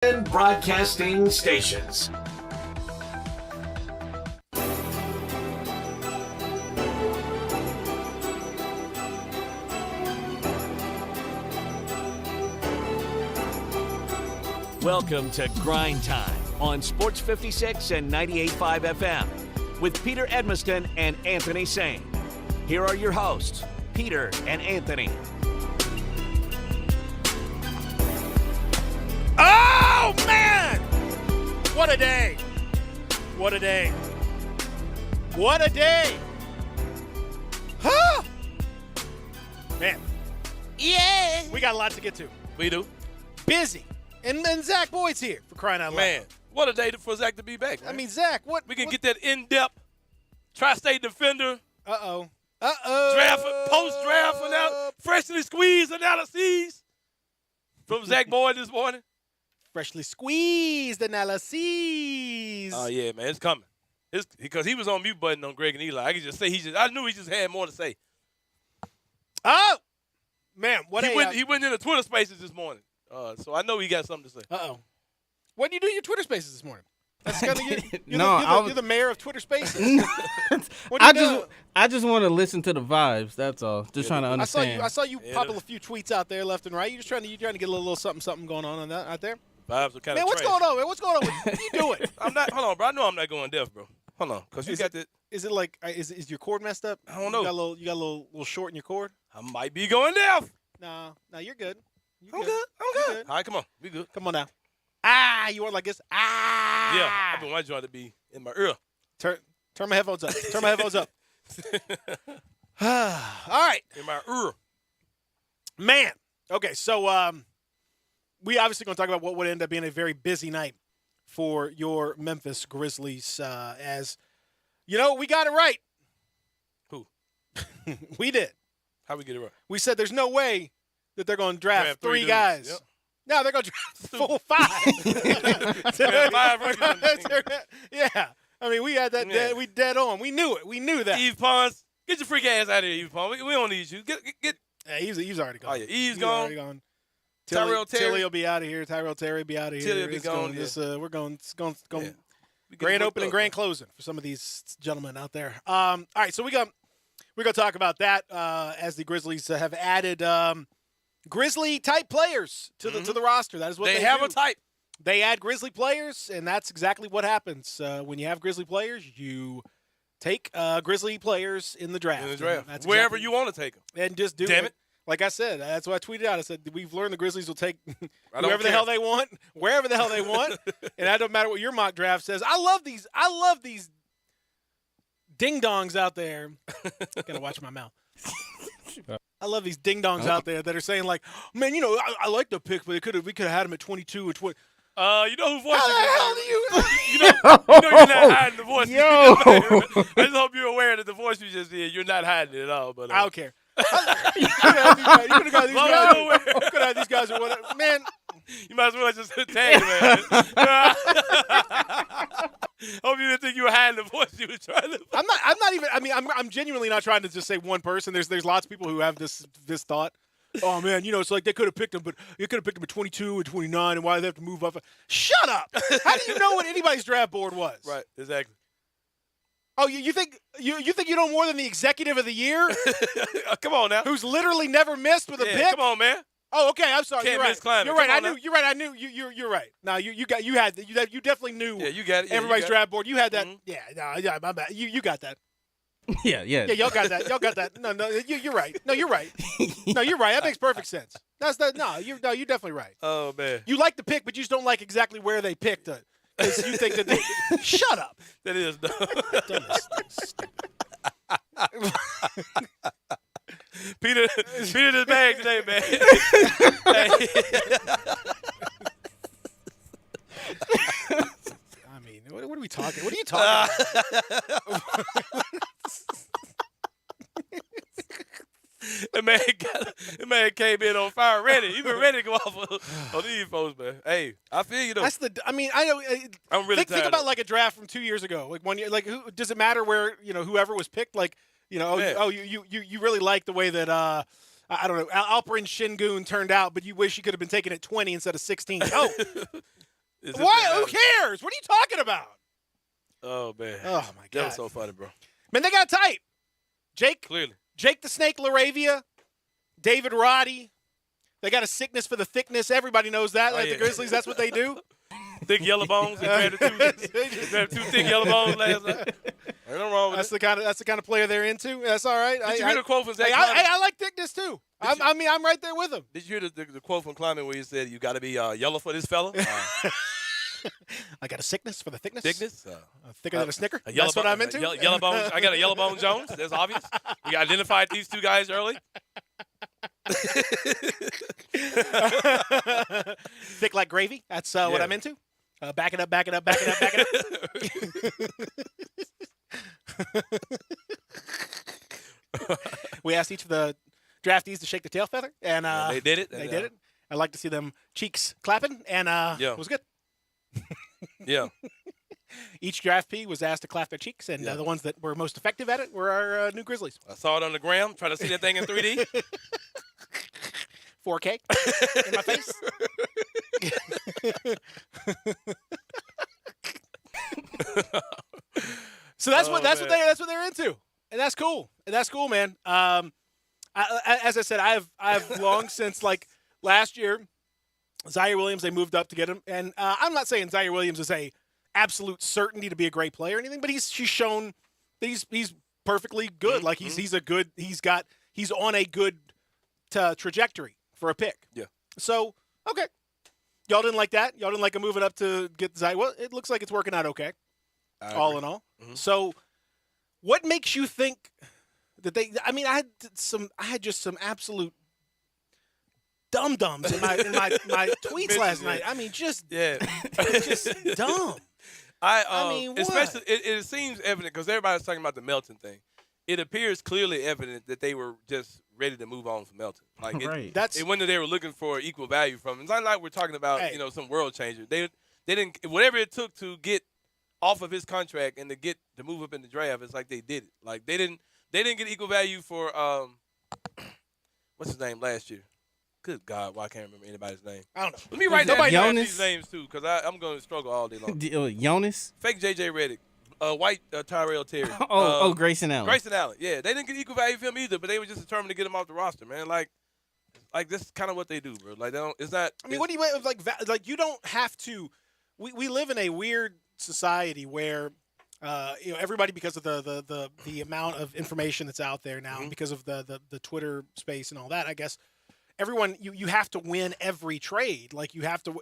and broadcasting stations. Welcome to Grindtime on Sports 56 and 98.5 FM with Peter Edmiston and Anthony Sane. Here are your hosts, Peter and Anthony. Oh, man! What a day. What a day. What a day. Huh? Man. Yeah. We got a lot to get to. We do. Busy. And then Zach Boyd's here, for crying out loud. Man, what a day for Zach to be back. I mean, Zach, what? We can get that in-depth tri-state defender. Uh-oh. Draft, post-draft, freshly squeezed analyses from Zach Boyd this morning. Freshly squeezed analyses. Oh, yeah, man, it's coming. Because he was on mute button on Greg and Eli. I could just say I knew he just had more to say. Oh! Man, what He went into Twitter Spaces this morning. So I know he got something to say. Uh-oh. What did you do in your Twitter Spaces this morning? That's kind of you're the mayor of Twitter Spaces. I just want to listen to the vibes. That's all. Just trying to understand. I saw you pop a few tweets out there left and right. You're trying to get a little something going on that out there. Vibes are kind of man. What's going on, man? What's going on? What are you doing? Hold on, bro. I know I'm not going deaf, bro. Hold on, because you got the. Is it like is your cord messed up? I don't know. You got a little short in your cord. I might be going deaf. No, you're good. I'm good. All right, come on. We good. Come on now. You want like this? Yeah, I've been wanting to be in my ear. Turn my headphones up. Turn my headphones up. All right. In my ear. Man. Okay, so we obviously going to talk about what would end up being a very busy night for your Memphis Grizzlies as, we got it right. Who? We did. How we get it right? We said there's no way that they're going to draft three guys. Yep. No, they're going to draft full five. Yeah. I mean, we had that. Yeah. We dead on. We knew it. We knew that. Eve Pons, get your freak ass out of here, Eve Pons. We don't need you. Get. Yeah, he's already gone. Oh yeah, Eve's gone. Already gone. Tyrell Terry Tilly will be out of here. Tyrell Terry will be out of here. Tilly will be gone. We're going. It's going. Yeah. Grand opening, grand closing for some of these gentlemen out there. All right, so we're gonna talk about that as the Grizzlies have added Grizzly-type players to the roster. That is what they have do. a type. They add Grizzly players, and that's exactly what happens. When you have Grizzly players, you take Grizzly players in the draft. That's wherever you want to take them. And just do Damn it. Like I said, that's what I tweeted out. I said, we've learned the Grizzlies will take whoever the hell they want, wherever the hell they want. And that don't matter what your mock draft says. I love these ding-dongs out there. Gotta watch my mouth. I love these ding-dongs out there that are saying like, man, I like the pick, but we could have had him at 22 or 20. You know who voice How the hell do you know you're not hiding the voice. Yo. I just hope you're aware that the voice you just did, you're not hiding it at all. But I don't care. You could have these guys or whatever. Man, you might as well just tag him, man. Hope you didn't think you were hiding the voice you were trying to. I'm not even. I mean, I'm genuinely not trying to just say one person. There's lots of people who have this thought. Oh man, it's like they could have picked him, but you could have picked him at 22 and 29, and why do they have to move up? Shut up! How do you know what anybody's draft board was? Right, exactly. Oh, you think you know more than the executive of the year? Come on now. Who's literally never missed with a pick? Come on, man. Oh, okay. I'm sorry. Can't you're right. miss climbing. You're right. Come I on knew. You're right. I knew. You're right. No, you definitely knew. Yeah, you got it. Yeah, everybody's draft board. You had that. Mm-hmm. Yeah. My bad. You got that. Yeah. Yeah, y'all got that. Y'all got that. No, you're right. No, you're right. No, you're right. That makes perfect sense. You're definitely right. Oh man. You like the pick, but you just don't like exactly where they picked it. Because you think that they shut up. That is dumb. Peter this bag today, man. I mean, what are we talking? What are you talking about? The man came in on fire ready. He been ready to go off on these folks, man. Hey, I feel you though. I know. I'm really think about like a draft from 2 years ago. Like 1 year. Like who does it matter where whoever was picked? Like you really like the way that I don't know Alperin Şengün turned out, but you wish you could have been taken at 20 instead of 16. Oh, Is it Why? that Who matters? cares? What are you talking about? Oh man. Oh my That God. was so funny, bro. Man, they got tight. Clearly. Jake the Snake LaRavia, David Roddy. They got a sickness for the thickness. Everybody knows that. Oh, Like yeah. the Grizzlies, that's what they do. Thick yellow bones. He grabbed two thick yellow bones last night. Ain't nothing wrong with That's it. the kind of player they're into. That's all right. Did you hear the quote from Zach Hey, Kline? I like thickness too. I'm right there with him. Did you hear the quote from Kleiman where he said, "You got to be yellow for this fella"? I got a sickness for the thickness. Thickness. Thicker than a Snicker. A yellow That's what I'm into. Yellow bones. I got a yellow bone Jones. That's obvious. We identified these two guys early. Thick like gravy. That's what Yeah. I'm into. Back it up, back it up, back it up, back it up. We asked each of the draftees to shake the tail feather, and They did it. They did it. I like to see them cheeks clapping, and Yeah. it was good. Yeah. Each draftee was asked to clap their cheeks, and Yeah. the ones that were most effective at it were our new Grizzlies. I saw it on the gram. Try to see that thing in 3D. 4K in my face. So that's what man. they're into, and that's cool. And that's cool, man. As I said, I've long since like last year, Zaire Williams, they moved up to get him, and I'm not saying Zaire Williams is a absolute certainty to be a great player or anything, but she's shown that he's perfectly good. Mm-hmm. Like he's on a good trajectory for a pick. Yeah. So okay, y'all didn't like that. Y'all didn't like him moving up to get Zaire. Well, it looks like it's working out okay, all in all. Mhm. So, what makes you think that they? I mean, I had just some absolute dum-dums in my tweets last night. I mean, just dumb. I mean, what? especially it seems evident because everybody's talking about the Melton thing. It appears clearly evident that they were just ready to move on from Melton. Like Right. That's it wasn't that they were looking for equal value from him. It's not like we're talking about Hey. some world changer. They didn't whatever it took to get off of his contract and to move up in the draft. It's like they did it. Like they didn't get equal value for what's his name last year. Good God, why I can't remember anybody's name. I don't know. Let me write down Nobody knows. these names too, because I'm going to struggle all day long. Jonas? Fake JJ Redick, white Tyrell Terry. Grayson Allen. Grayson Allen. Yeah, they didn't get equal value for him either, but they were just determined to get him off the roster, man. Like this is kind of what they do, bro. Like they don't. It's not. I mean, what do you like? You don't have to. We live in a weird society where, everybody, because of the amount of information that's out there now, because of the Twitter space and all that, I guess everyone you have to win every trade. Like you have to.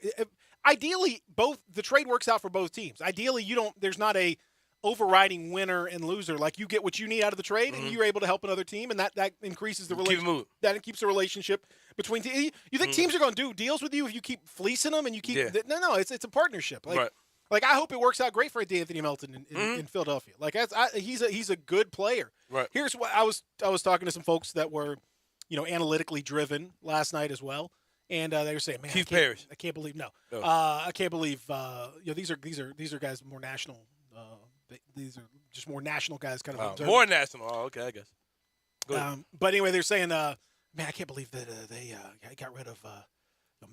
Ideally, both the trade works out for both teams. Ideally, there's not a overriding winner and loser. Like you get what you need out of the trade, and you're able to help another team, and that increases the Keep it relationship. moving. That keeps the relationship between teams. You think teams are going to do deals with you if you keep fleecing them and you keep? Yeah. No, it's a partnership. Like, Right. like I hope it works out great for D'Anthony Melton in Philadelphia. Like he's a good player. Right. Here's what I was talking to some folks that were, analytically driven last night as well, and they were saying, man, Keith Parrish. I can't believe No. I can't believe these are guys more national. These are just more national guys, kind of observing. More national. Oh, okay, I guess. Go ahead. But anyway, they're saying, man, I can't believe that they got rid of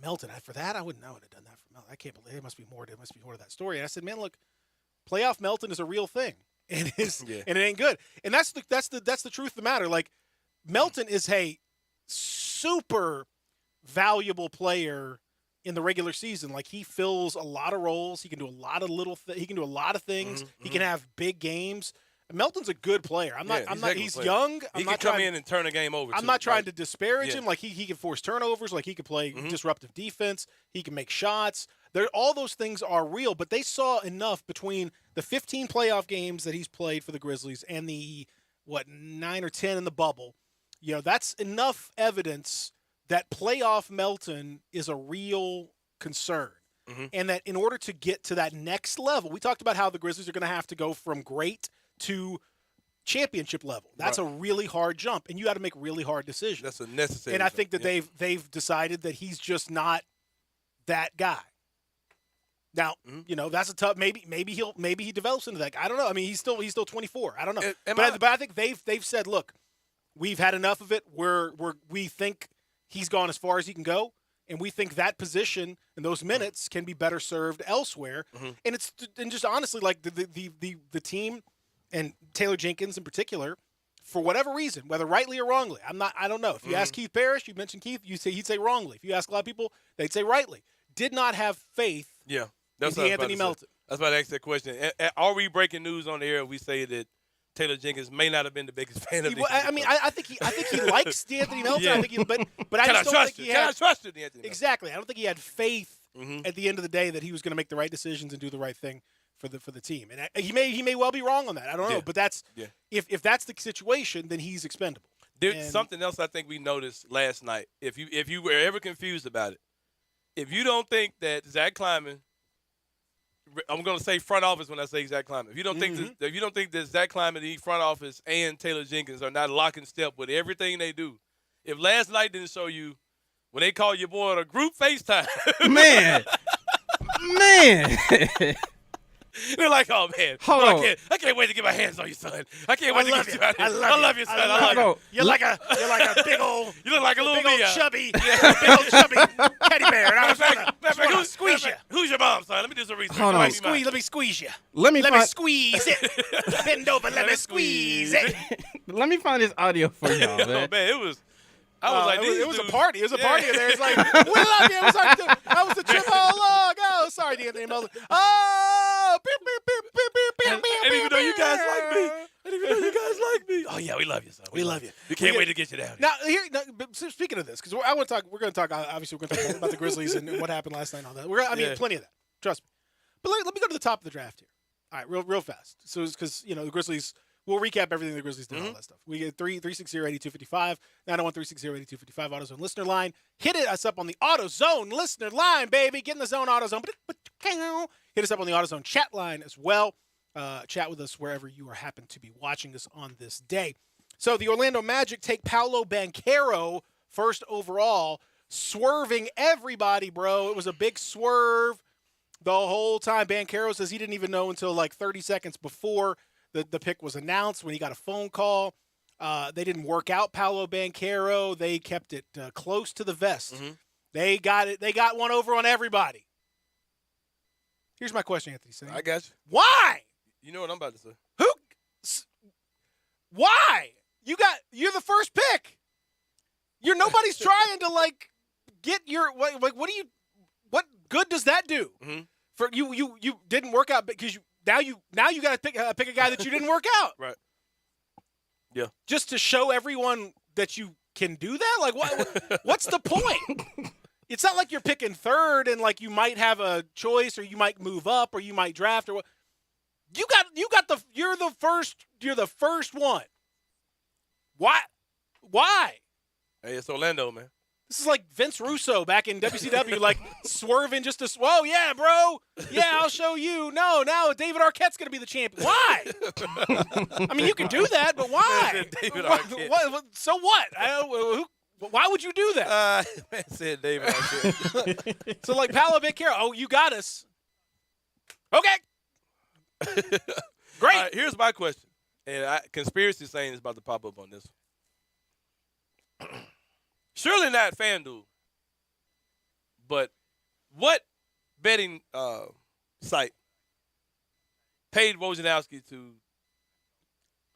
Melton. For that, I wouldn't have done that for Melton. I can't believe there must be more. There must be more to that story. And I said, man, look, playoff Melton is a real thing, and and it ain't good. And that's the truth of the matter. Like Melton is a super valuable player in the regular season. Like he fills a lot of roles. He can do a lot of he can do a lot of things. He can have big games. Melton's a good player. He's young. He can come in and turn the game over. I'm not trying to disparage him. Like he can force turnovers. Like he can play disruptive defense. He can make shots. All those things are real. But they saw enough between the 15 playoff games that he's played for the Grizzlies and the 9 or 10 in the bubble. That's enough evidence that playoff Melton is a real concern. And that in order to get to that next level, we talked about how the Grizzlies are going to have to go from great to championship level. That's a really hard jump, and you got to make really hard decisions. That's a necessary. And I think that jump. they've decided that he's just not that guy. Now, that's a tough. Maybe he develops into that guy. I don't know. I mean, he's still 24. I don't know. But I think they've said, look, we've had enough of it. We think he's gone as far as he can go, and we think that position and those minutes can be better served elsewhere. And just honestly, like the team and Taylor Jenkins in particular, for whatever reason, whether rightly or wrongly, I don't know. If you ask Keith Parrish, you mentioned Keith, he'd say wrongly. If you ask a lot of people, they'd say rightly. Did not have faith in Anthony Melton. That's why I asked that question. Are we breaking news on the air if we say that Taylor Jenkins may not have been the biggest fan of the I think he likes D'Anthony Melton. I think but I just don't think he had. Can I trust D'Anthony Melton? Exactly. I don't think he had faith at the end of the day that he was going to make the right decisions and do the right thing for the team. And he may well be wrong on that. I don't know. But that's if that's the situation, then he's expendable. There's something else I think we noticed last night. If you were ever confused about it, if you don't think that Zach Kleiman, I'm going to say front office when I say Zach Kleiman. If you don't think that Zach Kleiman, the front office, and Taylor Jenkins are not lock in step with everything they do, if last night didn't show you when they call your boy on a group FaceTime, man. They're like, oh man, I can't wait to get my hands on you, son. I can't wait to get you out here. I love you, son. I love you. You're like a big old. You look like a little big old chubby teddy bear. And I was trying to squeeze you. Who's your mom, son? Let me do some research. Let me squeeze you. Let me squeeze it. Bend over. Let me squeeze it. Let me find this audio for y'all, man. Oh man, it was. I was like, it was a party. It was a party in there. It's like, we love you. It was like, that was the trip all along. Oh, sorry, D'Anthony Melton. Oh, and even though you guys like me, oh yeah, we love you, son. We love you. We can't wait to get you down here. Now, speaking of this, because we're going to talk. Obviously, we're going to talk about the Grizzlies and what happened last night and all that. Plenty of that. Trust me. But let me go to the top of the draft here. All right, real fast. So it's because the Grizzlies. We'll recap everything the Grizzlies did, all that stuff. We get 360-8255, 901-360-8255 AutoZone listener line. Hit us up on the AutoZone listener line, baby. Get in the zone, AutoZone. Hit us up on the AutoZone chat line as well. Chat with us wherever you happen to be watching us on this day. So the Orlando Magic take Paolo Banchero first overall, swerving everybody, bro. It was a big swerve the whole time. Banchero says he didn't even know until like 30 seconds before the pick was announced when he got a phone call. They didn't work out Paolo Banchero. They kept it close to the vest. They got it. They got one over on everybody. Here's my question, Anthony. I got you. Why? You know what I'm about to say. Why? You're the first pick. Nobody's trying to like get your what good does that do? For you didn't work out because Now you got to pick a guy that you didn't work out. Right. Yeah. Just to show everyone that you can do that? Like what's the point? It's not like you're picking third and like you might have a choice or you might move up or you might draft or what. You're the first one. Why? Hey, it's Orlando, man. This is like Vince Russo back in WCW, like swerving just to, whoa, yeah, bro. Yeah, I'll show you. No, now David Arquette's going to be the champion. Why? I mean, you can do that, but why? David Arquette. So what? Why would you do that? Man said David Arquette. So, like, Paolo Banchero, you got us. Okay. Great. All right, here's my question. And conspiracy saying is about to pop up on this one. Surely not FanDuel, but what betting site paid Wojnarowski to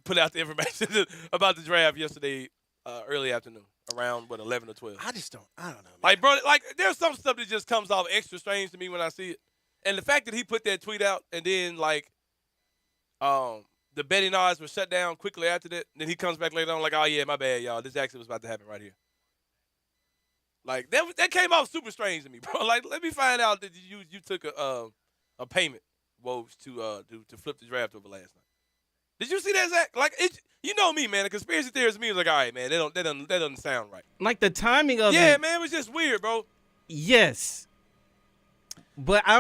put out the information about the draft yesterday early afternoon, around, 11 or 12? I don't know, man. Like, bro, like, there's some stuff that just comes off extra strange to me when I see it. And the fact that he put that tweet out and then, like, the betting odds were shut down quickly after that, and then he comes back later on like, oh, yeah, my bad, y'all. This actually was about to happen right here. Like, that came off super strange to me, bro. Like, let me find out that you took a payment, Woj, to flip the draft over last night. Did you see that, Zach? Like, you know me, man. The conspiracy theorist to me was like, all right, man, that doesn't sound right. Like the timing of it. Yeah, man, it was just weird, bro. Yes, but I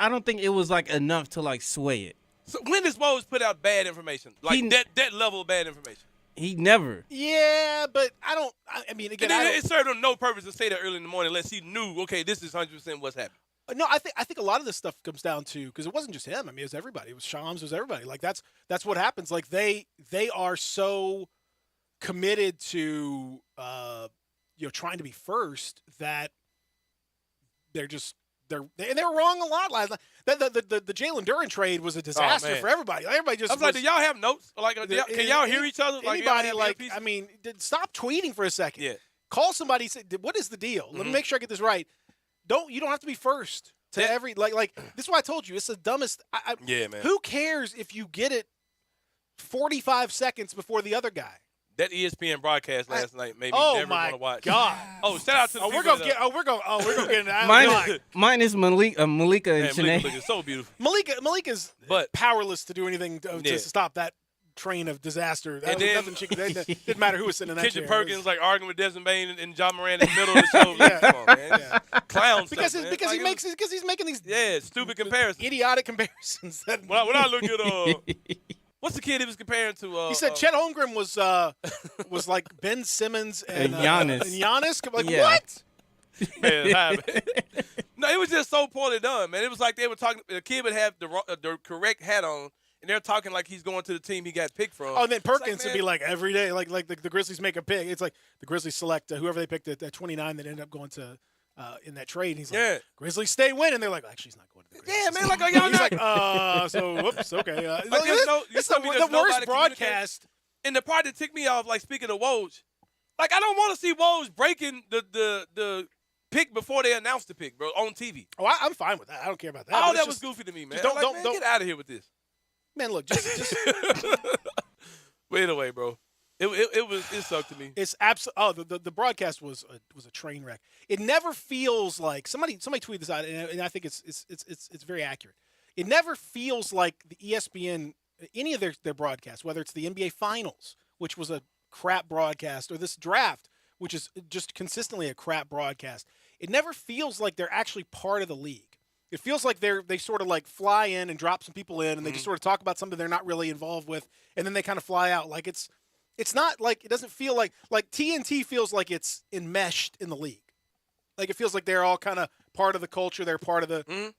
don't think it was like enough to like sway it. So when does Woj put out bad information, like that level of bad information? He never. Yeah, but I mean, again, it served him no purpose to say that early in the morning unless he knew, okay, this is 100% what's happening. No, I think a lot of this stuff comes down to, because it wasn't just him. I mean, it was everybody. It was Shams. It was everybody. Like that's what happens. Like they are so committed to trying to be first that they're wrong a lot last night. The Jalen Duren trade was a disaster for everybody. Everybody just. I was like, do y'all have notes? Like, can y'all hear each other? Anybody I mean, stop tweeting for a second. Yeah. Call somebody. Say, what is the deal? Let me make sure I get this right. You don't have to be first to every like. This is why I told you it's the dumbest. Yeah, man. Who cares if you get it 45 seconds before the other guy? That ESPN broadcast last night made me never want to watch. Oh my God! Oh, shout out to the we're gonna get into Mine is Malika and Man, Shanae. Malika so beautiful. Malika's powerless to do anything to stop that train of disaster. That was nothing didn't matter who was sitting in that Kendrick chair. Perkins like arguing with Desmond Bain and John Moran in the middle of the show. Come on, man. Yeah. Clown because stuff, because man. he's making these stupid comparisons, idiotic comparisons. When I look at what's the kid he was comparing to? He said Chet Holmgren was like Ben Simmons and Giannis. And Giannis. Like Yeah. what? Man, no, it was just so poorly done, man. It was like they were talking. The kid would have the correct hat on, and they're talking like he's going to the team he got picked from. Oh, and then Perkins would be like every day, like the Grizzlies make a pick. It's like the Grizzlies select whoever they picked at 29 that ended up going to in that trade. And he's like, Grizzlies stay winning. They're like, actually, he's not going to the Grizzlies. Yeah, man, like y'all he's like, so whoops, okay. It's the worst broadcast. And the part that ticked me off, like speaking of Woj, like I don't want to see Woj breaking the pick before they announce the pick, bro, on TV. Oh, I'm fine with that. I don't care about that. Oh, that was goofy to me, man. Don't get out of here with this. Man, look, just But anyway, bro, it sucked to me. It's absolutely. The broadcast was a train wreck. It never feels like somebody tweeted this out, and I think it's very accurate. It never feels like the ESPN any of their broadcasts, whether it's the NBA Finals, which was a crap broadcast, or this draft, which is just consistently a crap broadcast. It never feels like they're actually part of the league. It feels like they sort of like fly in and drop some people in, and they just sort of talk about something they're not really involved with, and then they kind of fly out. Like it's not like it doesn't feel like TNT feels like it's enmeshed in the league. Like it feels like they're all kind of part of the culture. They're part of the.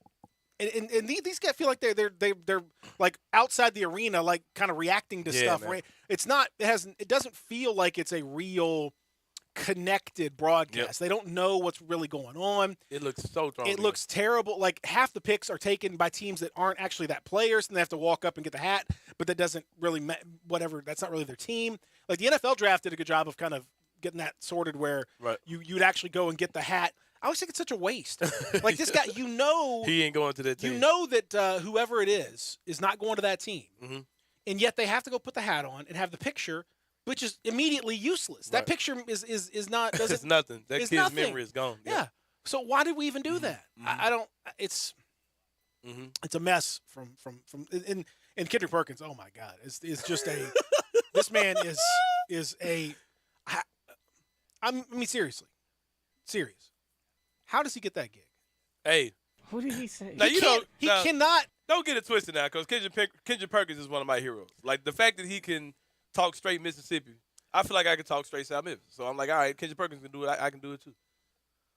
And these guys feel like they're like outside the arena, like kind of reacting to stuff. Man. Right? It's not. It doesn't feel like it's a real connected broadcast. Yep. They don't know what's really going on. It looks so wrong. It looks terrible. Like half the picks are taken by teams that aren't actually that players, and they have to walk up and get the hat. But that doesn't really whatever. That's not really their team. Like the NFL draft did a good job of kind of getting that sorted, where you'd actually go and get the hat. I always think it's such a waste. Like this guy, he ain't going to that team. You know that whoever it is not going to that team, and yet they have to go put the hat on and have the picture, which is immediately useless. That picture is not. It's nothing. That kid's nothing. memory is gone. Yeah. So why did we even do that? I don't. It's a mess from and Kendrick Perkins. Oh my God, it's just a. This man is a. I mean seriously. How does he get that gig? Hey, Who did he say? now He cannot. Don't get it twisted now, because Kendrick Perkins is one of my heroes. Like the fact that he can talk straight Mississippi, I feel like I can talk straight South Memphis. So I'm like, all right, Kendrick Perkins can do it. I can do it too.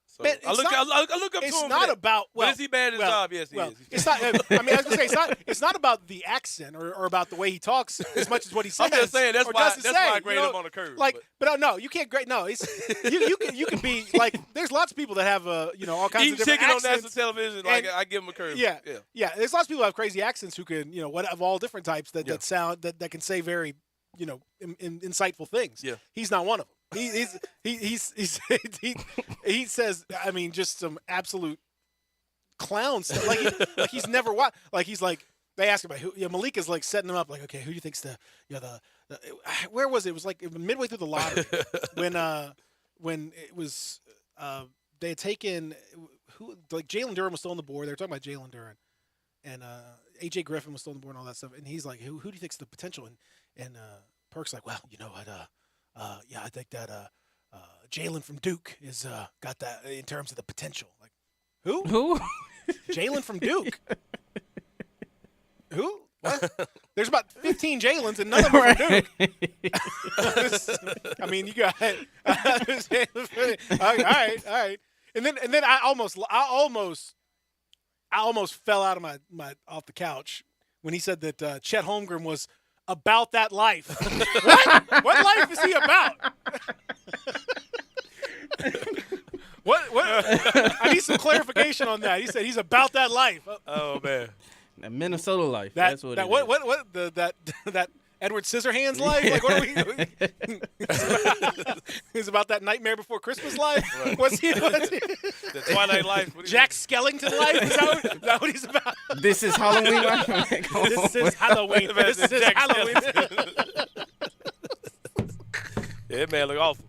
So Man, I look up to him. It's not about. Well, but is he bad at his job? Yes, he is. It's not. I mean, I was gonna say it's not about the accent or about the way he talks as much as what he says. I'm just saying that's why I grade him on the curve. Like, but no, you can't grade. No, it's you can be like. There's lots of people that have all kinds of different chicken accents. on national television. Like I give him a curve. Yeah. There's lots of people that have crazy accents who can of all different types that sound that can say very insightful things. Yeah. He's not one of them. He says, I mean, just some absolute clown stuff. Like he's never watched. Like he's like, they ask about who. Malika's like setting him up. Like, okay, who do you think's the where was it? It was like midway through the lottery when it was they had taken Jalen Duren was still on the board. They were talking about Jalen Duren, and AJ Griffin was still on the board and all that stuff. And he's like, who do you think's the potential? And Perk's like, well, you know what? I think that Jalen from Duke is got that in terms of the potential. Like, who? Jalen from Duke. Who? What? There's about 15 Jalens and none of them are from Duke. I mean, you got all right. And then I almost fell out of my off the couch when he said that Chet Holmgren was about that life. What life is he about? What? I need some clarification on that. He said he's about that life. Oh man. That Minnesota life. That's what that. it What? That Edward Scissorhands life? Like, what are we? He's about that Nightmare Before Christmas life. Right. What's he? The Twilight life. Jack Skellington life? Is that what he's about? is. This is Halloween life. This is Halloween. This is Jack Halloween. Yeah, that man look awful.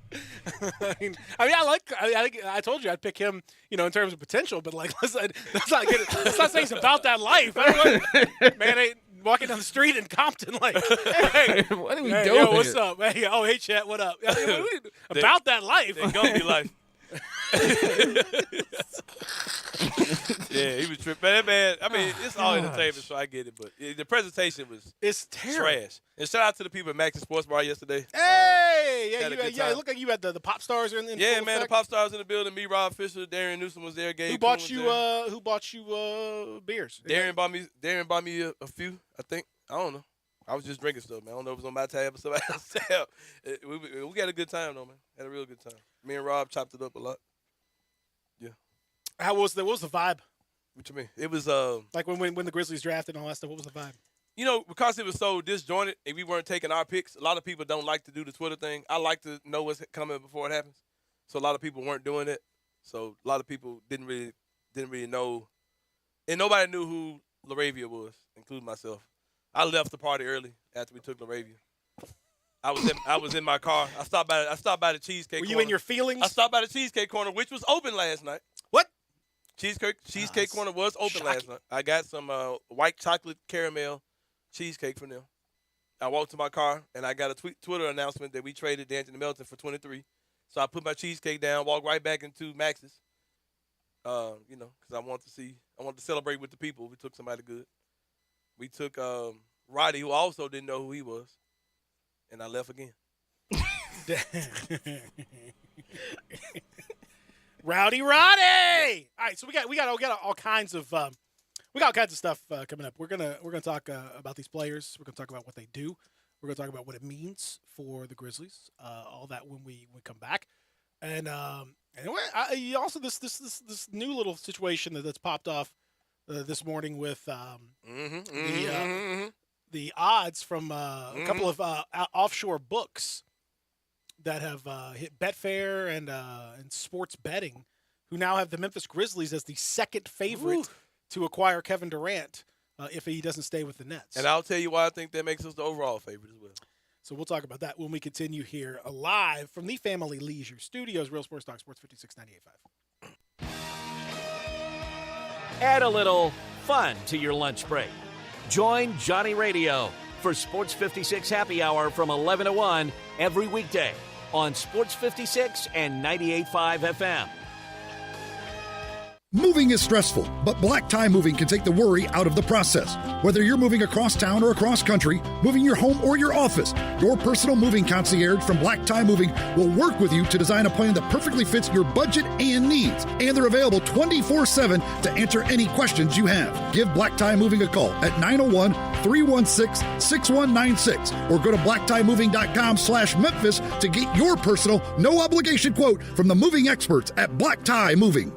I told you I'd pick him, in terms of potential, but like let's not say he's about that life. Man ain't walking down the street in Compton like, hey, What are we hey, doing? yo, what's up? Hey, Chet, what up? About that life. That gonna be life. Yeah, he was tripping. That man, I mean, it's all entertainment, so I get it. But the presentation was terrible. trash. And shout out to the people at Max's Sports Bar yesterday. Hey, had a good it time. looked like you had the pop stars in Yeah, full man, the effect. pop stars in the building. Me, Rob Fisher, Darian Newsom was there. Gabe Who Kuhn bought was you? there. Who bought you beers? Darian bought me a few. I think. I don't know. I was just drinking stuff, man. I don't know if it was on my tab or somebody else's tab. We had a good time though, man. Had a real good time. Me and Rob chopped it up a lot. Yeah. What was the vibe? What you mean? It was Like when the Grizzlies drafted and all that stuff. What was the vibe? because it was so disjointed and we weren't taking our picks, a lot of people don't like to do the Twitter thing. I like to know what's coming before it happens. So a lot of people weren't doing it. So a lot of people didn't really know. And nobody knew who LaRavia was, including myself. I left the party early after we took LaRavia. I was in my car. I stopped by the Cheesecake Were Corner. you in your feelings? I stopped by the Cheesecake Corner, which was open last night. What? Cheesecake Corner was open last night. I got some white chocolate caramel cheesecake from them. I walked to my car, and I got a Twitter announcement that we traded D'Angelo Melton for 23. So I put my cheesecake down, walked right back into Max's, because I wanted to celebrate with the people. We took somebody good. We took Roddy, who also didn't know who he was, and I left again. Rowdy Roddy! All right, so we got all kinds of stuff coming up. We're gonna talk about these players. We're gonna talk about what they do. We're gonna talk about what it means for the Grizzlies. All that when we come back, and also this new little situation that's popped off this morning with the odds from a couple of offshore books that have hit Betfair and sports betting, who now have the Memphis Grizzlies as the second favorite to acquire Kevin Durant if he doesn't stay with the Nets. And I'll tell you why I think that makes us the overall favorite as well. So we'll talk about that when we continue here live from the Family Leisure Studios, Real Sports Talk, Sports 56 98.5. Add a little fun to your lunch break. Join Johnny Radio for Sports 56 Happy Hour from 11 to 1 every weekday on Sports 56 and 98.5 FM. Moving is stressful, but Black Tie Moving can take the worry out of the process. Whether you're moving across town or across country, moving your home or your office, your personal moving concierge from Black Tie Moving will work with you to design a plan that perfectly fits your budget and needs. And they're available 24/7 to answer any questions you have. Give Black Tie Moving a call at 901-316-6196 or go to blacktiemoving.com/Memphis to get your personal, no obligation quote from the moving experts at Black Tie Moving.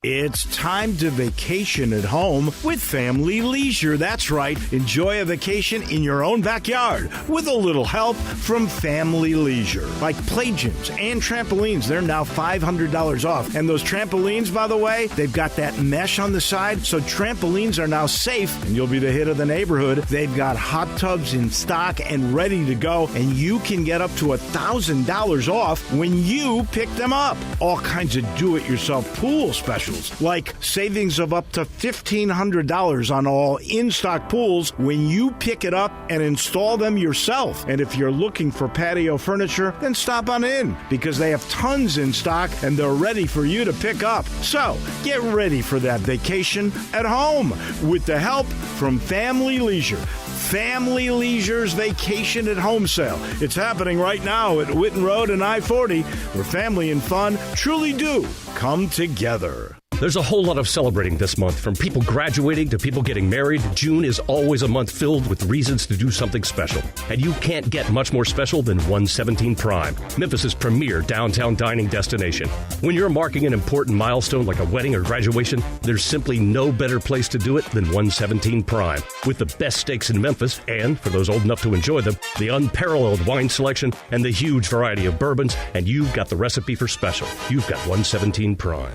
It's time to vacation at home with Family Leisure. That's right. Enjoy a vacation in your own backyard with a little help from Family Leisure. Like play gyms and trampolines, they're now $500 off. And those trampolines, by the way, they've got that mesh on the side, so trampolines are now safe and you'll be the hit of the neighborhood. They've got hot tubs in stock and ready to go, and you can get up to $1,000 off when you pick them up. All kinds of do-it-yourself pool specials, like savings of up to $1,500 on all in-stock pools when you pick it up and install them yourself. And if you're looking for patio furniture, then stop on in, because they have tons in stock and they're ready for you to pick up. So get ready for that vacation at home with the help from Family Leisure. Family Leisure's Vacation at Home sale. It's happening right now at Witten Road and I-40, where family and fun truly do come together. There's a whole lot of celebrating this month, from people graduating to people getting married. June is always a month filled with reasons to do something special. And you can't get much more special than 117 Prime, Memphis's premier downtown dining destination. When you're marking an important milestone like a wedding or graduation, there's simply no better place to do it than 117 Prime. With the best steaks in Memphis and, for those old enough to enjoy them, the unparalleled wine selection and the huge variety of bourbons, and you've got the recipe for special. You've got 117 Prime.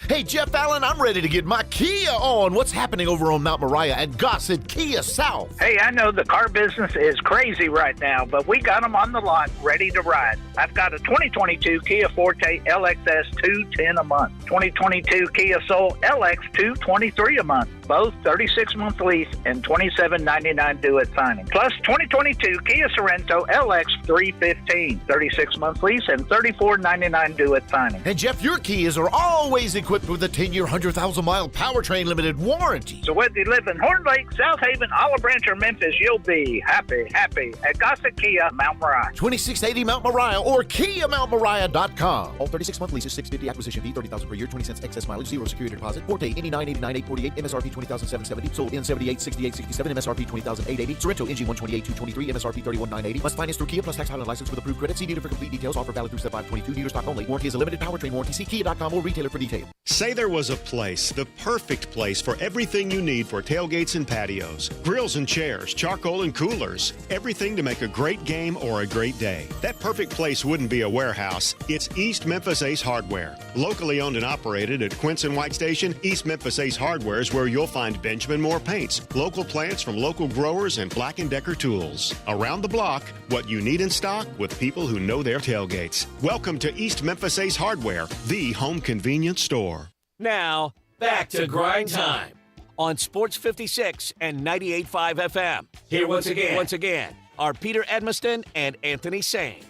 Hey, Jeff Allen, I'm ready to get my Kia on. What's happening over on Mount Moriah and Gossett Kia South? Hey, I know the car business is crazy right now, but we got them on the lot ready to ride. I've got a 2022 Kia Forte LXS 210 a month, 2022 Kia Soul LX 223 a month, both 36-month lease and $27.99 due at signing. Plus 2022 Kia Sorento LX 315, 36-month lease and $34.99 due at signing. And Jeff, your Kias are always equipped with a 10-year, 100,000-mile powertrain limited warranty. So whether you live in Horn Lake, South Haven, Olive Branch, or Memphis, you'll be happy at Gossett Kia Mount Moriah. 2680 Mount Moriah or KiaMountMoriah.com. All 36-month leases, 650 acquisition fee, 30,000 per year, 20 cents excess mileage, 0 security deposit. Forte 8989 848, MSRP 20,770. Sold in 78 68 67, MSRP 20,880. Sorrento NG 128 223, MSRP 31,980. Must finance through Kia plus tax title license with approved credit. See dealer for complete details. Offer valid through Step 522. Dealer stock only. Warranty is a limited powertrain warranty. See Kia.com or retailer for details. Say there was a place, the perfect place for everything you need for tailgates and patios, grills and chairs, charcoal and coolers, everything to make a great game or a great day. That perfect place wouldn't be a warehouse. It's East Memphis Ace Hardware. Locally owned and operated at Quince and White Station, East Memphis Ace Hardware is where you'll find Benjamin Moore paints, local plants from local growers, and Black & Decker tools. Around the block, what you need in stock with people who know their tailgates. Welcome to East Memphis Ace Hardware, the home convenience store. Now, back to Grind Time on Sports 56 and 98.5 FM. Here once again, are Peter Edmiston and Anthony Sain.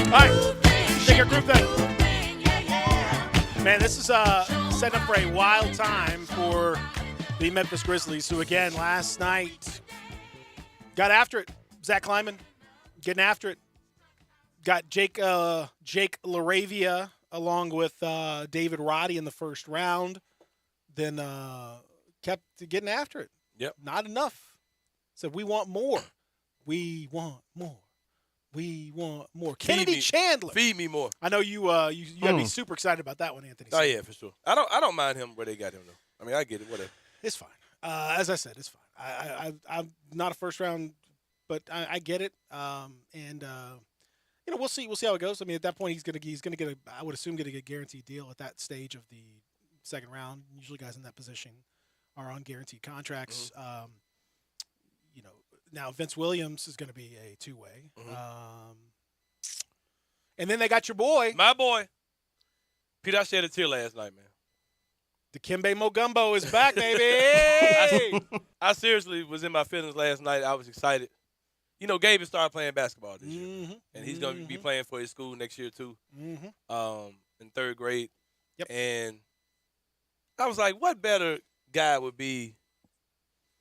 All right, take your group thing. Man, this is setting up for a wild time for the Memphis Grizzlies, who, again, last night got after it. Zach Kleiman getting after it. Got Jake LaRavia along with David Roddy in the first round. Then kept getting after it. Yep. Not enough. Said, we want more. We want more. We want more. Kennedy Chandler. Feed me more. I know you got to be super excited about that one, Anthony. Oh, yeah, for sure. I don't mind him where they got him, though. I mean, I get it. Whatever. It's fine. As I said, it's fine. I'm not a first round, but I get it. We'll see. We'll see how it goes. I mean, at that point, he's gonna get a. I would assume get a guaranteed deal at that stage of the second round. Usually, guys in that position are on guaranteed contracts. Mm-hmm. Now Vince Williams is going to be a two-way. Mm-hmm. And then they got your boy, my boy. Peter, I shed a tear last night, man. Dikembe Mutombo is back, baby. I seriously was in my feelings last night. I was excited. You know, Gabe has started playing basketball this year, and he's going to be playing for his school next year too, in third grade. Yep. And I was like, what better guy would be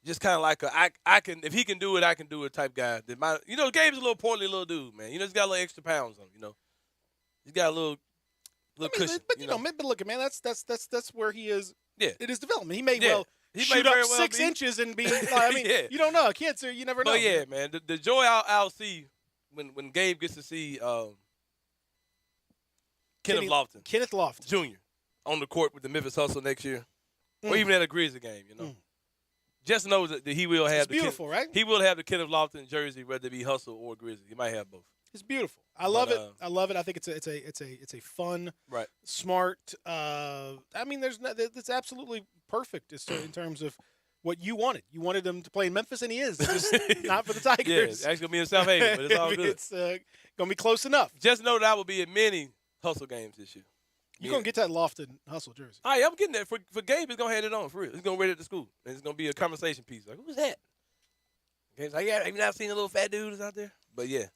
just kind of like I can, if he can do it, I can do it type guy. Gabe's a little portly little dude, man. He's got a little extra pounds on him, He's got a little cushion. But look, man, that's where he is. Yeah. In his development. He may shoot up 6 inches and be. Yeah. You don't know. Kids, you never know. But yeah, man, the joy I'll see when Gabe gets to see Kenneth Lofton Jr. on the court with the Memphis Hustle next year, or even at a Grizzly game, Just know that he will have. It's beautiful, right? He will have the Kenneth Lofton jersey, whether it be Hustle or Grizzly. He might have both. It's beautiful. I love it. I love it. I think it's a fun, right, smart. It's absolutely perfect in terms of what you wanted. You wanted him to play in Memphis, and he is. Just not for the Tigers. Yeah, it's actually gonna be in South Haven, but it's all good. It's gonna be close enough. Just know that I will be at many Hustle games this year. You're gonna get that Lofton Hustle jersey. All right, I'm getting that for Gabe. He's gonna have it on for real. He's gonna wear it at the school, and it's gonna be a conversation piece. Like, who's that? Gabe's like, yeah, have you not seen the little fat dudes out there? But yeah.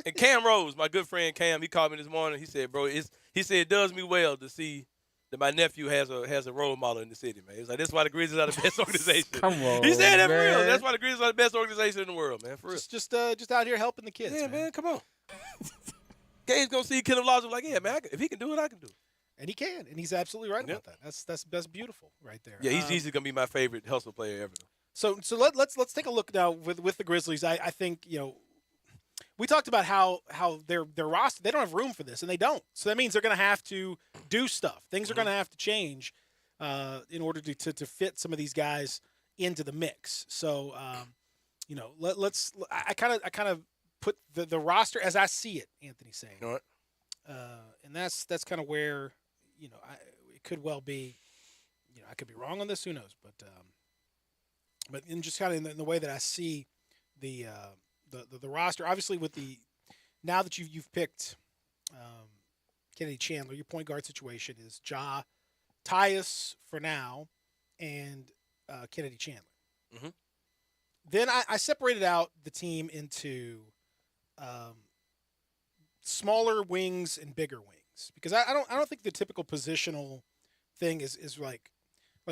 And Cam Rose, my good friend Cam, he called me this morning. He said, bro, it does me well to see that my nephew has a role model in the city, man. He's like, that's why the Grizzlies are the best organization. Come on, he said that for man. real. That's why the Grizzlies are the best organization in the world, man. For real. Just out here helping the kids. Yeah, man, come on. Gabe's gonna see Kenneth Lawson like, yeah, man, if he can do it, I can do it. And he can, and he's absolutely right about that. That's beautiful right there. Yeah, he's easily gonna be my favorite hustle player ever. So let's take a look now with the Grizzlies. I think we talked about how their roster, they don't have room for this, and they don't. So that means they're going to have to do stuff. Things are going to have to change in order to fit some of these guys into the mix. So let's I kind of put the roster as I see it. Anthony's saying, All right. and that's kind of where it could well be. I could be wrong on this. Who knows? But in just kind of in the way that I see the roster, obviously with now that you've picked Kennedy Chandler, your point guard situation is Ja, Tyus for now, and Kennedy Chandler. Mm-hmm. Then I separated out the team into smaller wings and bigger wings because I don't think the typical positional thing is like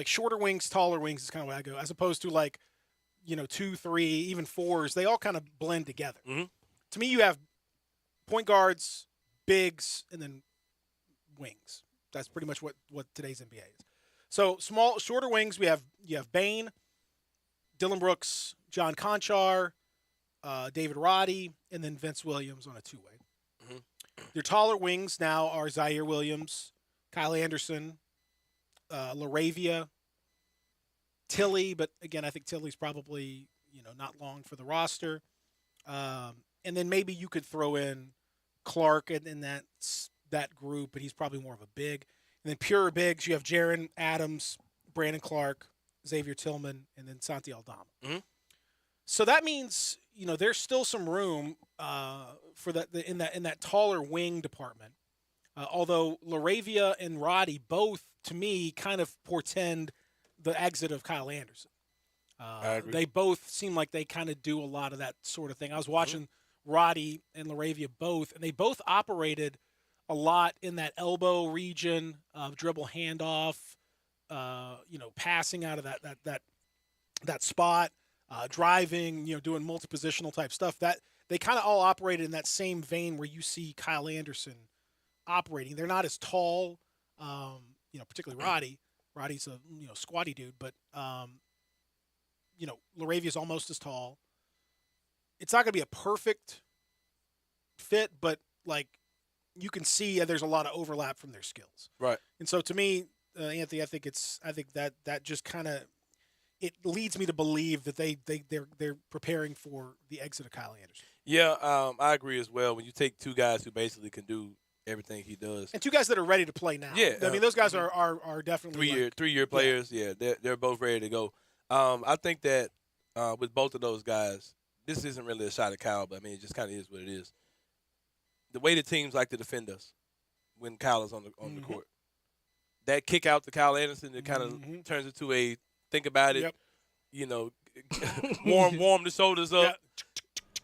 shorter wings, taller wings is kind of where I go, as opposed to 2, 3, even 4s. They all kind of blend together. Mm-hmm. To me, you have point guards, bigs, and then wings. That's pretty much what today's NBA is. So shorter wings, you have Bane, Dylan Brooks, John Conchar, David Roddy, and then Vince Williams on a two-way. Mm-hmm. Your taller wings now are Zaire Williams, Kyle Anderson, LaRavia, Tilly, but again, I think Tilly's probably not long for the roster. And then maybe you could throw in Clark in that group, but he's probably more of a big. And then pure bigs, you have Jaren Adams, Brandon Clark, Xavier Tillman, and then Santi Aldama. Mm-hmm. So that means there's still some room for that in that taller wing department. Although LaRavia and Roddy both, to me, kind of portend the exit of Kyle Anderson. I agree. They both seem like they kind of do a lot of that sort of thing. I was watching Roddy and LaRavia both, and they both operated a lot in that elbow region, dribble handoff, passing out of that spot, driving, doing multi-positional type stuff. That they kind of all operated in that same vein where you see Kyle Anderson operating. They're not as tall, particularly Roddy. Roddy's a squatty dude, but LaRavia's almost as tall. It's not going to be a perfect fit, but you can see there's a lot of overlap from their skills. Right. And so to me, Anthony, I think that just kind of it leads me to believe that they're preparing for the exit of Kyle Anderson. Yeah, I agree as well. When you take two guys who basically can do everything he does, and two guys that are ready to play now. Yeah, I mean those guys are definitely 3-year players. Yeah, they're both ready to go. I think that with both of those guys, this isn't really a shot at Kyle, but I mean it just kind of is what it is. The way the teams like to defend us when Kyle is on the court, that kick out to Kyle Anderson, it kind of turns into a think about it. Yep. Warm the shoulders up. Yeah.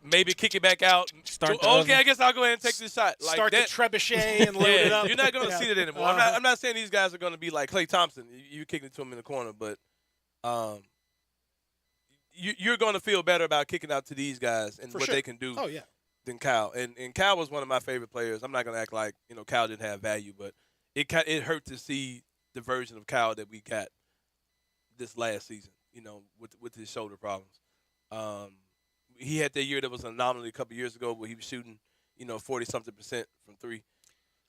Maybe kick it back out. I guess I'll go ahead and take this shot. Like Start that. the trebuchet and load it up. You're not going to see that anymore. I'm not saying these guys are going to be like Klay Thompson. You kicking it to him in the corner, but you're going to feel better about kicking out to these guys and what they can do than Kyle. And Kyle was one of my favorite players. I'm not going to act like Kyle didn't have value, but it hurt to see the version of Kyle that we got this last season. With his shoulder problems. He had that year that was an anomaly a couple years ago where he was shooting, 40-something% from three.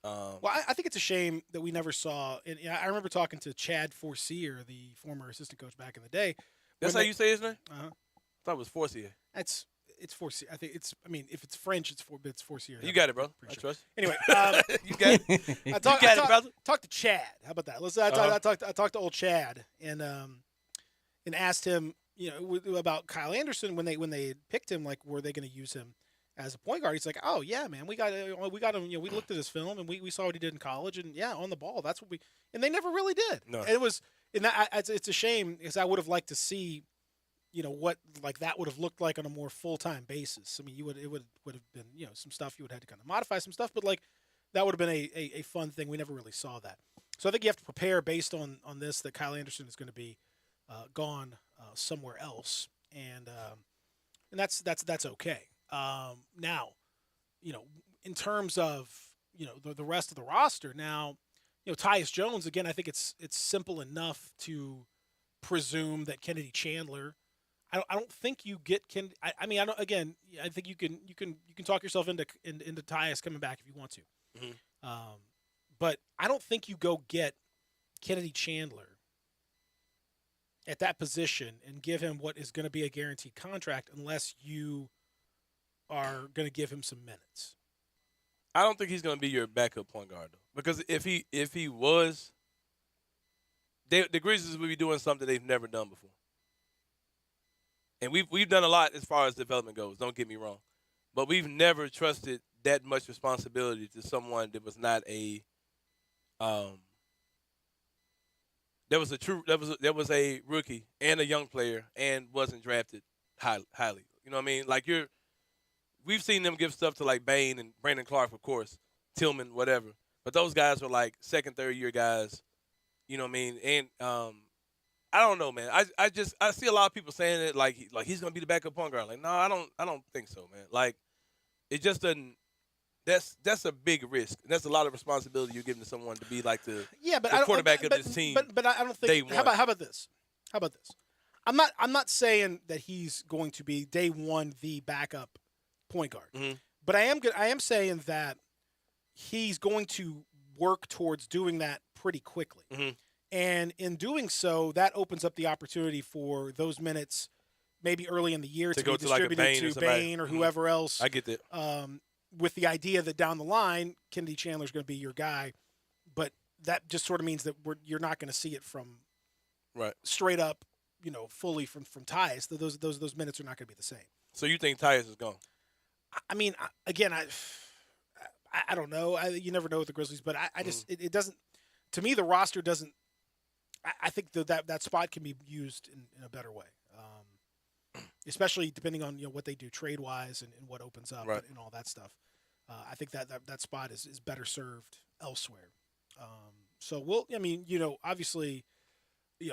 Well, I think it's a shame that we never saw. And I remember talking to Chad Forcier, the former assistant coach back in the day. That's how you say his name? Uh-huh. I thought it was Forcier. It's Forcier. I think it's. I mean, if it's French, it's Forcier. You got it, bro. I Sure. trust. Anyway, you got it. I talked to Chad. How about that? I talked to old Chad and asked him, about Kyle Anderson when they picked him, like, were they going to use him as a point guard? He's like, oh yeah, man, we got him. We looked at his film and we saw what he did in college, and yeah, on the ball, that's what and they never really did. No, and it was, and it's a shame because I would have liked to see, what like that would have looked like on a more full-time basis. I mean, it would have been, some stuff you would have had to kind of modify some stuff, but like that would have been a fun thing. We never really saw that. So I think you have to prepare based on this that Kyle Anderson is going to be gone somewhere else, and that's okay. Now, in terms of the rest of the roster now, Tyus Jones again. I think it's simple enough to presume that Kennedy Chandler. I don't think you get Kennedy. I mean, I don't. Again, I think you can talk yourself into Tyus coming back if you want to. Mm-hmm. But I don't think you go get Kennedy Chandler at that position and give him what is going to be a guaranteed contract unless you are going to give him some minutes. I don't think he's going to be your backup point guard though, because if he was, the Grizzlies would be doing something they've never done before. And we've done a lot as far as development goes. Don't get me wrong, but we've never trusted that much responsibility to someone that was not a there was a rookie and a young player and wasn't drafted highly. You know what I mean? Like we've seen them give stuff to like Bane and Brandon Clark, of course, Tillman, whatever. But those guys were like second, third year guys. You know what I mean? And I don't know, man. I see a lot of people saying it like he's gonna be the backup point guard. Like, no, I don't think so, man. Like, it just doesn't. That's a big risk. That's a lot of responsibility you're giving to someone to be like the quarterback of this team. But I don't think. How about this? I'm not saying that he's going to be day one the backup point guard. Mm-hmm. But I am saying that he's going to work towards doing that pretty quickly. Mm-hmm. And in doing so, that opens up the opportunity for those minutes maybe early in the year to be distributed like to Bane or whoever else. I get that. With the idea that down the line, Kennedy Chandler's going to be your guy. But that just sort of means that you're not going to see it from straight up, fully from Tyus. Those minutes are not going to be the same. So you think Tyus is gone? I mean, again, I don't know. You never know with the Grizzlies, but I just it doesn't. To me, the roster doesn't. I think that spot can be used in a better way, especially depending on what they do trade wise and what opens up and all that stuff. I think that spot is better served elsewhere. So obviously,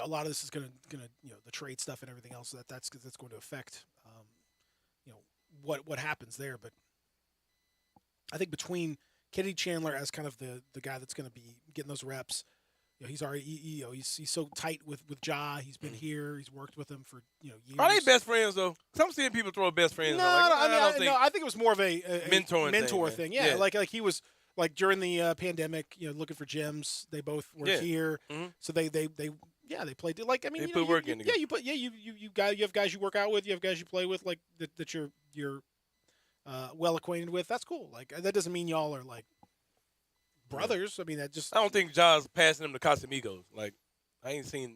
a lot of this is gonna the trade stuff and everything else that's going to affect what happens there. But I think between Kennedy Chandler as kind of the guy that's going to be getting those reps. He's already he's so tight with Ja. He's been here. He's worked with him for years. Are they best friends though? I'm seeing people throw best friends. No, I think it was more of a mentor thing. Yeah, like he was like during the pandemic, looking for gyms. They both were here, so they played. Like I mean, they put work in. You have guys you work out with. You have guys you play with, like that you're well acquainted with. That's cool. Like that doesn't mean y'all are like brothers. I mean, I don't think Ja's passing them to Casamigos. Like, I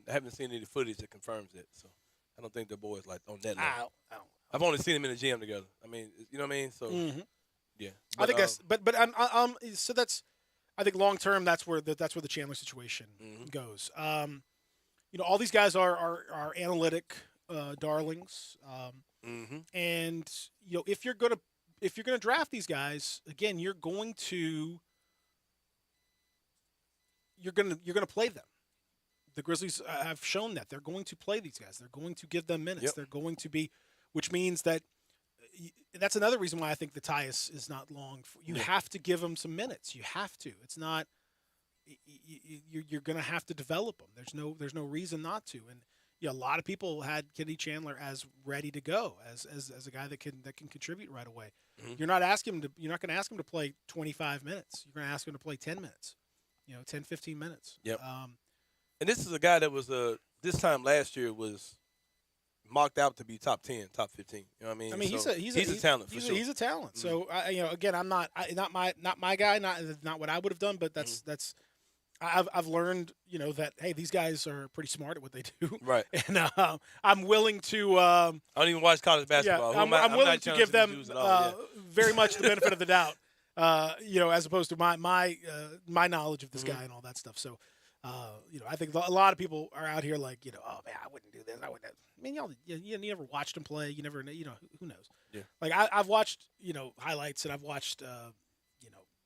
haven't seen any footage that confirms that. So, I don't think the boys like on that level. I've only seen them in the gym together. I mean, you know what I mean? So, yeah. But, I think that's. But so that's. I think long term, that's where the Chandler situation goes. All these guys are analytic darlings. And if you're gonna draft these guys again, you're going to play them. The Grizzlies have shown that they're going to play these guys. They're going to give them minutes. Yep. They're going to be, which means that that's another reason why I think the Tyus is not long. You have to give them some minutes. You have to. It's not. You're going to have to develop them. There's no reason not to. And a lot of people had Kennedy Chandler as ready to go as a guy that can contribute right away. Mm-hmm. You're not going to ask him to play 25 minutes. You're going to ask him to play 10 minutes. 10, 15 minutes. Yep. And this is a guy that was this time last year was mocked out to be top 10, top 15. You know what I mean? He's a talent for sure. He's a talent. Mm-hmm. So again, I'm not my guy, not what I would have done, but that's I've learned that hey, these guys are pretty smart at what they do. Right. And I'm willing to. I don't even watch college basketball. Yeah, I'm willing to give them very much the benefit of the doubt. As opposed to my knowledge of this guy and all that stuff. So, I think a lot of people are out here like, oh man, I wouldn't do this. I wouldn't. I mean, you never watched him play. You never, who knows? Yeah. Like I've watched, highlights and I've watched,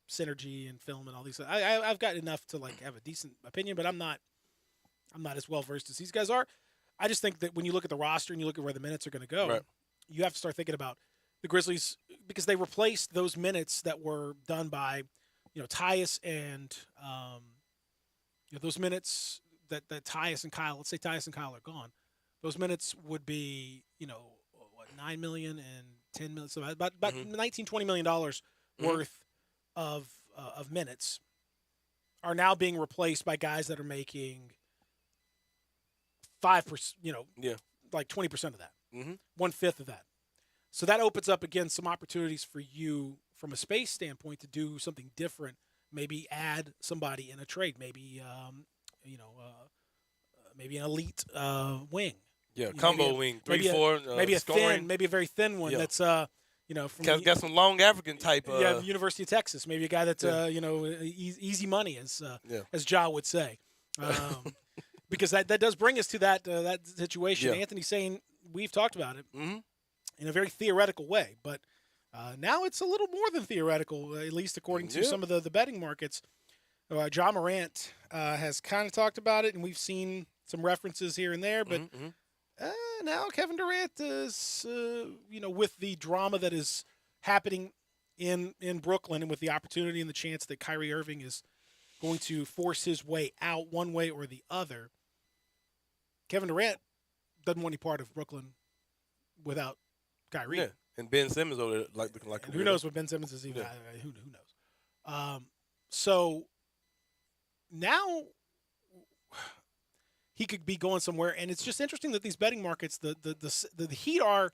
synergy and film and all these. I've got enough to like have a decent opinion, but I'm not as well versed as these guys are. I just think that when you look at the roster and you look at where the minutes are going to go, you have to start thinking about the Grizzlies because they replaced those minutes that were done by, Tyus and those minutes that Tyus and Kyle. Let's say Tyus and Kyle are gone. Those minutes would be, 9 million and 10 million, so about $19-20 million worth of minutes are now being replaced by guys that are making 5%, like 20% of that, 1/5 of that. So that opens up again some opportunities for you from a space standpoint to do something different. Maybe add somebody in a trade. Maybe maybe an elite wing. Yeah, combo wing, 3-4, maybe a scoring. thin, maybe a very thin one that's from got some long African type. University of Texas. Maybe a guy that's easy money, as Ja would say. Because that does bring us to that situation. Yeah. Anthony's saying we've talked about it in a very theoretical way, but now it's a little more than theoretical, at least according to some of the betting markets. Ja Morant has kind of talked about it, and we've seen some references here and there, but now Kevin Durant is, with the drama that is happening in Brooklyn and with the opportunity and the chance that Kyrie Irving is going to force his way out one way or the other, Kevin Durant doesn't want any part of Brooklyn without Kyrie. Yeah, and Ben Simmons over there looking like who knows what Ben Simmons is even. Yeah. Who knows? So now he could be going somewhere, and it's just interesting that these betting markets, the Heat are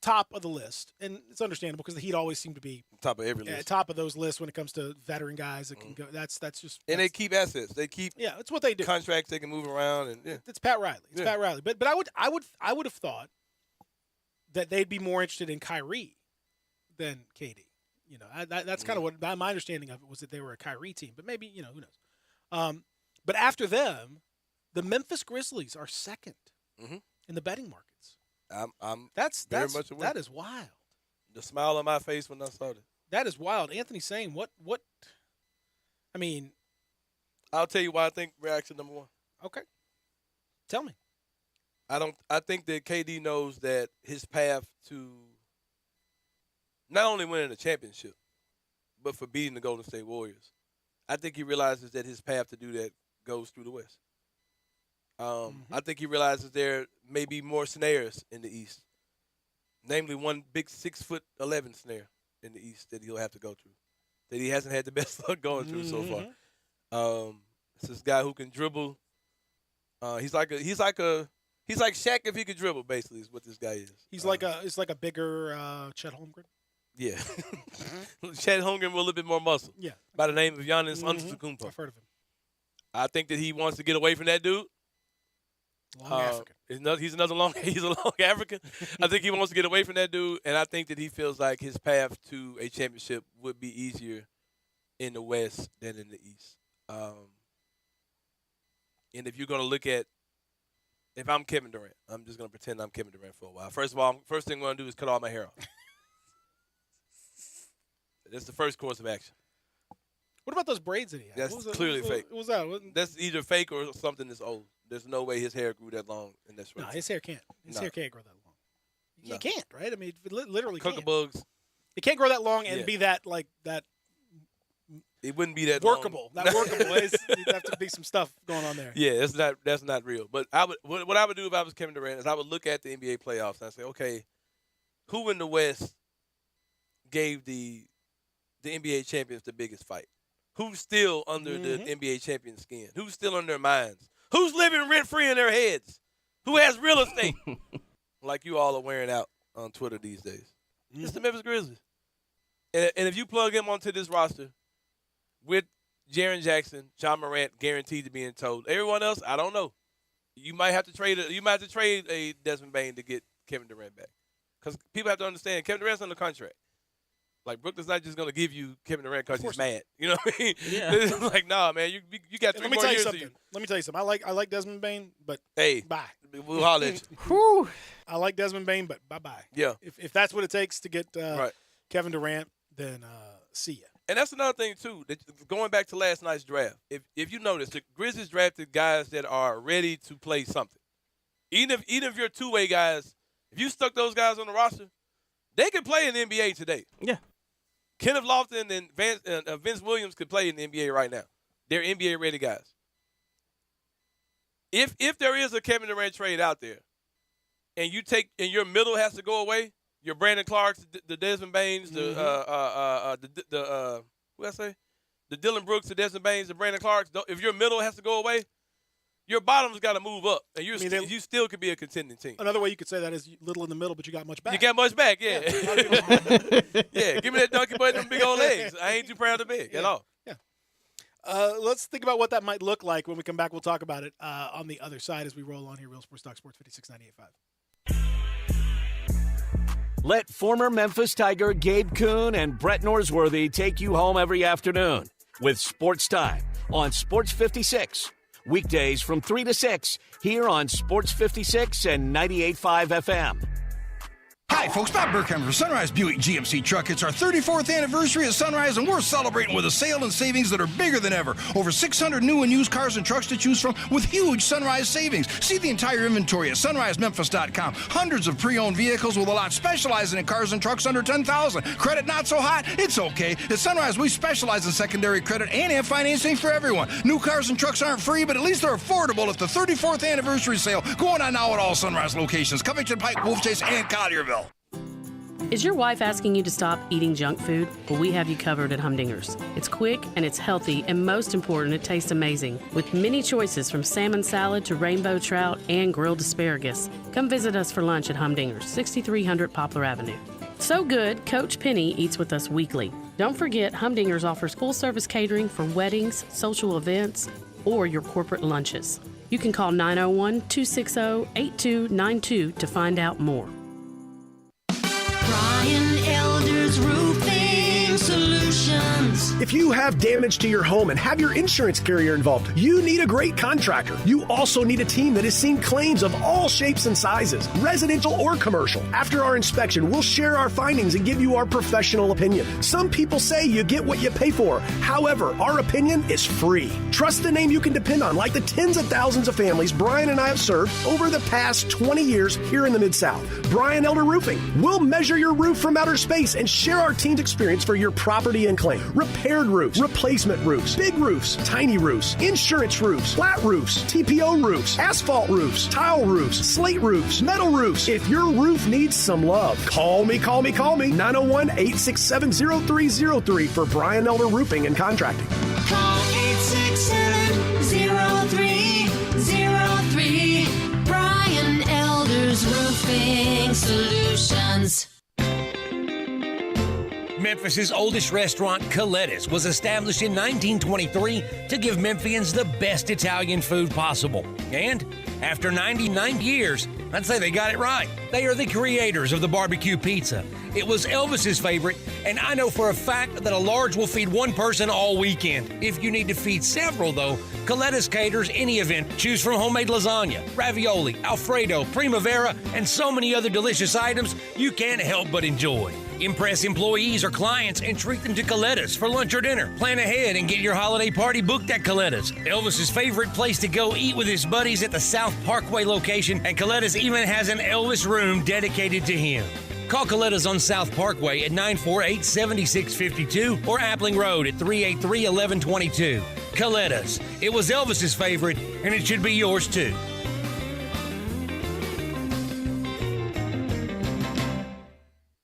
top of the list, and it's understandable because the Heat always seem to be top of every list, top of those lists when it comes to veteran guys that can go. That's just and they keep assets. They keep it's what they do. Contracts they can move around, and it's Pat Riley. It's Pat Riley. But I would have thought that they'd be more interested in Kyrie than KD. That's kind of what my understanding of it was, that they were a Kyrie team, but maybe who knows. But after them, the Memphis Grizzlies are second in the betting markets. That is wild. The smile on my face when I saw that. That is wild. Anthony's saying what? I mean, I'll tell you why I think reaction number one. Okay, tell me. I think that KD knows that his path to not only winning a championship, but for beating the Golden State Warriors, I think he realizes that his path to do that goes through the West. I think he realizes there may be more snares in the East, namely one big 6'11" snare in the East that he'll have to go through, that he hasn't had the best luck going through so far. It's this guy who can dribble. He's like Shaq if he could dribble. Basically, is what this guy is. He's like a bigger Chet Holmgren. Yeah, Chet Holmgren with a little bit more muscle. Yeah, by the name of Giannis Antetokounmpo. I've heard of him. I think that he wants to get away from that dude. Long African. He's a long African. I think he wants to get away from that dude, and I think that he feels like his path to a championship would be easier in the West than in the East. And if you're going to look at, if I'm Kevin Durant, I'm just going to pretend I'm Kevin Durant for a while. First of all, first thing I'm going to do is cut all my hair off. That's the first course of action. What about those braids that he had? That's clearly fake. What was that? That's either fake or something that's old. There's no way his hair grew that long, and that's right. No, his hair can't. His hair can't grow that long. It can't, right? I mean, it literally can't. Bugs. It can't grow that long and be that that. It wouldn't be that workable. Long. That workable. There'd have to be some stuff going on there. Yeah, that's not real. But what I would do if I was Kevin Durant is I would look at the NBA playoffs and I say, okay, who in the West gave the NBA champions the biggest fight? Who's still under the NBA champion skin? Who's still on their minds? Who's living rent-free in their heads? Who has real estate? Like you all are wearing out on Twitter these days. It's the Memphis Grizzlies. And if you plug him onto this roster with Jaren Jackson, John Morant guaranteed to be in tow. Everyone else, I don't know. You might have to trade a Desmond Bane to get Kevin Durant back. Because people have to understand, Kevin Durant's under contract. Like, Brooklyn's not just going to give you Kevin Durant because he's mad. You know what I mean? Yeah. It's like, nah, man, you got 3 more years to you. Let me tell you something. I like Desmond Bane, but bye. We'll holler at you. Whew. I like Desmond Bane, but bye-bye. Yeah. If that's what it takes to get Kevin Durant, then see ya. And that's another thing, too. Going back to last night's draft, if you notice, the Grizzlies drafted guys that are ready to play something. Even if you're two-way guys, if you stuck those guys on the roster, They could play in the NBA today. Yeah. Kenneth Lofton and Vince Williams could play in the NBA right now. They're NBA-ready guys. If there is a Kevin Durant trade out there, and your middle has to go away, your Brandon Clarks, the Desmond Baines, who I say? The Dylan Brooks, the Desmond Baines, the Brandon Clarks. If your middle has to go away, your bottom's got to move up, and you still could be a contending team. Another way you could say that is little in the middle, but you got much back. You got much back, yeah. Yeah, give me that donkey butt and them big old legs. I ain't too proud to beg at all. Yeah. Let's think about what that might look like when we come back. We'll talk about it on the other side as we roll on here. Real Sports Talk, Sports 56 98.5. Let former Memphis Tiger Gabe Kuhn and Brett Norsworthy take you home every afternoon with Sports Time on Sports 56. Weekdays from 3 to 6 here on Sports 56 and 98.5 FM. Hi, folks. Bob Burkheimer for Sunrise Buick GMC Truck. It's our 34th anniversary of Sunrise, and we're celebrating with a sale and savings that are bigger than ever. Over 600 new and used cars and trucks to choose from with huge Sunrise savings. See the entire inventory at sunrisememphis.com. Hundreds of pre-owned vehicles with a lot specializing in cars and trucks under $10,000. Credit not so hot? It's okay. At Sunrise, we specialize in secondary credit and have financing for everyone. New cars and trucks aren't free, but at least they're affordable at the 34th anniversary sale going on now at all Sunrise locations. Covington, Pike, Wolf Chase, and Collierville. Is your wife asking you to stop eating junk food? Well, we have you covered at Humdinger's. It's quick and it's healthy, and most important, it tastes amazing. With many choices from salmon salad to rainbow trout and grilled asparagus. Come visit us for lunch at Humdinger's, 6300 Poplar Avenue. So good, Coach Penny eats with us weekly. Don't forget, Humdinger's offers full-service catering for weddings, social events, or your corporate lunches. You can call 901-260-8292 to find out more. Brian Elder's Roofing Solutions. If you have damage to your home and have your insurance carrier involved, you need a great contractor. You also need a team that has seen claims of all shapes and sizes, residential or commercial. After our inspection, we'll share our findings and give you our professional opinion. Some people say you get what you pay for. However, our opinion is free. Trust the name you can depend on, like the tens of thousands of families Brian and I have served over the past 20 years here in the Mid-South. Brian Elder Roofing. We'll measure your roof from outer space and share our team's experience for your property and claim. Repaired roofs, replacement roofs, big roofs, tiny roofs, insurance roofs, flat roofs, TPO roofs, asphalt roofs, tile roofs, slate roofs, metal roofs. If your roof needs some love, call me. 901-867-0303 for Brian Elder Roofing and Contracting. Call 867-0303. Brian Elder's Roofing Solutions. Memphis's oldest restaurant, Coletta's, was established in 1923 to give Memphians the best Italian food possible. And after 99 years, I'd say they got it right. They are the creators of the barbecue pizza. It was Elvis's favorite, and I know for a fact that a large will feed one person all weekend. If you need to feed several, though, Coletta's caters any event. Choose from homemade lasagna, ravioli, Alfredo, primavera, and so many other delicious items you can't help but enjoy. Impress employees or clients and treat them to Coletta's for lunch or dinner. Plan ahead and get your holiday party booked at Coletta's. Elvis's favorite place to go eat with his buddies at the South Parkway location, and Coletta's even has an Elvis room dedicated to him. Call Coletta's on South Parkway at 948-7652 or Appling Road at 383-1122. Coletta's. It was Elvis's favorite, and it should be yours too.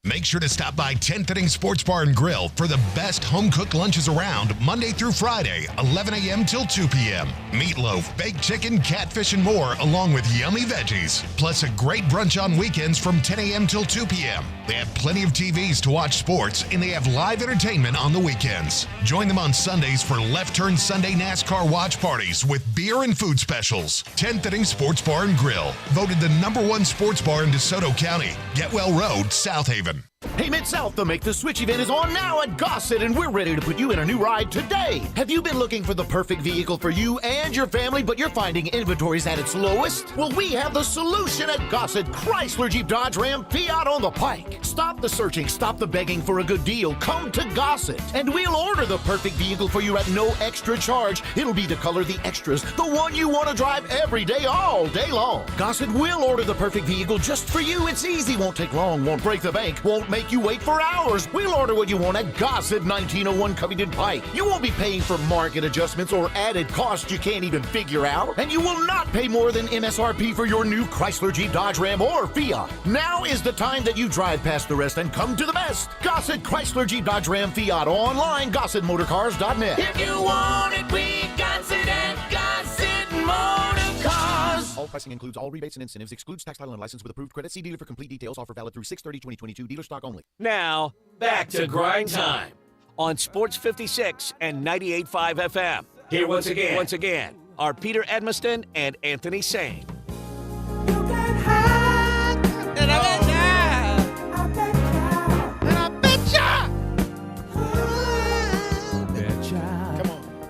Make sure to stop by 10th Inning Sports Bar and Grill for the best home-cooked lunches around Monday through Friday, 11 a.m. till 2 p.m. Meatloaf, baked chicken, catfish, and more, along with yummy veggies. Plus a great brunch on weekends from 10 a.m. till 2 p.m. They have plenty of TVs to watch sports, and they have live entertainment on the weekends. Join them on Sundays for Left Turn Sunday NASCAR watch parties with beer and food specials. 10th Inning Sports Bar and Grill, voted the #1 sports bar in DeSoto County. Getwell Road, South Haven. Hey, Mid-South, the Make the Switch event is on now at Gossett, and we're ready to put you in a new ride today. Have you been looking for the perfect vehicle for you and your family, but you're finding inventory's at its lowest? Well, we have the solution at Gossett. Chrysler, Jeep, Dodge, Ram, Fiat on the Pike. Stop the searching, stop the begging for a good deal. Come to Gossett, and we'll order the perfect vehicle for you at no extra charge. It'll be the color, the extras, the one you want to drive every day, all day long. Gossett will order the perfect vehicle just for you. It's easy, won't take long, won't break the bank, won't make make you wait for hours. We'll order what you want at Gossett 1901 Covington Pike. You won't be paying for market adjustments or added costs you can't even figure out. And you will not pay more than MSRP for your new Chrysler, Jeep, Dodge, Ram, or Fiat. Now is the time that you drive past the rest and come to the best. Gossett Chrysler, Jeep, Dodge, Ram, Fiat. Online, GossettMotorCars.net. If you want it, we got it at Gossett Motor Cars. All pricing includes all rebates and incentives, excludes tax, title, and license with approved credit. See dealer for complete details. Offer valid through 6/30/2022. Dealer stock only. Now, back to Grind Time on Sports 56 and 98.5 FM. Here once again, are Peter Edmiston and Anthony Sane.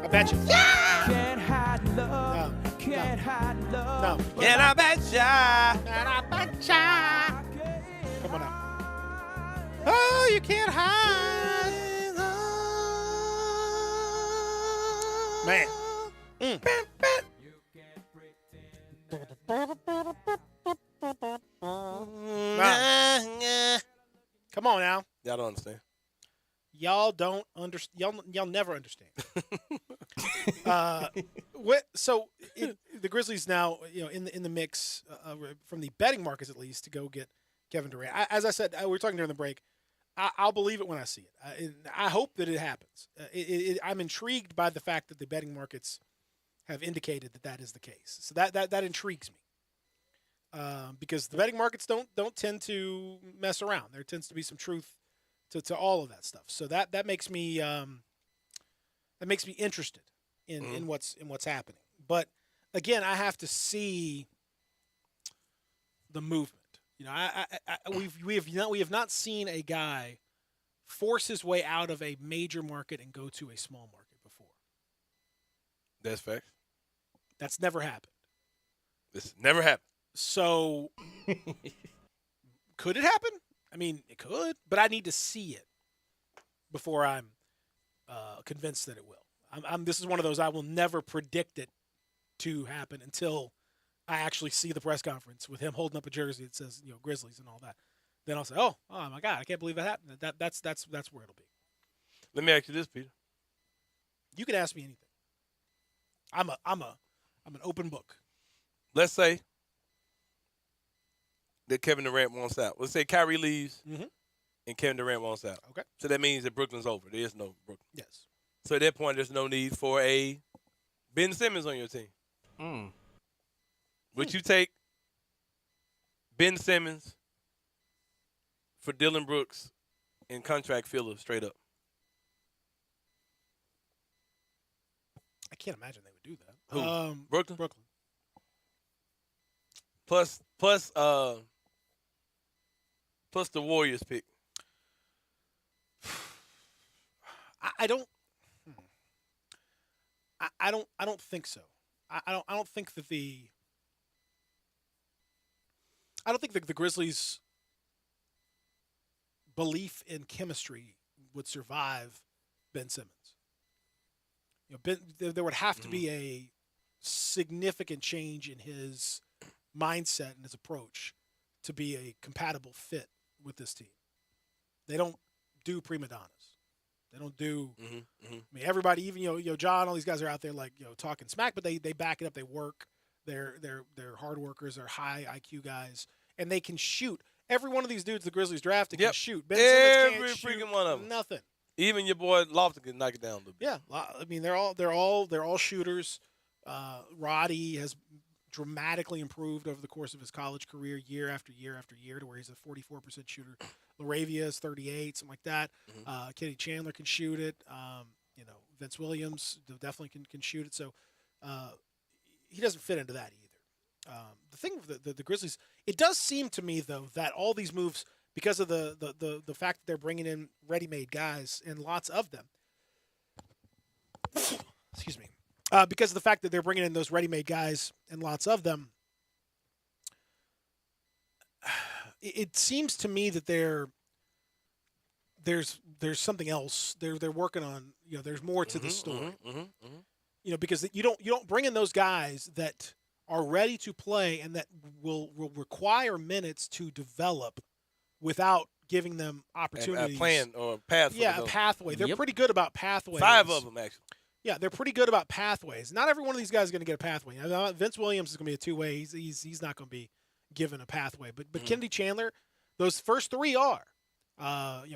I bet you. Can't hide love. Can't hide love. No. And I bet ya. Come on now. Oh, you can't hide. Man. Come on now. Y'all don't understand. Y'all don't understand. Y'all never understand. The Grizzlies now, in the mix from the betting markets at least to go get Kevin Durant. As I said, we were talking during the break. I'll believe it when I see it. I hope that it happens. I'm intrigued by the fact that the betting markets have indicated that is the case. So that intrigues me. Because the betting markets don't tend to mess around. There tends to be some truth to all of that stuff. So that makes me interested in what's happening. But again, I have to see the movement. We have not seen a guy force his way out of a major market and go to a small market before. That's fact. That's never happened. This never happened. So could it happen? I mean, it could, but I need to see it before I'm convinced that it will. This is one of those I will never predict it to happen until I actually see the press conference with him holding up a jersey that says, Grizzlies and all that. Then I'll say, oh my God, I can't believe that happened. That's where it'll be. Let me ask you this, Peter. You can ask me anything. I'm an open book. Let's say that Kevin Durant wants out. Let's say Kyrie leaves and Kevin Durant wants out. Okay. So that means that Brooklyn's over. There is no Brooklyn. Yes. So at that point, there's no need for a Ben Simmons on your team. Would you take Ben Simmons for Dylan Brooks and contract filler straight up? I can't imagine they would do that. Who? Brooklyn? Brooklyn. Plus the Warriors pick. I don't think so. I don't think that the Grizzlies' belief in chemistry would survive Ben Simmons. There would have to be a significant change in his mindset and his approach to be a compatible fit with this team. They don't do prima donnas. They don't do. I mean, everybody, even John, all these guys are out there talking smack, but they back it up. They work. They're hard workers. They're high IQ guys, and they can shoot. Every one of these dudes the Grizzlies drafted can shoot. Ben Simmons can't shoot freaking one of them. Nothing. Even your boy Lofton can knock it down a little bit. Yeah, I mean they're all shooters. Roddy has dramatically improved over the course of his college career, year after year after year, to where he's a 44% shooter. Laravia is 38, something like that. Kenny Chandler can shoot it. Vince Williams definitely can shoot it. So he doesn't fit into that either. The thing with the Grizzlies, it does seem to me though that all these moves, because of the fact that they're bringing in ready-made guys and lots of them. Excuse me. Because of the fact that they're bringing in those ready-made guys and lots of them, it seems to me that there's something else. They're working on. There's more to the story. Because you don't bring in those guys that are ready to play and that will require minutes to develop without giving them opportunities. A plan or a path. Yeah, a pathway. They're pretty good about pathways. 5 of them, actually. Yeah, they're pretty good about pathways. Not every one of these guys is going to get a pathway. Vince Williams is going to be a two-way. He's not going to be given a pathway. But Kennedy Chandler, those first 3 are.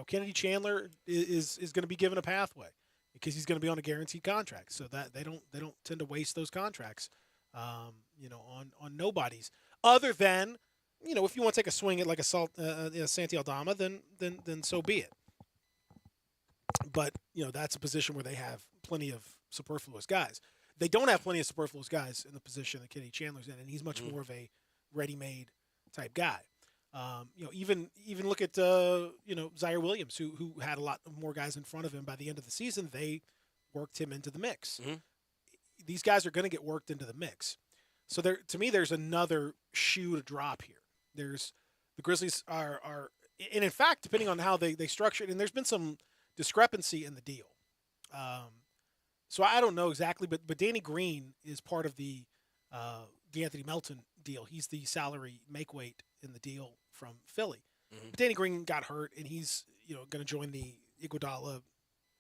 Kennedy Chandler is going to be given a pathway because he's going to be on a guaranteed contract. So that they don't tend to waste those contracts, on nobodies. Other than, if you want to take a swing at like a Santi Aldama, then so be it. But that's a position where they have plenty of superfluous guys. They don't have plenty of superfluous guys in the position that Kennedy Chandler's in, and he's much more of a ready-made type guy. Even look at Zaire Williams, who had a lot more guys in front of him by the end of the season. They worked him into the mix. These guys are going to get worked into the mix. So to me, there's another shoe to drop here. The Grizzlies are, and in fact, depending on how they structure it, and there's been some discrepancy in the deal. So I don't know exactly, but Danny Green is part of the DeAnthony Melton deal. He's the salary make weight in the deal from Philly. But Danny Green got hurt, and he's going to join the Iguodala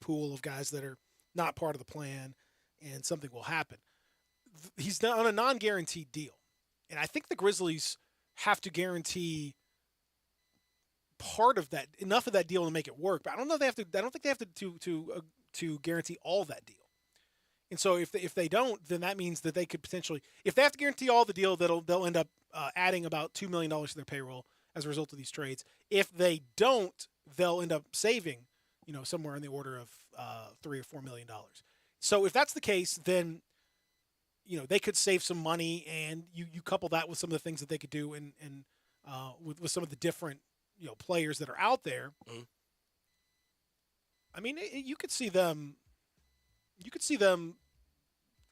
pool of guys that are not part of the plan, and something will happen. He's on a non-guaranteed deal, and I think the Grizzlies have to guarantee part of that, enough of that deal to make it work. But I don't know if they have to. I don't think they have to guarantee all that deal. And so if they don't, then that means that they could potentially, if they have to guarantee all the deal, they'll end up adding about $2 million to their payroll as a result of these trades. If they don't, they'll end up saving, somewhere in the order of $3 or $4 million. So if that's the case, then they could save some money, and you couple that with some of the things that they could do, and with some of the different players that are out there. I mean, you could see them. You could see them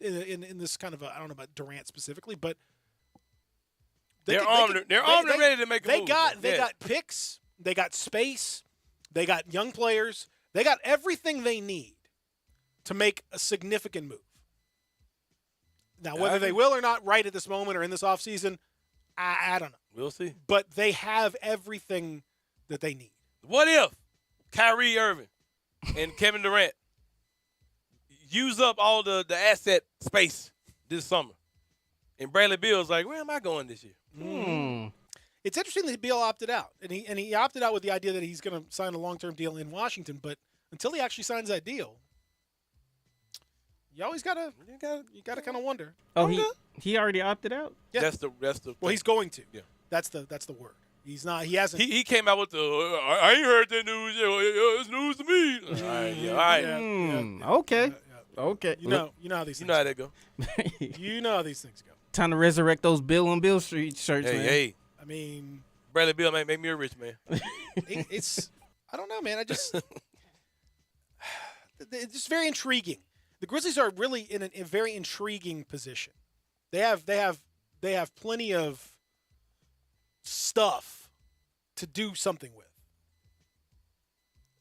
in this kind of I don't know about Durant specifically, but they're armed and ready to make a move. They got picks, they got space, they got young players, they got everything they need to make a significant move. Now, whether they will or not right at this moment or in this offseason, I don't know. We'll see. But they have everything that they need. What if Kyrie Irving and Kevin Durant use up all the asset space this summer, and Bradley Beal's like, where am I going this year? It's interesting that Beal opted out, and he opted out with the idea that he's going to sign a long-term deal in Washington. But until he actually signs that deal, you always gotta kind of wonder. Oh, he already opted out? Yeah. That's the. Well, he's going to. Yeah. That's the word. He's not. He hasn't. He came out with the. I ain't heard that news. It's news to me. All right. Yeah. All right. Yeah. Okay. Okay. You know how these. You know how they go. You know how these things go. Time to resurrect those Bill on Bill Street shirts, man. Hey. I mean, Bradley Beal make me a rich man. It's. I don't know, man. It's just very intriguing. The Grizzlies are really in a very intriguing position. They have plenty of stuff to do something with.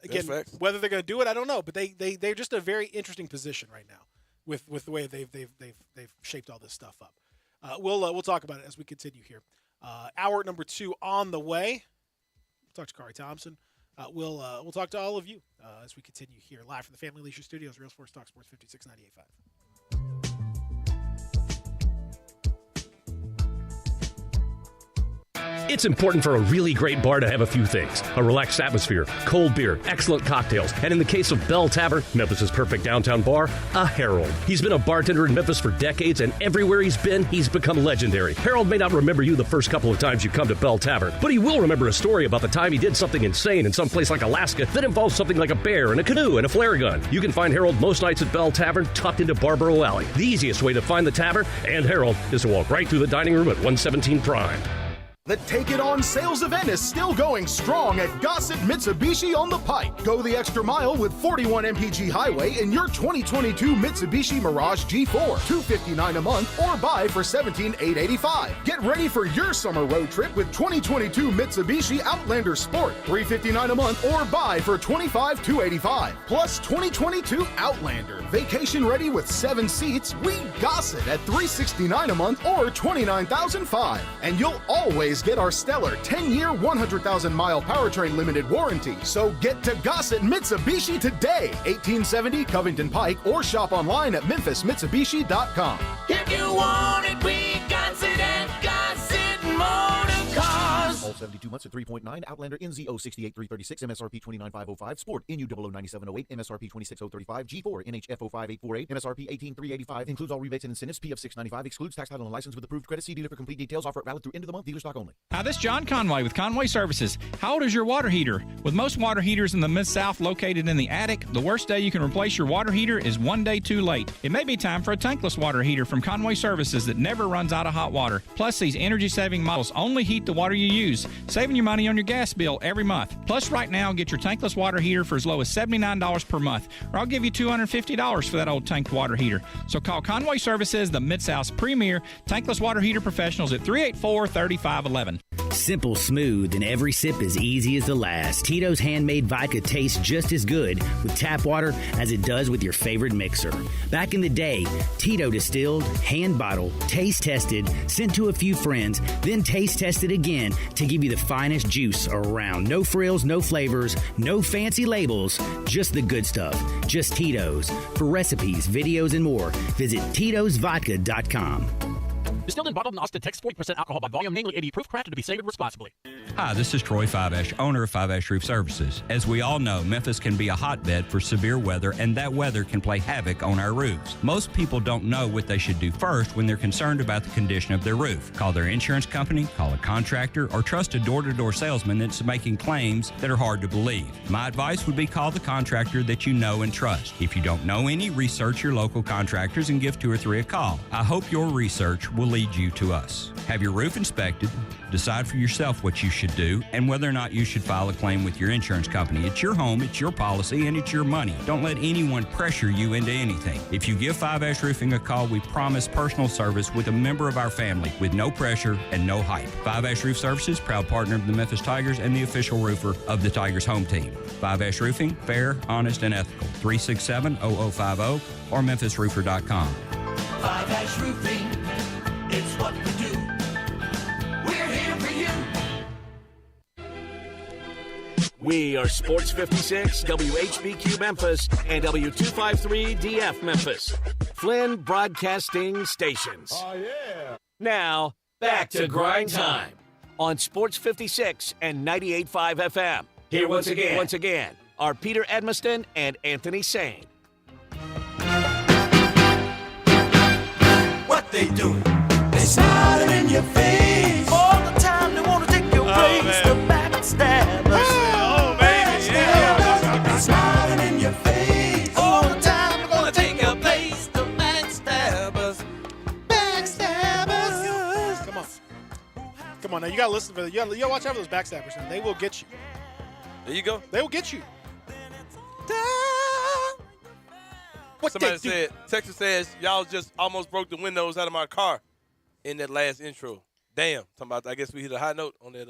Again, whether they're going to do it, I don't know. But they're just a very interesting position right now with the way they've shaped all this stuff up. We'll talk about it as we continue here. Hour number 2 on the way. We'll talk to Kari Thompson. We'll talk to all of you as we continue here live from the Family Leisure Studios, Real Sports Talk Sports 56.98.5. It's important for a really great bar to have a few things: a relaxed atmosphere, cold beer, excellent cocktails, and in the case of Bell Tavern, Memphis' perfect downtown bar, a Harold. He's been a bartender in Memphis for decades, and everywhere he's been, he's become legendary. Harold may not remember you the first couple of times you come to Bell Tavern, but he will remember a story about the time he did something insane in some place like Alaska that involves something like a bear and a canoe and a flare gun. You can find Harold most nights at Bell Tavern, tucked into Barbaro Alley. The easiest way to find the tavern and Harold is to walk right through the dining room at 117 Prime. The Take It On sales event is still going strong at Gossett Mitsubishi on the Pike. Go the extra mile with 41 MPG Highway in your 2022 Mitsubishi Mirage G4. $259 a month or buy for $17,885. Get ready for your summer road trip with 2022 Mitsubishi Outlander Sport. $359 a month or buy for $25,285. Plus 2022 Outlander. Vacation ready with 7 seats. We Gossett at $369 a month or $29,005. And you'll always always get our stellar 10-year, 100,000-mile powertrain limited warranty. So get to Gossett Mitsubishi today, 1870 Covington Pike, or shop online at memphismitsubishi.com. If you want it, we got it at Gossett Motor Cars. All 72 months at 3.9. Outlander NZO 68336. MSRP 29505. Sport NU 009708. MSRP 26035. G4 NHF 05848. MSRP 18385. Includes all rebates and incentives. PF 695. Excludes tax, title, and license with approved credit. See dealer for complete details. Offer valid through end of the month. Dealer stock only. Hi, this is John Conway with Conway Services. How old is your water heater? With most water heaters in the Mid-South located in the attic, the worst day you can replace your water heater is one day too late. It may be time for a tankless water heater from Conway Services that never runs out of hot water. Plus, these energy-saving models only heat the water you use, saving you money on your gas bill every month. Plus, right now, get your tankless water heater for as low as $79 per month, or I'll give you $250 for that old tanked water heater. So call Conway Services, the Mid-South's premier tankless water heater professionals at 384-3511. Simple, smooth, and every sip as easy as the last. Tito's handmade vodka tastes just as good with tap water as it does with your favorite mixer. Back in the day, Tito distilled, hand bottled, taste tested, sent to a few friends, then taste tested again to give you the finest juice around. No frills, no flavors, no fancy labels, just the good stuff. Just Tito's. For recipes, videos, and more, visit Tito'sVodka.com. Distilled and bottled in Austin, Texas, 40% alcohol by volume, namely 80 proof, crafted to be savored responsibly. Hi, this is Troy Fiveash, owner of Fiveash Roof Services. As we all know, Memphis can be a hotbed for severe weather, and that weather can play havoc on our roofs. Most people don't know what they should do first when they're concerned about the condition of their roof. Call their insurance company, call a contractor, or trust a door-to-door salesman that's making claims that are hard to believe. My advice would be call the contractor that you know and trust. If you don't know any, research your local contractors and give 2 or 3 a call. I hope your research will lead you to us. Have your roof inspected, decide for yourself what you should do, and whether or not you should file a claim with your insurance company. It's your home, it's your policy, and it's your money. Don't let anyone pressure you into anything. If you give Five Ash Roofing a call, we promise personal service with a member of our family with no pressure and no hype. Five Ash Roof Services, proud partner of the Memphis Tigers and the official roofer of the Tigers home team. Five Ash Roofing, fair, honest, and ethical. 367-0050 or memphisroofer.com. Five Ash Roofing, it's what we do. We're here for you. We are Sports 56, WHBQ Memphis, and W253DF Memphis. Flynn Broadcasting Stations. Oh, yeah. Now, back to Grind Time on Sports 56 and 98.5 FM. Here once again, are Peter Edmiston and Anthony Sane. What they doing? They smiling in your face all the time. They want to take your place. The backstabbers. Oh, baby, yeah. They smiling in your face all the time. They're gonna take your place. The backstabbers. Backstabbers. Come on now, you gotta listen for that. You gotta watch out for those backstabbers, and they will get you. There you go. They will get you. Somebody said, Texas says, y'all just almost broke the windows out of my car in that last intro. Damn. Talking about, I guess we hit a high note on that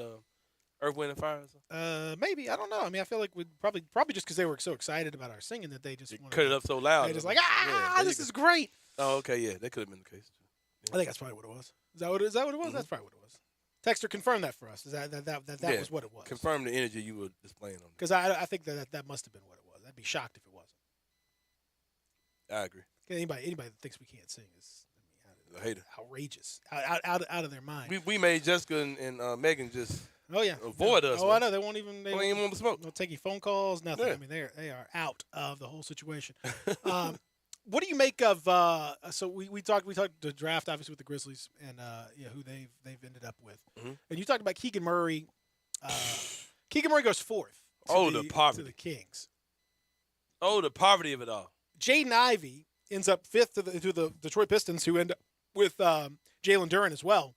Earth, Wind, and Fire or something. Maybe. I don't know. I mean, I feel like we'd probably just because they were so excited about our singing that they just cut it up so loud. They just like, this is great. Oh, okay, yeah. That could have been the case. I think that's probably what it was. Is that what it was? Mm-hmm. That's probably what it was. Texter, confirm that for us. Is that was what it was? Confirm the energy you were displaying on it. Because I think that must have been what it was. I'd be shocked if it wasn't. I agree. Anybody that thinks we can't sing is a hater. Outrageous. Out of their mind. We made Jessica and Megan just avoid us. Oh, I know. They won't even. They don't even want to smoke. They'll take your phone calls. Nothing. Yeah. I mean, they are out of the whole situation. What do you make of? So we talked the draft obviously with the Grizzlies and who they've ended up with, and you talked about Keegan Murray. Keegan Murray goes fourth. The poverty to the Kings. Oh, the poverty of it all. Jaden Ivey ends up fifth to the Detroit Pistons, who end up with Jalen Duren as well.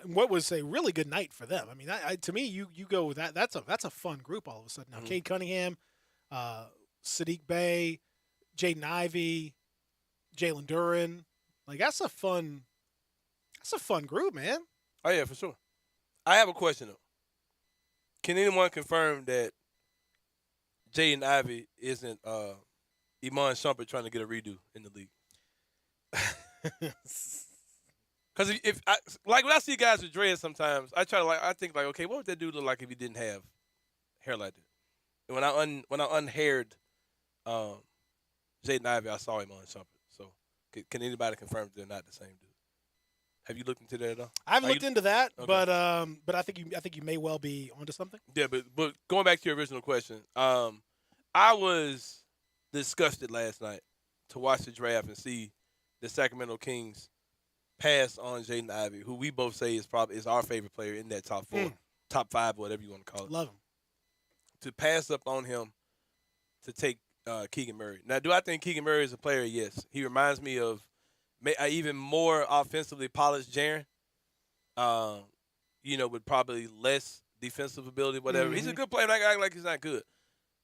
What was a really good night for them. I mean, to me, you go with that. That's a fun group all of a sudden. Now, Cade Cunningham, Sadiq Bey, Jaden Ivey, Jalen Duren. Like that's a fun group, man. Oh yeah, for sure. I have a question though. Can anyone confirm that Jaden Ivey isn't Iman Shumpert trying to get a redo in the league? Because if I, like when I see guys with dreads, sometimes I think okay, what would that dude look like if he didn't have hair like that? And when I unhaired Jaden Ivey, I saw him on something. So can anybody confirm they're not the same dude? Have you looked into that at all? I haven't looked into that, Okay. but I think you may well be onto something. Yeah, but going back to your original question, I was disgusted last night to watch the draft and see the Sacramento Kings pass on Jaden Ivey, who we both say is our favorite player in that top 4, top 5, whatever you want to call it. Love him. To pass up on him to take Keegan Murray. Now, do I think Keegan Murray is a player? Yes. He reminds me of even more offensively polished Jaren, with probably less defensive ability, whatever. He's a good player. I'm not going to act like he's not good.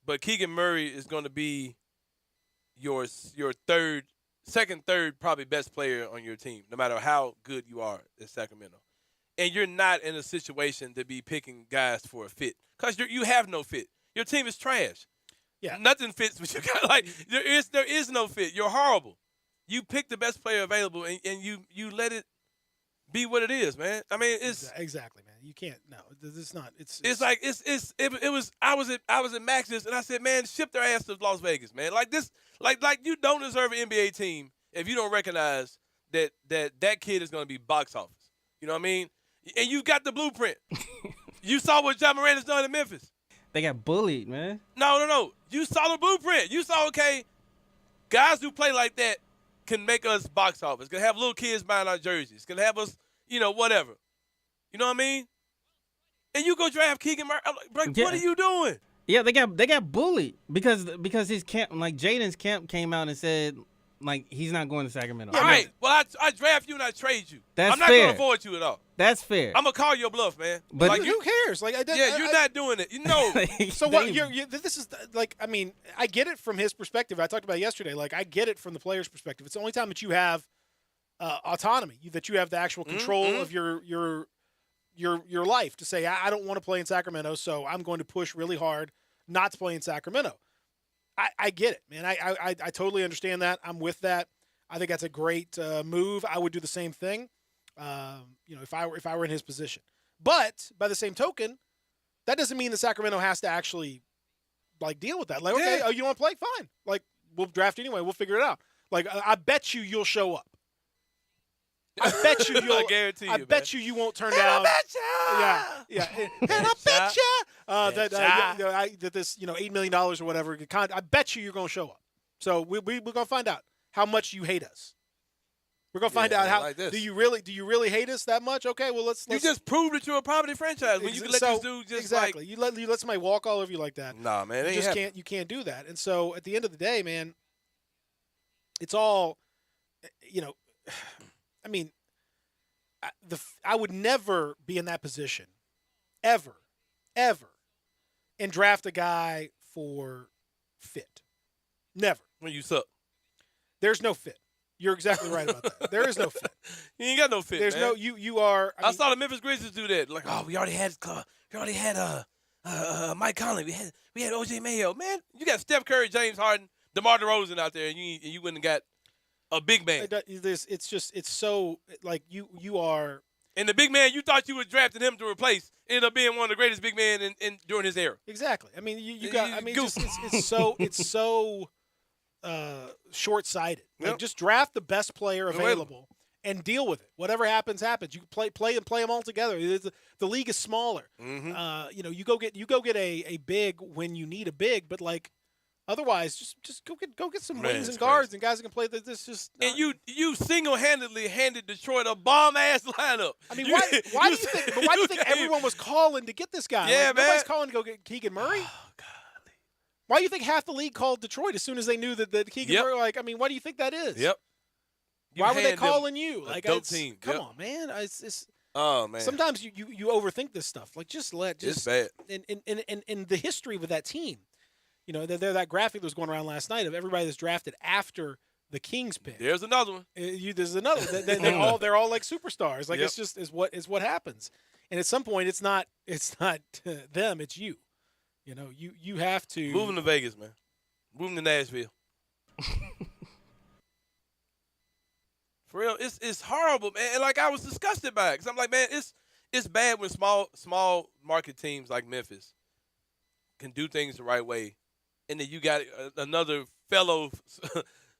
But Keegan Murray is going to be your second, third, probably best player on your team, no matter how good you are at Sacramento. And you're not in a situation to be picking guys for a fit because you have no fit. Your team is trash. Yeah, nothing fits. But you got there is no fit. You're horrible. You pick the best player available and you let it be what it is, man. I mean, it's exactly, man. You can't. No, it's not. It was. I was at Max's and I said, man, ship their ass to Las Vegas, man. Like this, like you don't deserve an NBA team if you don't recognize that kid is going to be box office. You know what I mean? And you got the blueprint. You saw what John Moran has done in Memphis. They got bullied, man. No. You saw the blueprint. You saw, okay, guys who play like that can make us box office. Can have little kids buying our jerseys. Can have us, whatever. You know what I mean? And you go draft Keegan Murray. I'm like, what are you doing? Yeah, they got bullied because his camp, like Jaden's camp, came out and said like he's not going to Sacramento. All right. Well, I draft you and I trade you. That's I'm not fair. going to avoid you at all. That's fair. I'm gonna call your bluff, man. But like, who cares? Like, you're not doing it. You know. So what? This is like. I mean, I get it from his perspective. I talked about it yesterday. Like, I get it from the player's perspective. It's the only time that you have autonomy, that you have the actual control of your life to say, I don't want to play in Sacramento, so I'm going to push really hard not to play in Sacramento. I get it, man. I totally understand that. I'm with that. I think that's a great move. I would do the same thing. If I were in his position. But by the same token, that doesn't mean that Sacramento has to actually like deal with that. Like, okay, you don't want to play? Fine. Like, we'll draft anyway. We'll figure it out. Like, I bet you'll show up. I bet you'll. I guarantee you. I bet you won't turn down. I bet you. Yeah. And I bet you that this $8 million or whatever. I bet you're going to show up. So we're going to find out how much you hate us. We're gonna find out how. Like do you really hate us that much? Okay, well let's. You just prove that you're a property franchise when you can let this dude just exactly. You let somebody walk all over you like that. Nah, man, you can't do that. And so at the end of the day, man, it's all, I mean, I would never be in that position, ever, and draft a guy for fit. Never. When you suck. There's no fit. You're exactly right about that. There is no fit. You ain't got no fit. There's man. You are. I saw the Memphis Grizzlies do that. Like, we already had Mike Conley. We had OJ Mayo. Man, you got Steph Curry, James Harden, DeMar DeRozan out there, and you wouldn't have got a big man. It's so like you are. And the big man you thought you were drafting him to replace ended up being one of the greatest big men in during his era. Exactly. I mean, it's so short-sighted. Like, just draft the best player available and deal with it. Whatever happens, happens. You play them all together. The league is smaller. Mm-hmm. You go get a big when you need a big, but like otherwise, just go get some wings and guards and guys that can play this. Just and you single-handedly handed Detroit a bomb-ass lineup. I mean, why do you think everyone was calling to get this guy? Yeah, like, man. Nobody's calling to go get Keegan Murray. Oh, God. Why do you think half the league called Detroit as soon as they knew that Keegan Murray? Like, I mean, what do you think that is? Yep. Why were they calling you? Like, dope team. Come on, man. Oh man. Sometimes you overthink this stuff. Like, it's bad. In the history with that team, they're that graphic that was going around last night of everybody that's drafted after the Kings pick. There's another one. There's another one. They're all like superstars. Like, it's just is what happens. And at some point, it's not them. It's you. You have to move them to Vegas, man. Move them to Nashville. For real, it's horrible, man. And like I was disgusted by it because I'm like, man, it's bad when small market teams like Memphis can do things the right way, and then you got another fellow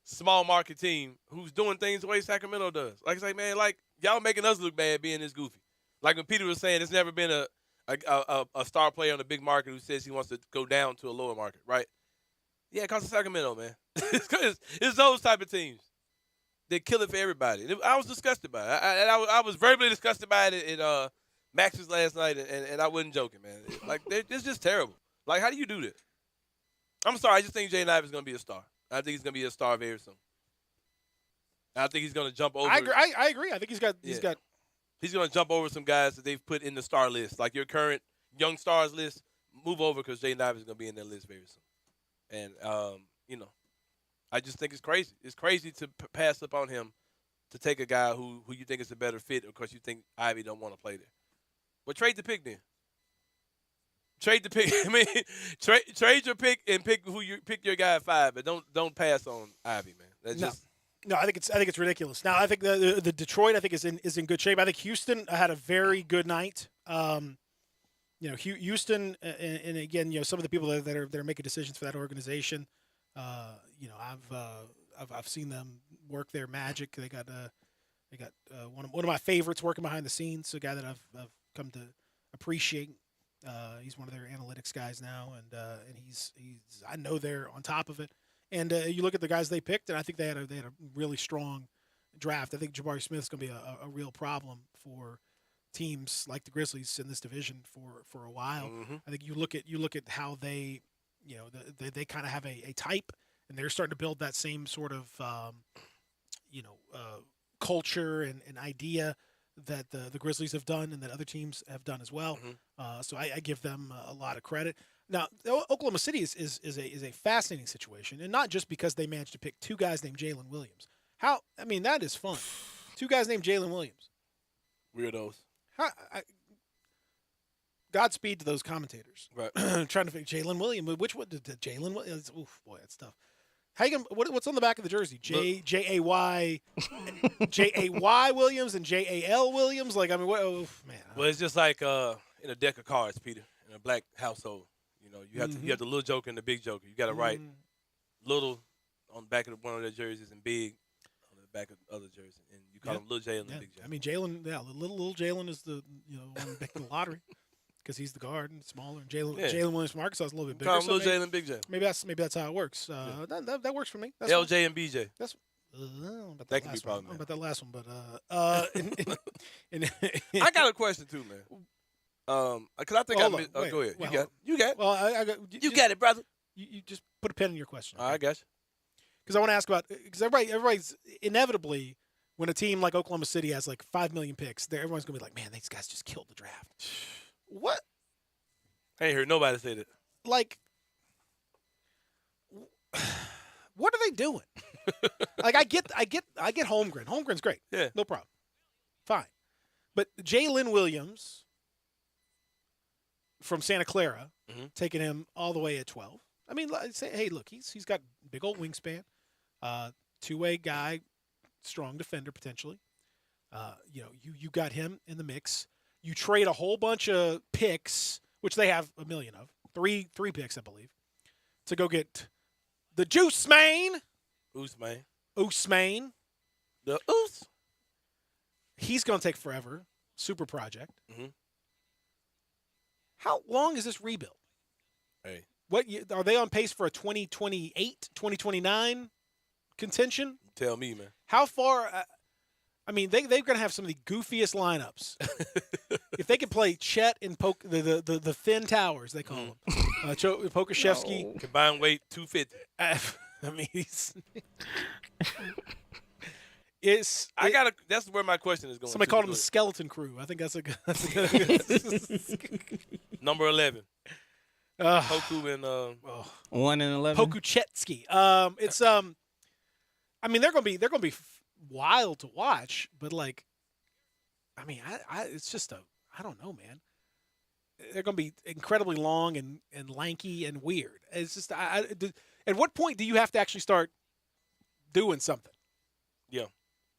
small market team who's doing things the way Sacramento does. Like it's like, man, like y'all making us look bad being this goofy. Like when Peter was saying, there's never been a star player on a big market who says he wants to go down to a lower market, right? Yeah, because of Sacramento, man. it's those type of teams. They kill it for everybody. I was disgusted by it. I was verbally disgusted by it at Max's last night, and I wasn't joking, man. It's just terrible. Like, how do you do this? I'm sorry. I just think Jay Knight is going to be a star. I think he's going to be a star very soon. I think he's going to jump over. I agree. I think he's going to jump over some guys that they've put in the star list, like your current young stars list. Move over because Jay Knight is going to be in that list very soon. And I just think it's crazy. It's crazy to pass up on him to take a guy who you think is a better fit because you think Ivy don't want to play there. But trade the pick then. Trade the pick. I mean, trade your pick and pick your guy at 5, but don't pass on Ivy, man. That's No, I think it's ridiculous. Now I think the Detroit is in good shape. I think Houston had a very good night. Houston and again, some of the people that are making decisions for that organization. I've seen them work their magic. They got one of my favorites working behind the scenes. A guy that I've come to appreciate. He's one of their analytics guys now, and he's I know they're on top of it. And you look at the guys they picked, and I think they had a really strong draft. I think Jabari Smith is going to be a real problem for teams like the Grizzlies in this division for a while. Mm-hmm. I think you look at how they they kind of have a type, and they're starting to build that same sort of culture and idea that the Grizzlies have done and that other teams have done as well. Mm-hmm. So I give them a lot of credit. Now, Oklahoma City is a fascinating situation, and not just because they managed to pick two guys named Jalen Williams. That is fun. Two guys named Jalen Williams. Weirdos. Godspeed to those commentators. Right. Trying to figure Jalen Williams. Which one did Jalen Williams? Oof, boy, that's tough. How you gonna? What's on the back of the jersey? Jay Williams and JAL Williams. Like man. Well, it's just like in a deck of cards, Peter, in a black household. You have you have the little joker and the big joker. You got to write little on the back of one of their jerseys and big on the back of the other jersey, and you call them Little Jalen and Big Jalen. I mean, Jalen. Yeah, little Jalen is the one picking the lottery because he's the guard and smaller. And Jalen Williams from Arkansas is a little bit bigger. Call him Little Jalen, Big Jalen. Maybe that's how it works. That works for me. That's LJ and BJ. That's that can be problematic. About that last one, but I got a question too, man. Because I think go ahead. You got it. Well, I got you got it, brother. You just put a pin in your question. I got you. Because I want to ask about because everybody's inevitably when a team like Oklahoma City has like 5 million picks, everyone's gonna be like, man, these guys just killed the draft. What? I ain't heard nobody say that. Like, what are they doing? Like, I get Holmgren. Holmgren's great. Yeah, no problem. Fine, but Jalen Williams from Santa Clara, taking him all the way at 12. I mean, say, hey, look, he's got big old wingspan, two-way guy, strong defender potentially. You got him in the mix. You trade a whole bunch of picks, which they have a million of, three picks, I believe, to go get the Juice Man. Ousmane. The Oos. He's going to take forever. Super project. Mm-hmm. How long is this rebuild? Hey. What are they on pace for a 2028, 2029 contention? Tell me, man. How far? They're going to have some of the goofiest lineups. If they could play Chet and the Thin Towers, they call them. Pokashevsky. No. Combined weight 250. That's where my question is going. Somebody called him the Skeleton Crew. I think that's a good. Number 11. Poku and 1 and 11. Pokuchetsky. They're gonna be wild to watch, but it's just I don't know, man. They're gonna be incredibly long and lanky and weird. It's just at what point do you have to actually start doing something? Yeah.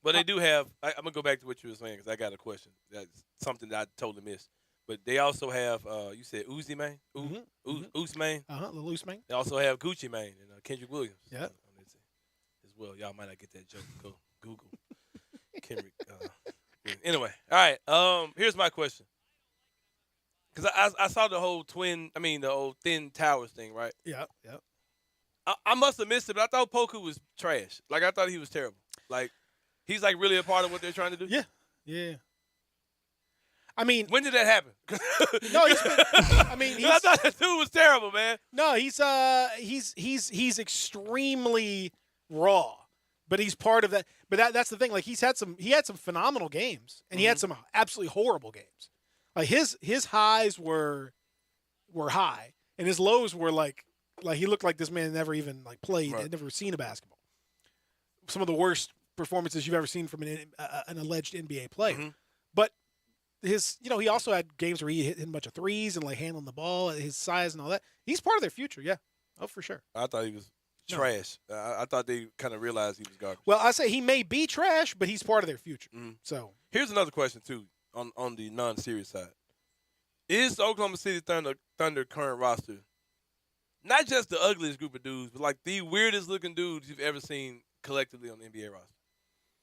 But they do have. I'm gonna go back to what you were saying because I got a question. That's something that I totally missed. But they also have. You said Uzi Mane, Uzi Mane. The loose Mane. They also have Gucci Mane and Kendrick Williams. Yeah. As well, y'all might not get that joke. Go Google Kendrick. Anyway, all right. Here's my question. Because I saw the whole the old Thin Towers thing, right? Yeah. I must have missed it, but I thought Poku was trash. Like, I thought he was terrible. Like, he's, like, really a part of what they're trying to do? Yeah. I mean, when did that happen? No, I thought that dude was terrible, man. No, he's extremely raw, but he's part of that. But that's the thing. Like, he had some phenomenal games, and he had some absolutely horrible games. Like his highs were high, and his lows were like he looked like this man never even like played, had never seen a basketball. Some of the worst performances you've ever seen from an alleged NBA player. But he also had games where he hit a bunch of threes and like handling the ball, his size and all that. He's part of their future, yeah. Oh, for sure. I thought he was trash. I thought they kind of realized he was garbage. Well, I say he may be trash, but he's part of their future. So here's another question too on the non-serious side. Is the Oklahoma City Thunder current roster not just the ugliest group of dudes, but like the weirdest looking dudes you've ever seen collectively on the NBA roster?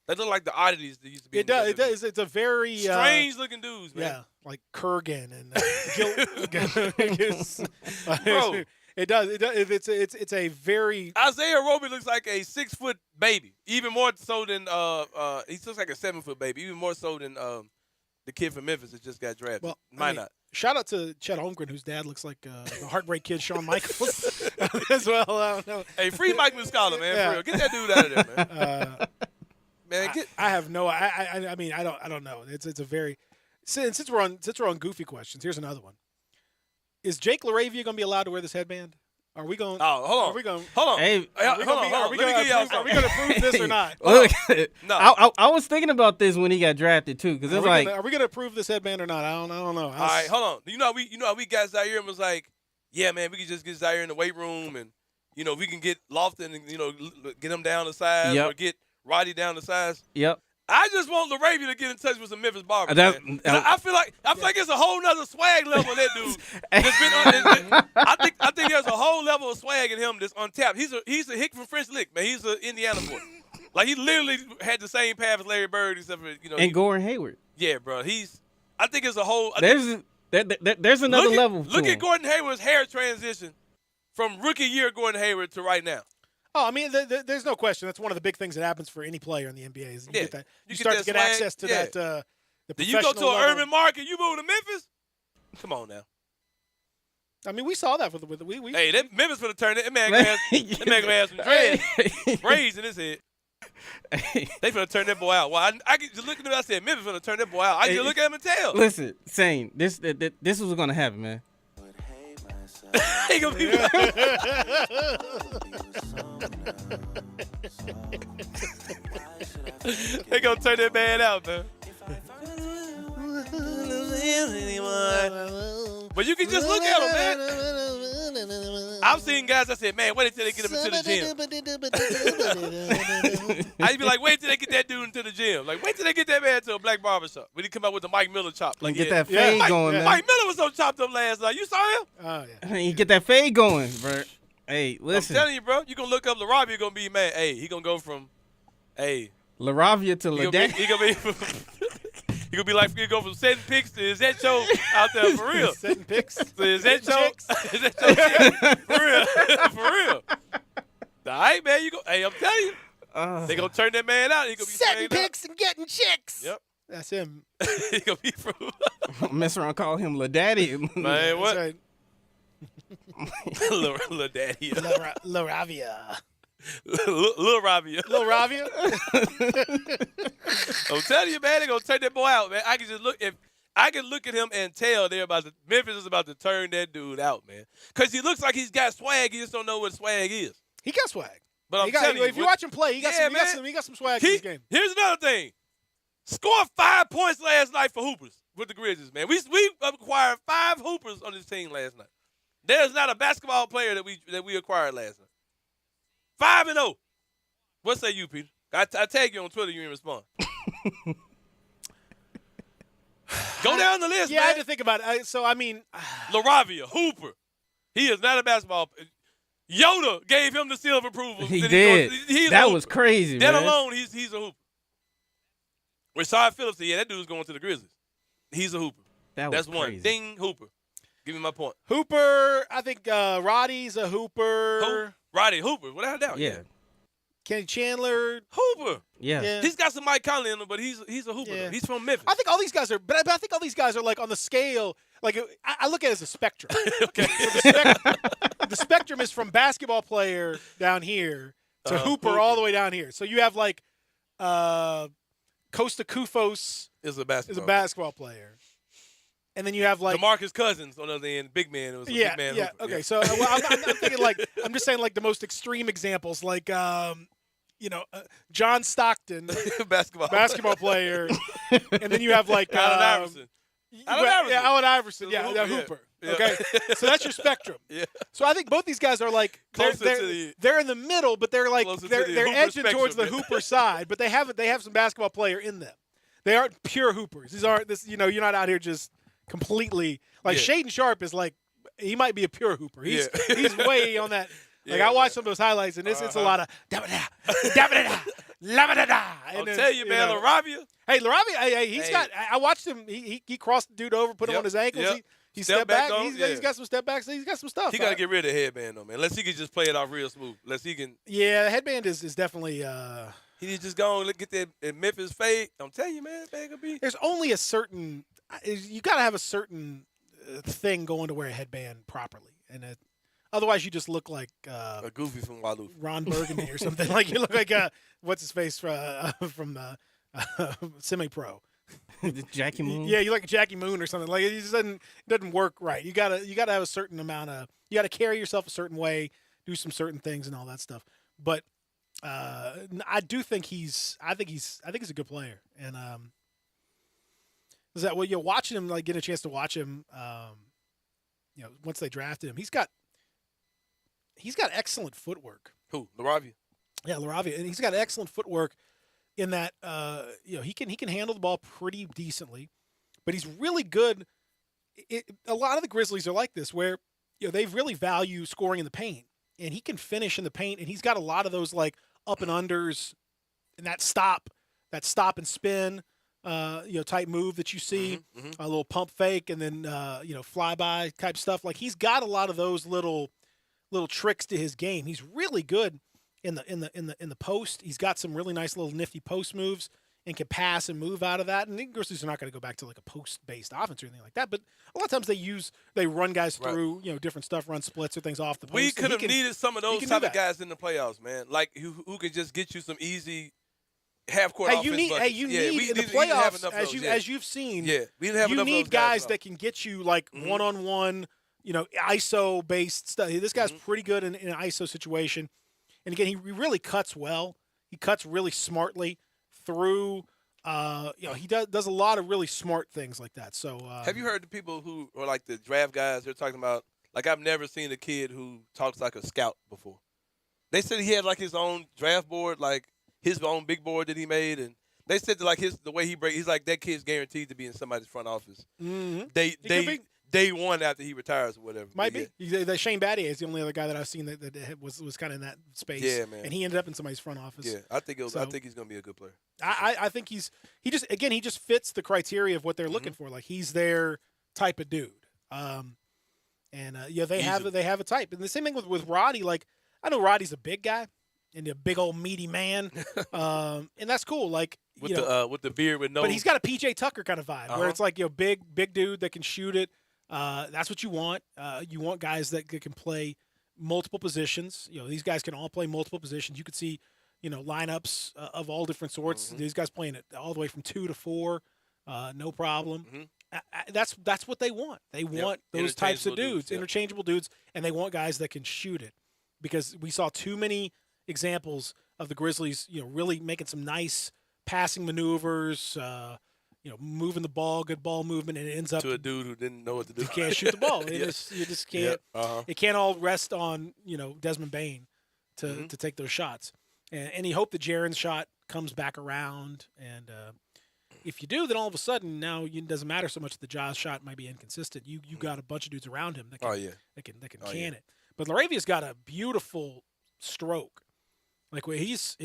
They look like the oddities that used to be. It does. It's a very strange looking dudes, man. Yeah, like Kurgan and Bro. It does. It's a very Isaiah Roby looks like a 6-foot baby, even more so than he looks like a 7-foot baby, even more so than the kid from Memphis that just got drafted. Well, not. Shout out to Chet Holmgren, whose dad looks like the Heartbreak Kid, Shawn Michaels, as well. I don't know. Hey, free Mike Muscala, man. For real. Get that dude out of there, man. Man, I have no. I mean, I don't know. It's a very since we're on goofy questions. Here's another one. Is Jake LaRavia going to be allowed to wear this headband? Are we going? Oh, hold on. Are we going? Hold on. Hey, Are we going to prove this or not? Look, no. I was thinking about this when he got drafted too, because it's like, are we going to prove this headband or not? I don't know. All right, hold on. You know how we got Zaire and was like, yeah, man, we can just get Zaire in the weight room, and we can get Lofton and get him down to size, or get Roddy down to size. Yep. I just want LaRavia to get in touch with some Memphis barbers. I feel like it's a whole nother swag level in that dude. I think there's a whole level of swag in him that's untapped. He's a hick from French Lick, man. He's an Indiana boy. Like, he literally had the same path as Larry Bird, except for and Gordon Hayward. Yeah, bro. I think it's a whole. There's another level. Look at Gordon Hayward's hair transition from rookie year Gordon Hayward to right now. Oh, I mean, there's no question. That's one of the big things that happens for any player in the NBA. Is you get that. You start to get swag. access to that. The do you go to an urban market? You move to Memphis? Come on now. I mean, we saw that with we. Hey, that Memphis for the turn. That man gonna have some dreads, braids in his head. They finna turn that boy out. Well, I just looking at him. I said, Memphis finna turn that boy out. I just look at him and tell. Listen, Sane, this was gonna happen, man. He gonna be they gonna turn that man out, man. But you can just look at him, man. I've seen guys. I said, man, wait until they get him into the gym. I'd be like, wait till they get that dude into the gym. Like, wait till they get that man to a black barbershop. When he come out with the Mike Miller chop. Like, get that fade going, man. Mike Miller was so chopped up last night. You saw him? Oh, yeah. You get that fade going, bro. Hey, listen. I'm telling you, bro. You gonna look up LaRavia, you're gonna be mad. Hey, he gonna go from, LaRavia to LaDash. He gonna be like, he go from setting picks to his head show out there for real. Setting picks to his head show. For real. For real. All right, man. Hey, I'm telling you. They gonna turn that man out. He gonna be setting picks and getting chicks. Yep. That's him. He gonna be from. Mess around, call him LaDaddy. Man, what? That's right. LaDaddy. LaRavia. Lil Ravia. Lil Ravia? I'm telling you, man, they're gonna turn that boy out, man. I can just look at him and tell Memphis is about to turn that dude out, man. Cause he looks like he's got swag, he just don't know what swag is. He got swag. But I'm telling you, if you watch him play, he got some swag in his game. Here's another thing. Scored 5 points last night for hoopers with the Grizzlies, man. We acquired 5 hoopers on this team last night. There's not a basketball player that we acquired last night. 5-0. What say you, Peter? I tag you on Twitter. You didn't respond. Go down the list, Yeah, man. I had to think about it. So, I mean. LaRavia, Hooper. He is not a basketball. Yoda gave him the seal of approval. He Then did. He's That a was hooper. crazy, That man. alone, he's a hooper. Rashad Phillips said, yeah, that dude's going to the Grizzlies. He's a hooper. That's one. crazy. Ding, Hooper. Give me my point. Hooper, I think Roddy's a hooper. Roddy Hooper, without a doubt. Yeah. Kenny Chandler. Hooper. Yeah. He's got some Mike Conley in him, but he's a hooper. Yeah. Though. He's from Memphis. I think all these guys are, but I think all these guys are like on the scale. Like I look at it as a spectrum. Okay. So the spectrum is from basketball player down here to Hooper all the way down here. So you have like Costa Koufos is a basketball player. And then you have like DeMarcus Cousins on the other end, big man. It was a big man. Yeah. Hooper. Okay. Yeah. So I'm thinking like I'm just saying like the most extreme examples, like John Stockton, basketball player, and then you have like Allen Iverson. Allen Iverson. Yeah, Hooper, Hooper. yeah. Okay. So that's your spectrum. Yeah. So I think both these guys are like they're in the middle, but they're like they're Hooper edging towards the spectrum. Hooper side, but they have some basketball player in them. They aren't pure hoopers. These aren't you're not out here just completely like Shaedon Sharpe is like he might be a pure hooper. He's way on that. Like I watched some of those highlights and it's a lot of I'll tell you, man, LaRavia. Hey, LaRavia, he's got. I watched him. He crossed the dude over, put him on his ankles. Yep. He Step stepped back. back He's got some step backs. He's got some stuff. He got to get rid of the headband, though, man. Unless he can just play it off real smooth. Unless he can. Yeah, the headband is definitely. He needs to just go and get that Memphis fade. I'm telling you, man, that could be. There's only a certain. You got to have a certain thing going to wear a headband properly, and otherwise you just look like a goofy from Waloof. Ron Burgundy or something. Like you look like what's his face from Semi-Pro. Jackie Moon. Yeah, you like Jackie Moon or something. Like it just doesn't work right. You gotta have a certain amount of. You gotta carry yourself a certain way, do some certain things, and all that stuff. But I do think he's a good player, and is that well? You're watching him, like get a chance to watch him. Once they drafted him, he's got excellent footwork. Who? LaRavia? Yeah, LaRavia, and he's got excellent footwork. In that, he can handle the ball pretty decently, but he's really good. A lot of the Grizzlies are like this, where they really value scoring in the paint, and he can finish in the paint, and he's got a lot of those like up and unders, and that stop and spin, type move that you see, a little pump fake, and then flyby type stuff. Like he's got a lot of those little tricks to his game. He's really good. In the post, he's got some really nice little nifty post moves and can pass and move out of that. And the Grizzlies are not going to go back to like a post-based offense or anything like that. But a lot of times they run guys through different stuff, run splits or things off the post. We could have needed some of those type of guys in the playoffs, man. Like who could just get you some easy half-court offense. You need in the playoffs, as you've seen. Yeah, we didn't have enough. You need guys that can get you like one-on-one, ISO-based stuff. This guy's pretty good in an ISO situation. And again, he really cuts well. He cuts really smartly through. He does a lot of really smart things like that. So, have you heard the people who are like the draft guys? They're talking about like I've never seen a kid who talks like a scout before. They said he had like his own draft board, like his own big board that he made, and they said that like the way he breaks, he's like that kid's guaranteed to be in somebody's front office. Mm-hmm. Day one after he retires or whatever. Might be. Shane Battier is the only other guy that I've seen that was kind of in that space. Yeah, man. And he ended up in somebody's front office. Yeah, I think he's going to be a good player. I think he just fits the criteria of what they're looking for. Like he's their type of dude. They have a type. And the same thing with Roddy. Like I know Roddy's a big guy and a big old meaty man, and that's cool. Like with the beard with no. But he's got a PJ Tucker kind of vibe where it's like big dude that can shoot it. That's what you want. You want guys that can play multiple positions. These guys can all play multiple positions. You could see, lineups of all different sorts. These guys playing it all the way from 2 to 4, no problem. That's what they want. They want those types of dudes, interchangeable dudes, and they want guys that can shoot it. Because we saw too many examples of the Grizzlies, really making some nice passing maneuvers. Moving the ball, good ball movement, and it ends up to a dude who didn't know what to do. You can't shoot the ball. You just can't. Yeah. It can't all rest on Desmond Bain to take those shots. And you hope that Jaron's shot comes back around. And if you do, then all of a sudden now it doesn't matter so much that the Ja's shot might be inconsistent. You got a bunch of dudes around him that can can it. But Laravia's got a beautiful stroke. Like it's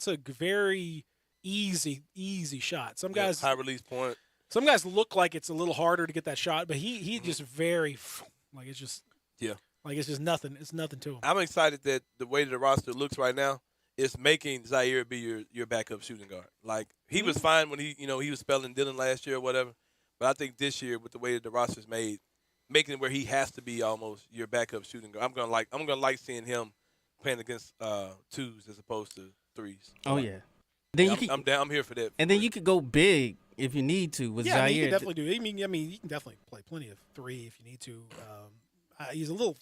a very easy shot. Some guys high release point. Some guys look like it's a little harder to get that shot, but he just very like it's just like it's just nothing. It's nothing to him. I'm excited that the way the roster looks right now is making Zaire be your backup shooting guard. Like he was fine when he was spelling Dylan last year or whatever, but I think this year with the way that the roster's made, making it where he has to be almost your backup shooting guard. I'm gonna like seeing him playing against twos as opposed to threes. Oh yeah. Then I'm here for that. And then you could go big if you need to with Zaire. Yeah, you can definitely do. I mean, you can definitely play plenty of three if you need to. He's a little.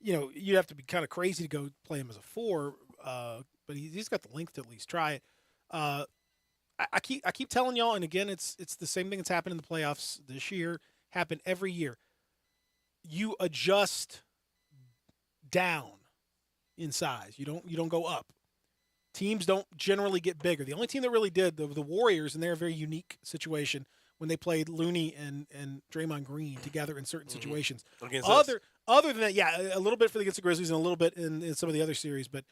You have to be kind of crazy to go play him as a 4. But he's got the length to at least try it. I keep telling y'all, and again, it's the same thing that's happened in the playoffs this year. Happened every year. You adjust down in size. You don't go up. Teams don't generally get bigger. The only team that really did, the Warriors, and they're a very unique situation when they played Looney and Draymond Green together in certain situations. Other than that, a little bit against the Grizzlies and a little bit in some of the other series, but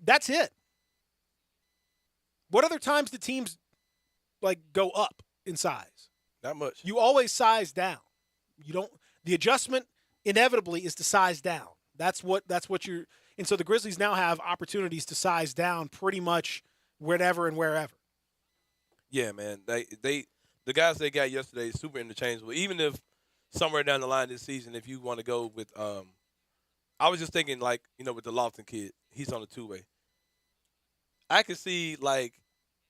that's it. What other times do teams go up in size? Not much. You always size down. You don't. The adjustment inevitably is to size down. That's what you're. And so the Grizzlies now have opportunities to size down pretty much whenever and wherever. Yeah, man. The guys they got yesterday super interchangeable. Even if somewhere down the line this season, if you want to go with, I was just thinking with the Lofton kid, he's on a 2-way. I could see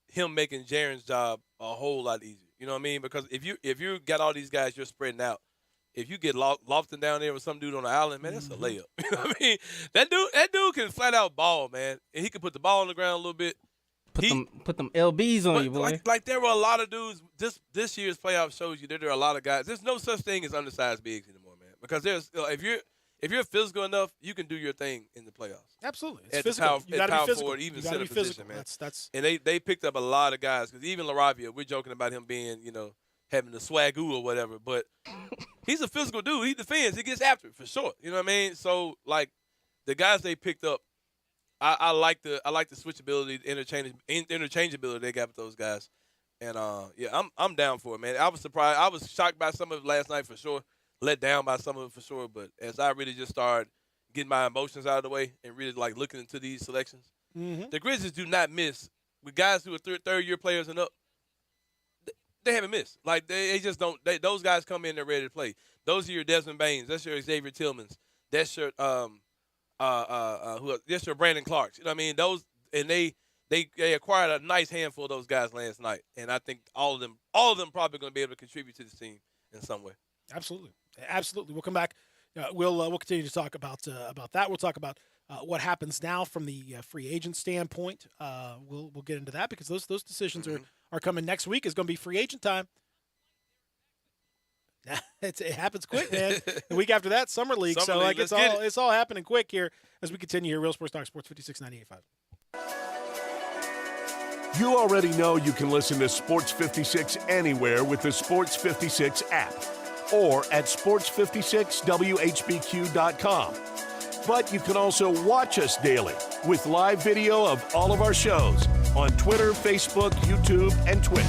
him making Jaron's job a whole lot easier. You know what I mean? Because if you got all these guys you're spreading out, if you get Lofton down there with some dude on the island, man, that's a layup. You know what I mean? That dude can flat out ball, man, and he can put the ball on the ground a little bit. Put them LBs on you, boy. Like there were a lot of dudes. This year's playoff shows you that there are a lot of guys. There's no such thing as undersized bigs anymore, man. Because there's if you're physical enough, you can do your thing in the playoffs. Absolutely, it's physical. You got to be physical. Forward, even center position, man. That's and they picked up a lot of guys because even Laravia, we're joking about him being having the swagoo or whatever, but he's a physical dude. He defends. He gets after it for sure. You know what I mean? So the guys they picked up. I like the switchability, interchangeability they got with those guys, and I'm down for it, man. I was surprised, I was shocked by some of it last night for sure, let down by some of it for sure. But as I really just started getting my emotions out of the way and really looking into these selections, the Grizzlies do not miss with guys who are third year players and up. They haven't missed. They just don't. Those guys come in, they're ready to play. Those are your Desmond Baines. That's your Xavier Tillmans. That's your that's your Brandon Clarks. You know what I mean? Those, and they acquired a nice handful of those guys last night, and I think all of them probably going to be able to contribute to this team in some way. Absolutely. We'll come back. We'll continue to talk about that. We'll talk about what happens now from the free agent standpoint. We'll get into that because those decisions are coming next week. Is going to be free agent time. It happens quick, man. The week after that, summer league. It's all happening quick here as we continue here. Real Sports Talk, Sports 56 98.5. You already know you can listen to Sports 56 anywhere with the Sports 56 app or at sports56whbq.com. But you can also watch us daily with live video of all of our shows on Twitter, Facebook, YouTube, and Twitch.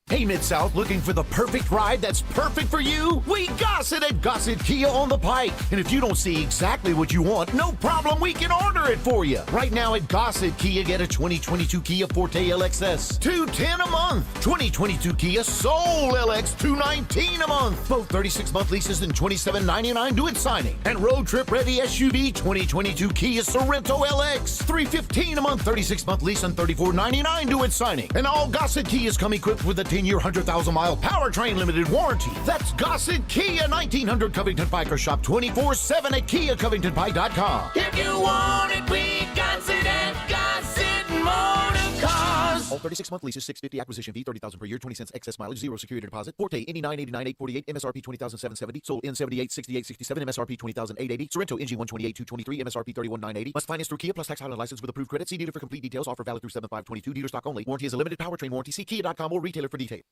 Hey, Mid-South, looking for the perfect ride that's perfect for you? We got it at Gossett Kia on the Pike. And if you don't see exactly what you want, no problem, we can order it for you. Right now at Gossett Kia, get a 2022 Kia Forte LXS, $210 a month. 2022 Kia Soul LX, $219 a month. Both 36-month leases and $27.99 due at signing. And road trip ready SUV 2022 Kia Sorrento LX, $315 a month, 36-month lease and $34.99 due at signing. And all Gossett Kias come equipped with a 10-year, 100,000-mile powertrain limited warranty. That's Gossett Kia, 1900 Covington Pike, or shop 24/7 at KiaCovingtonPike.com. If you want it, we got it at Gossett Motor Cars. All 36-month leases, $650 acquisition fee, $30,000 per year, 20 cents excess mileage, 0 security deposit. Forte, $89.89, $848, MSRP $20,770, sold N78, $68.67, MSRP $20,880. Sorrento, NG $128, $223, MSRP $31,980. Must finance through Kia plus tax Highland license with approved credit. See dealer for complete details. Offer valid through 7/5/22. Dealer stock only. Warranty is a limited powertrain warranty. See Kia.com or retailer for details.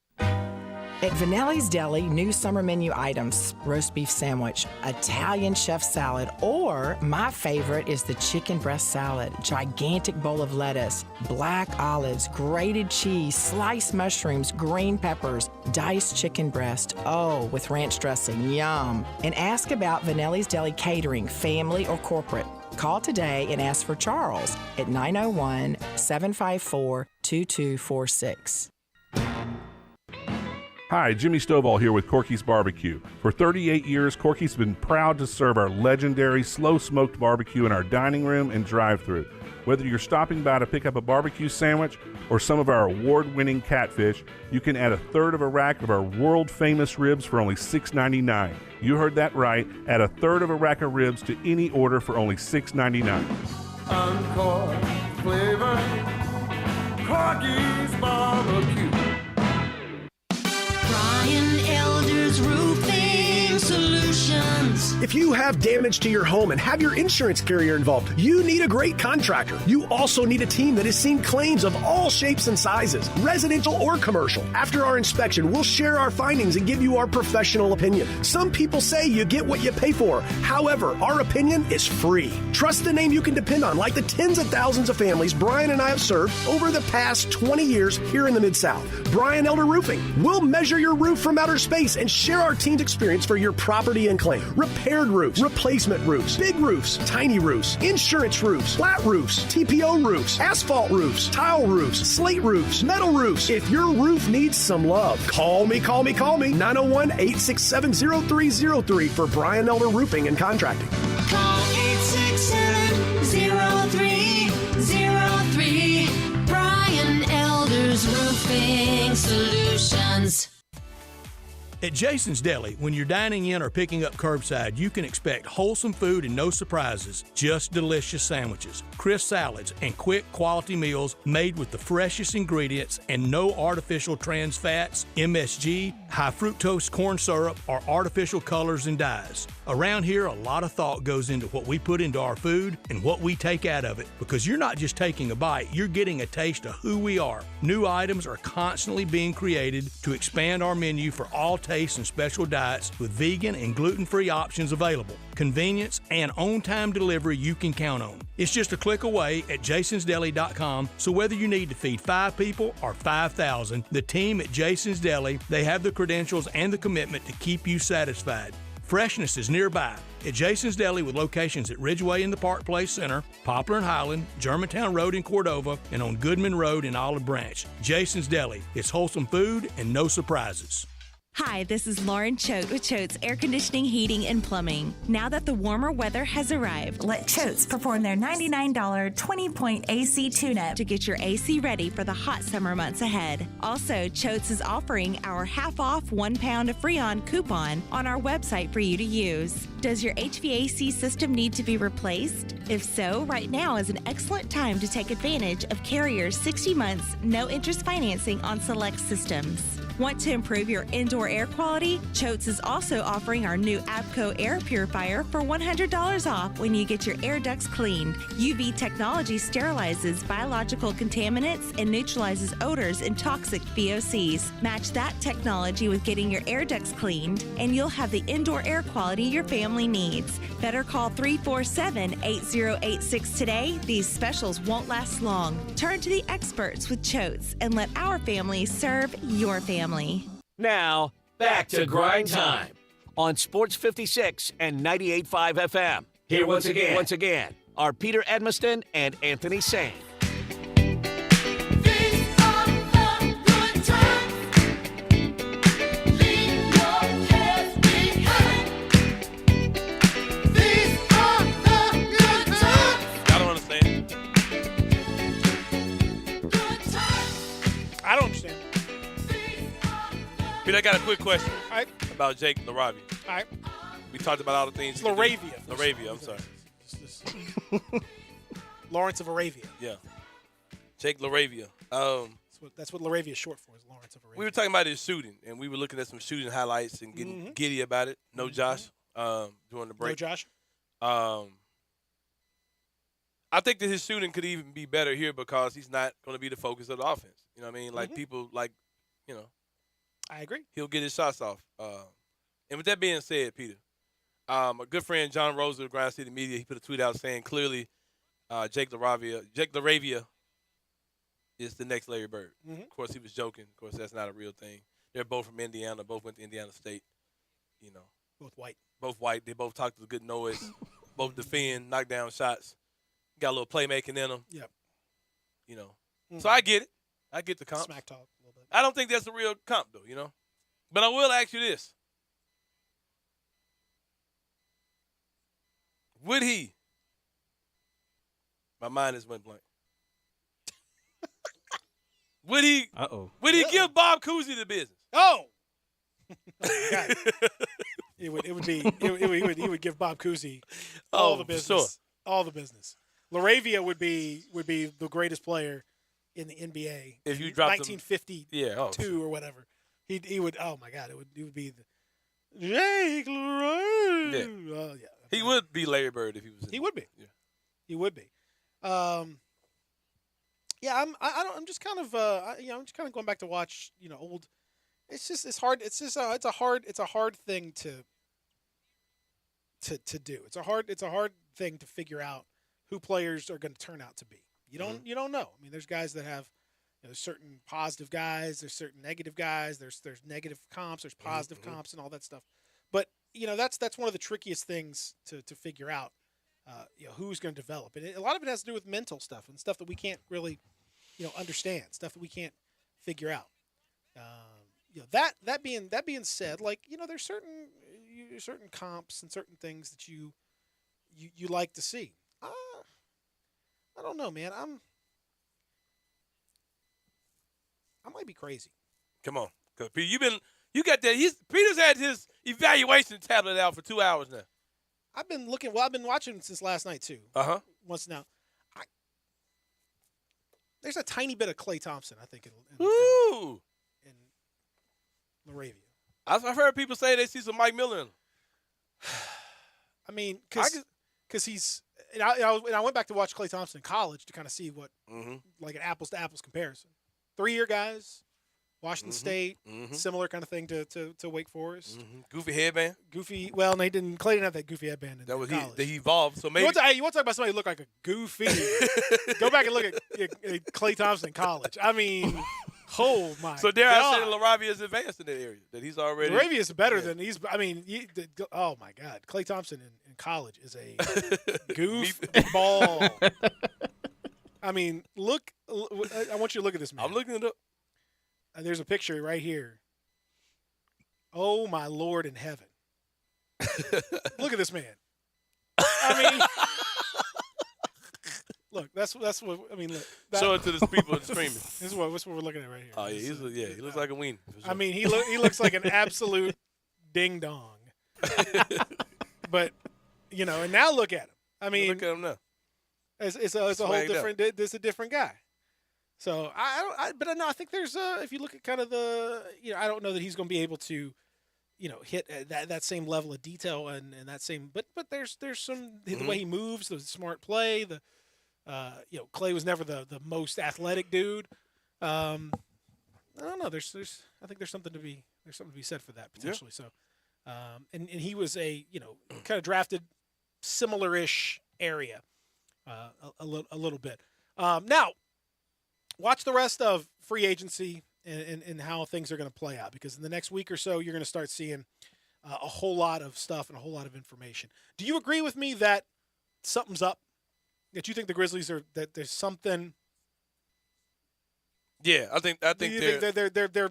At Vanelli's Deli, new summer menu items, roast beef sandwich, Italian chef salad, or my favorite is the chicken breast salad, gigantic bowl of lettuce, black olives, grated cheese, sliced mushrooms, green peppers, diced chicken breast, oh, with ranch dressing, yum. And ask about Vanelli's Deli catering, family or corporate. Call today and ask for Charles at 901-754-2246. Hi, Jimmy Stovall here with Corky's Barbecue. For 38 years, Corky's been proud to serve our legendary slow-smoked barbecue in our dining room and drive-thru. Whether you're stopping by to pick up a barbecue sandwich or some of our award-winning catfish, you can add a third of a rack of our world-famous ribs for only $6.99. You heard that right. Add a third of a rack of ribs to any order for only $6.99. Encore flavor, Corky's Barbecue. Brian Elder's Roofing Solutions. If you have damage to your home and have your insurance carrier involved, you need a great contractor. You also need a team that has seen claims of all shapes and sizes, residential or commercial. After our inspection, we'll share our findings and give you our professional opinion. Some people say you get what you pay for. However, our opinion is free. Trust the name you can depend on, like the tens of thousands of families Brian and I have served over the past 20 years here in the Mid-South. Brian Elder Roofing. We'll measure your roof from outer space and share our team's experience for your property and claim. Repaired roofs, replacement roofs, big roofs, tiny roofs, insurance roofs, flat roofs, TPO roofs, asphalt roofs, tile roofs, slate roofs, metal roofs. If your roof needs some love, call me. 901-867-0303 for Brian Elder Roofing and Contracting. Call 867-0303. Brian Elder's Roofing Solutions. At Jason's Deli, when you're dining in or picking up curbside, you can expect wholesome food and no surprises, just delicious sandwiches, crisp salads, and quick quality meals made with the freshest ingredients and no artificial trans fats, MSG, high fructose corn syrup, or artificial colors and dyes. Around here, a lot of thought goes into what we put into our food and what we take out of it, because you're not just taking a bite, you're getting a taste of who we are. New items are constantly being created to expand our menu for all tastes and special diets with vegan and gluten-free options available. Convenience and on-time delivery you can count on. It's just a click away at jasonsdeli.com, so whether you need to feed 5 people or 5,000, the team at Jason's Deli, they have the credentials and the commitment to keep you satisfied. Freshness is nearby at Jason's Deli with locations at Ridgeway in the Park Place Center, Poplar and Highland, Germantown Road in Cordova, and on Goodman Road in Olive Branch. Jason's Deli. It's wholesome food and no surprises. Hi, this is Lauren Choate with Choate's Air Conditioning, Heating, and Plumbing. Now that the warmer weather has arrived, let Choate's perform their $99 20-point AC tune-up to get your AC ready for the hot summer months ahead. Also, Choate's is offering our half-off 1 pound of Freon coupon on our website for you to use. Does your HVAC system need to be replaced? If so, right now is an excellent time to take advantage of Carrier's 60 months no-interest financing on select systems. Want to improve your indoor air quality? Choate's is also offering our new ABCO air purifier for $100 off when you get your air ducts cleaned. UV technology sterilizes biological contaminants and neutralizes odors and toxic VOCs. Match that technology with getting your air ducts cleaned, and you'll have the indoor air quality your family needs. Better call 347-8086 today. These specials won't last long. Turn to the experts with Choate's and let our family serve your family. Now, back to Grind Time on Sports 56 and 98.5 FM. Here once again, are Peter Edmiston and Anthony Sane. I don't understand. Peter, I got a quick question about Jake LaRavia. All right. We talked about all the things. LaRavia. LaRavia, I'm sorry. Lawrence of Arabia. Yeah. Jake LaRavia. That's That's what Laravia is short for, is Lawrence of Arabia. We were talking about his shooting, and we were looking at some shooting highlights and getting giddy about it. No Josh during the break. No Josh. I think that his shooting could even be better here because he's not going to be the focus of the offense. You know what I mean? Like people like, I agree. He'll get his shots off. And with that being said, Peter, a good friend, John Rose of Grind City Media, he put a tweet out saying clearly Jake LaRavia is the next Larry Bird. Of course, he was joking. Of course, that's not a real thing. They're both from Indiana. Both went to Indiana State. Both white. Both white. They both talk to good noise. Both defend, knock down shots. Got a little playmaking in them. Yep. So I get it. I get the comp. Smack talk a little bit. I don't think that's a real comp, though, But I will ask you this. Would he? My mind just went blank. Would he? Would he give Bob Cousy the business? Oh. God. He would give Bob Cousy all the business. Sure. All the business. Laravia would be the greatest player in the NBA if you in dropped 1952 or whatever. He would. Oh my God! It would be the Jake LaRavia. Yeah. He would be Larry Bird if he was. He would be. Yeah. He would be. I'm just kind of going back to watch old. It's hard. It's a hard thing to do. It's a hard thing to figure out who players are going to turn out to be. You don't know. I mean, there's guys that have there's certain positive guys, there's certain negative guys, there's negative comps, there's positive comps and all that stuff. But that's one of the trickiest things to figure out. Who's going to develop, and a lot of it has to do with mental stuff and stuff that we can't really understand, stuff that we can't figure out. That being said, there's certain comps and certain things that you like to see. I don't know, man. I might be crazy. Come on, cause Peter, you got that. Peter's had his evaluation tablet out for 2 hours now. I've been looking. Well, I've been watching since last night too. Once now. There's a tiny bit of Klay Thompson, I think, in Laravia. I've heard people say they see some Mike Miller in him. I mean, because he's. And I went back to watch Klay Thompson in college to kind of see what, like an apples to apples comparison. 3-year guys, Washington State, similar kind of thing to Wake Forest. Goofy headband. Goofy. Well, Klay didn't have that goofy headband in college. He evolved. So maybe you want to talk about somebody who looked like a goofy? Go back and look at Klay Thompson in college. I mean, oh my! So dare God. I say that LaRavia is advanced in that area? That he's already. LaRavia is better than he's. I mean, oh my God, Klay Thompson in college is a goofball. I mean, look. I want you to look at this man. I'm looking it up. There's a picture right here. Oh my Lord in heaven! Look at this man. I mean, look. That's what I mean. Look, show it to the people streaming. This is what we're looking at right here. Oh yeah, he looks like a weenie. Sure. I mean, he looks like an absolute ding dong. But and now look at him. I mean, look at him now. It's a whole different. This a different guy. So I think there's if you look at kind of the I don't know that he's going to be able to hit that same level of detail and that same but there's some the way he moves, the smart play, the Klay was never the most athletic dude. I don't know. I think there's something to be said for that potentially. Yeah. So and he was a kind of drafted similar-ish area a little bit. Now watch the rest of free agency and how things are going to play out, because in the next week or so, you're going to start seeing a whole lot of stuff and a whole lot of information. Do you agree with me that something's up? That you think the Grizzlies that there's something? Yeah, I think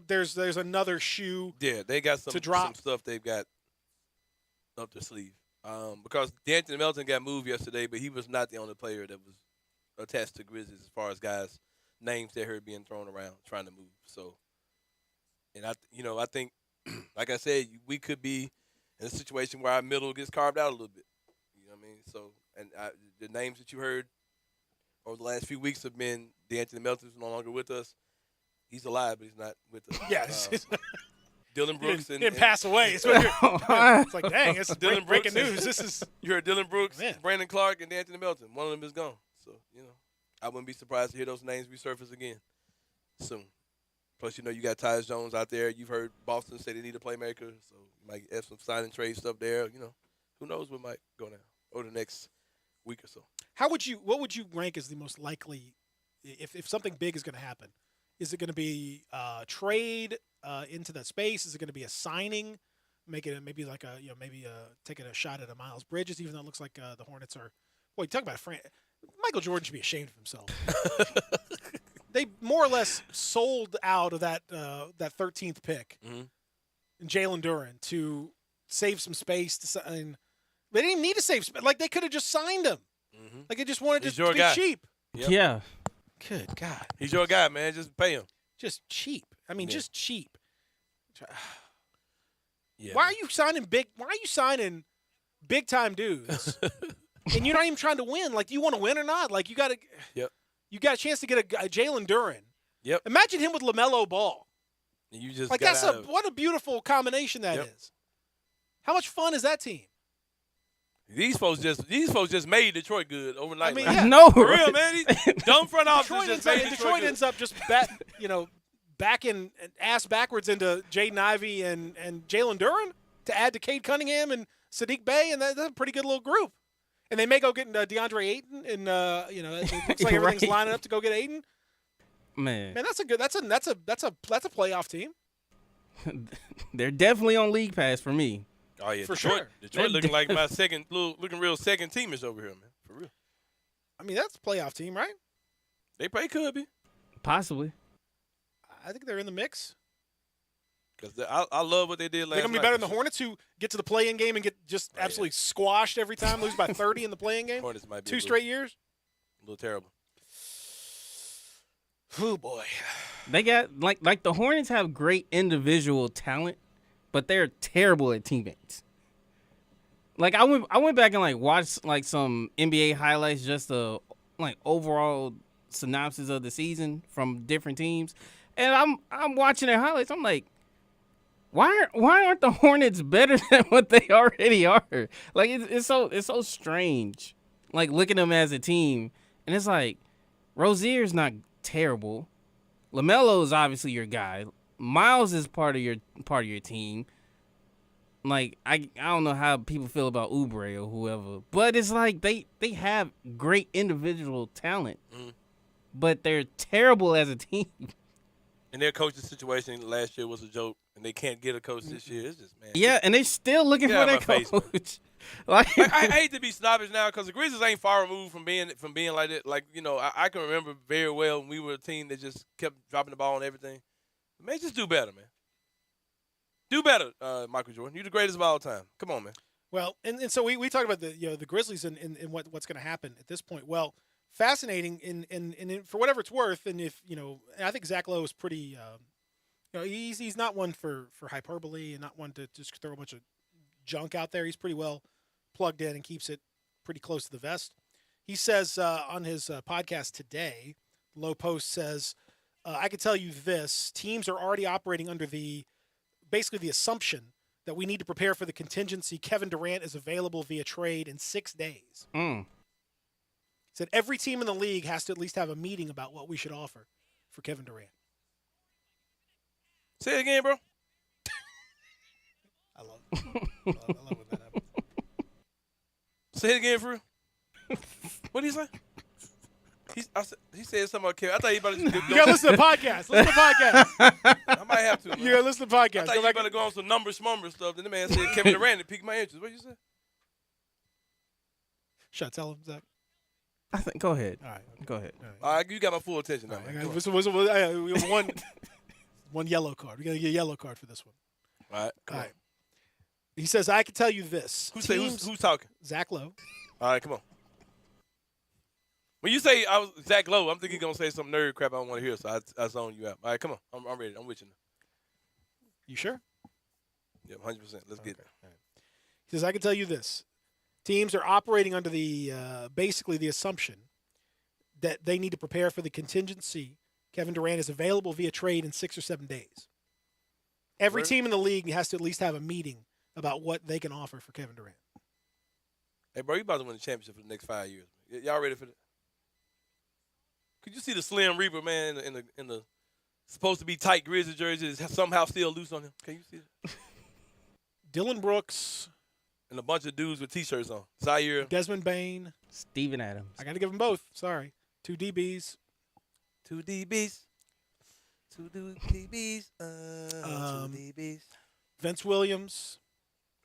there's another shoe. Yeah, they got some stuff they've got up their sleeve. Because D'Anthony Melton got moved yesterday, but he was not the only player that was attached to Grizzlies as far as guys. Names they heard being thrown around trying to move. So, and I think, like I said, we could be in a situation where our middle gets carved out a little bit. You know what I mean? So, and the names that you heard over the last few weeks have been D'Anthony Melton is no longer with us. He's alive, but he's not with us. Yes. Dylan Brooks He didn't pass away. It's like, dang, it's Dylan breaking Brooks news. This is you heard Dylan Brooks, Man. Brandon Clark, and Anthony Melton. One of them is gone. So, I wouldn't be surprised to hear those names resurface again soon. Plus, you got Tyus Jones out there. You've heard Boston say they need a playmaker, so you might have some sign and trade stuff there. Who knows what might go down over the next week or so. what would you rank as the most likely if something big is going to happen? Is it going to be trade into that space? Is it going to be a signing? Make it maybe like taking a shot at a Miles Bridges, even though it looks like the Hornets are. Boy, talk about Michael Jordan should be ashamed of himself. They more or less sold out of that 13th pick in Jalen Duren to save some space to sign. They didn't even need to save space. Like they could have just signed him. Like they just wanted to be cheap. Yep. Yeah. Good God. He's your guy, man. Just pay him. Just cheap. I mean, just cheap. Yeah. Why are you signing big time dudes? And you're not even trying to win. Like, do you want to win or not? Like, you got to. Yep. You got a chance to get a Jalen Duren. Yep. Imagine him with LaMelo Ball. And you just like what a beautiful combination that is. How much fun is that team? These folks just made Detroit good overnight. I mean, man. yeah. No, For real, man. Dumb front office just made Detroit ends up just backing ass backwards into Jaden Ivey and Jalen Duren to add to Cade Cunningham and Sadiq Bey, and that's a pretty good little group. And they may go get DeAndre Ayton, and it looks like everything's Right. lining up to go get Ayton. Man, that's a playoff team. They're definitely on league pass for me. Oh yeah, For Detroit, sure. Detroit looking like my looking real second teamish over here, man. For real. I mean, that's a playoff team, right? They probably could be. Possibly. I think they're in the mix. Because I love what they did last They're going to be night, better than for the sure. Hornets, who get to the play-in game and get just absolutely squashed every time, lose by 30 in the play-in game. Hornets might be Two a little- straight years. A little terrible. Oh boy. They got like the Hornets have great individual talent, but they're terrible at teammates. Like I went back and watched some NBA highlights, just the overall synopsis of the season from different teams, and I'm watching their highlights. I'm like, why aren't the Hornets better than what they already are? Like it's so strange. Like looking at them as a team, and it's like Rozier's not terrible. LaMelo is obviously your guy. Miles is part of your team. Like I don't know how people feel about Oubre or whoever, but it's like they have great individual talent, but they're terrible as a team. And their coaching situation last year was a joke, and they can't get a coach this year. It's just, man. Yeah, and they're still looking Get for out their of my face, coach. I hate to be snobbish now because the Grizzlies ain't far removed from being like that. Like, I can remember very well when we were a team that just kept dropping the ball and everything. Man, just do better, man. Do better, Michael Jordan. You're the greatest of all time. Come on, man. Well, and so we talked about the Grizzlies and what's going to happen at this point. Well, fascinating in for whatever it's worth, and if I think Zach Lowe is pretty. He's not one for hyperbole and not one to just throw a bunch of junk out there. He's pretty well plugged in and keeps it pretty close to the vest. He says on his podcast today, Low Post says, I can tell you this, teams are already operating under basically the assumption that we need to prepare for the contingency Kevin Durant is available via trade in 6 days. He said every team in the league has to at least have a meeting about what we should offer for Kevin Durant. Say it again, bro. I love when that happens. Say it again, for real. What did he say? He said something about Kevin. I thought he about to go. You got to listen to the podcast. Listen to the podcast. I might have to. Man. You got to listen to the podcast. I thought you about to go on some number stuff. Then the man said Kevin Durant to pique my interest. What you say? Should I tell him, Zach? I think. Go ahead. All right. Go ahead. All right, you got my full attention now. Man. We have one yellow card. We got to get a yellow card for this one. All right. All right. He says, I can tell you this. Who's talking? Zach Lowe. All right, come on. When you say I was Zach Lowe, I'm thinking you're going to say some nerd crap I don't want to hear, so I zone you out. All right, come on. I'm ready. I'm with you now. You sure? Yeah, 100%. Let's get it. Right. He says, I can tell you this. Teams are operating under basically the assumption that they need to prepare for the contingency Kevin Durant is available via trade in 6 or 7 days. Every team in the league has to at least have a meeting about what they can offer for Kevin Durant. Hey, bro, you about to win the championship for the next 5 years. Y'all ready for that? Could you see the Slim Reaper, man, in the supposed to be tight Grizzly jersey is somehow still loose on him? Can you see it? Dylan Brooks. And a bunch of dudes with T-shirts on. Zaire. Desmond Bain. Steven Adams. I got to give them both. Sorry. 2 DBs. 2 DBs. 2 DBs. 2 DBs. Vince Williams.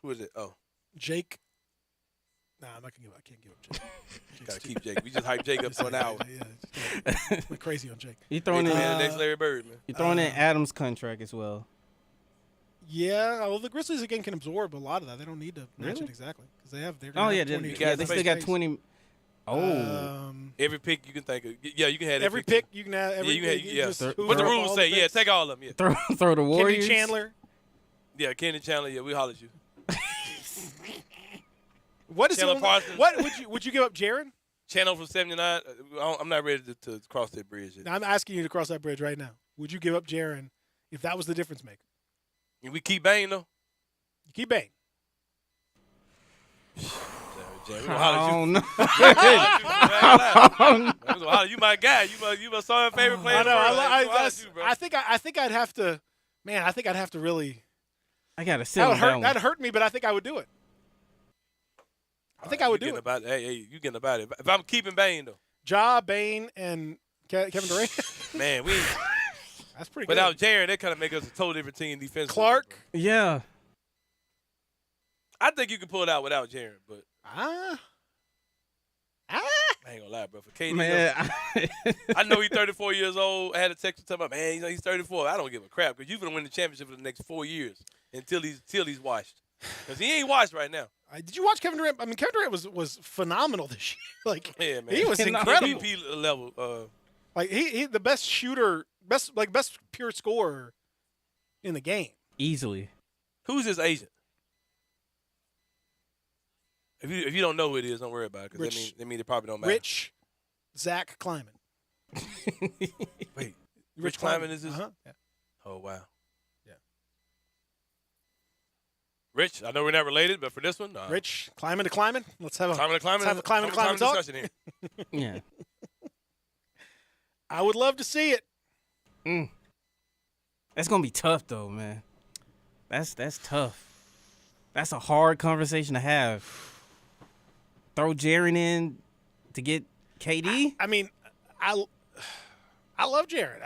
Who is it? Oh. Jake. Nah, I'm not gonna give. I can't give up Jake. Gotta keep Jake. We just hyped Jake up for an hour. Yeah, we're crazy on Jake. You throwing in the next Larry Bird, man. You throwing in Adams' contract as well. Yeah, well, the Grizzlies again can absorb a lot of that. They don't need to match it exactly because they have. They still got 20. Oh, every pick you can think of. Yeah, you can have every pick. You can have every. What the rules say? Yeah, take all of them. Yeah. Throw the Warriors. Kenny Chandler. Yeah, Kenny Chandler. Yeah, we holler at you. What is Chandler Parsons? What would you give up, Jaron? Channel from 79. I'm not ready to cross that bridge yet. Now, I'm asking you to cross that bridge right now. Would you give up Jaron if that was the difference maker? And we keep Bain though. You keep Bain. Oh no! You my guy. You my son favorite player. I know. I think I'd have to. Man, I think I'd have to really. I gotta sit on that one. That'd hurt me, but I think I would do it. I think I would do it. Hey, you getting about it. If I'm keeping Bain, though. Ja, Bain, and Kevin Durant. Man, that's pretty good. Without Jaren, that kind of make us a totally different team defensively. Clark. Yeah. I think you can pull it out without Jaren, but. I ain't gonna lie, bro. For KD, man, I know he's 34 years old. I had a text to tell me, man, he's 34. I don't give a crap because you're gonna win the championship for the next 4 years until he's washed. Because he ain't washed right now. Did you watch Kevin Durant? I mean, Kevin Durant was phenomenal this year. Like, yeah, man. He was incredible. MVP level. Like he the best shooter, best pure scorer in the game. Easily. Who's his agent? If you don't know who it is, don't worry about it because that mean it probably don't matter. Rich Zach Kleiman. Wait, Rich Kleiman is his? Uh-huh. Yeah. Oh wow. Yeah. Rich, I know we're not related, but for this one, Rich Kleiman to Kleiman. Let's have a Kleiman Kleiman talk. discussion here. Yeah. I would love to see it. That's gonna be tough though, man. That's tough. That's a hard conversation to have. Throw Jaren in to get KD. I mean, I love Jaren.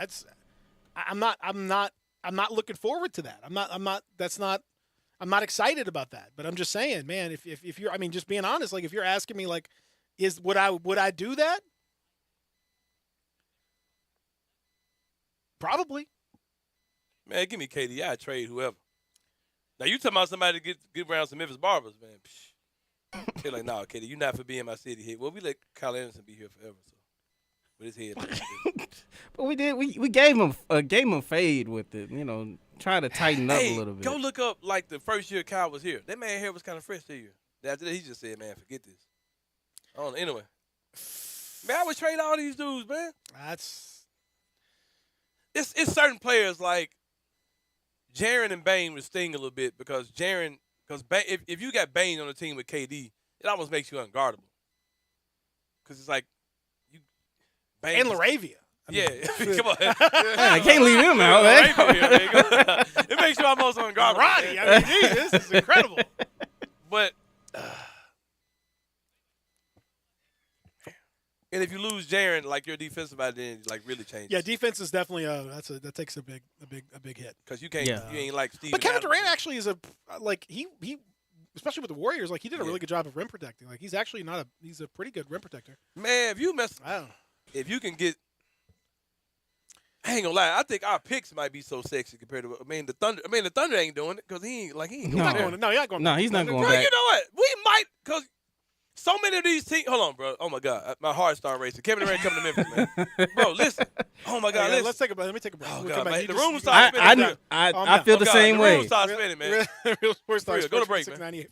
I'm not looking forward to that. I'm not excited about that. But I'm just saying, man, if you're, I mean, just being honest, like if you're asking me, like, would I do that? Probably. Man, give me KD. I'd trade whoever. Now you talking about somebody to get around some Memphis Barbers, man. They're like, nah, KD, you not for being my city here. Well, we let Kyle Anderson be here forever, so with his head. But we gave him a fade with it, you know, try to tighten up a little bit. Go look up like the first year Kyle was here. That man hair was kind of fresh that year. After that, he just said, man, forget this. I don't know. Anyway, man, I would trade all these dudes, man. It's certain players like Jaren and Bain would sting a little bit because if you got Bain on the team with KD, it almost makes you unguardable. Because it's like Bain and Laravia. Yeah, come on. I can't leave him out. It makes you almost unguardable. Roddy, I mean, geez, this is incredible. But and if you lose Jaren, like your defensive identity, like really changes. Yeah, defense is definitely that takes a big hit. Because you can't, you ain't like Steve. But Kevin Durant actually is he especially with the Warriors, like he did a really good job of rim protecting. Like he's actually he's a pretty good rim protector. Man, if you can get, I ain't gonna lie, I think our picks might be so sexy compared to. The Thunder ain't doing it because he ain't going. No, he's not going bro, back. You know what? We might because. So many of these teams. Hold on, bro. Oh my God, my heart started racing. Kevin Durant coming to Memphis, man. Bro, listen. Oh my God, listen. Let's take a break. Let me take a break. Oh We'll God, man. The room starts spinning. I feel the same way. The room starts spinning, man. Go to break, man.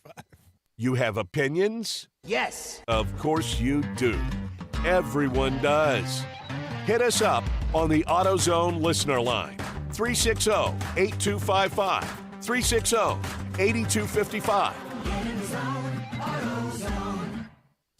You have opinions? Yes. Of course you do. Everyone does. Hit us up on the AutoZone listener line, 360-8255, 360-8255.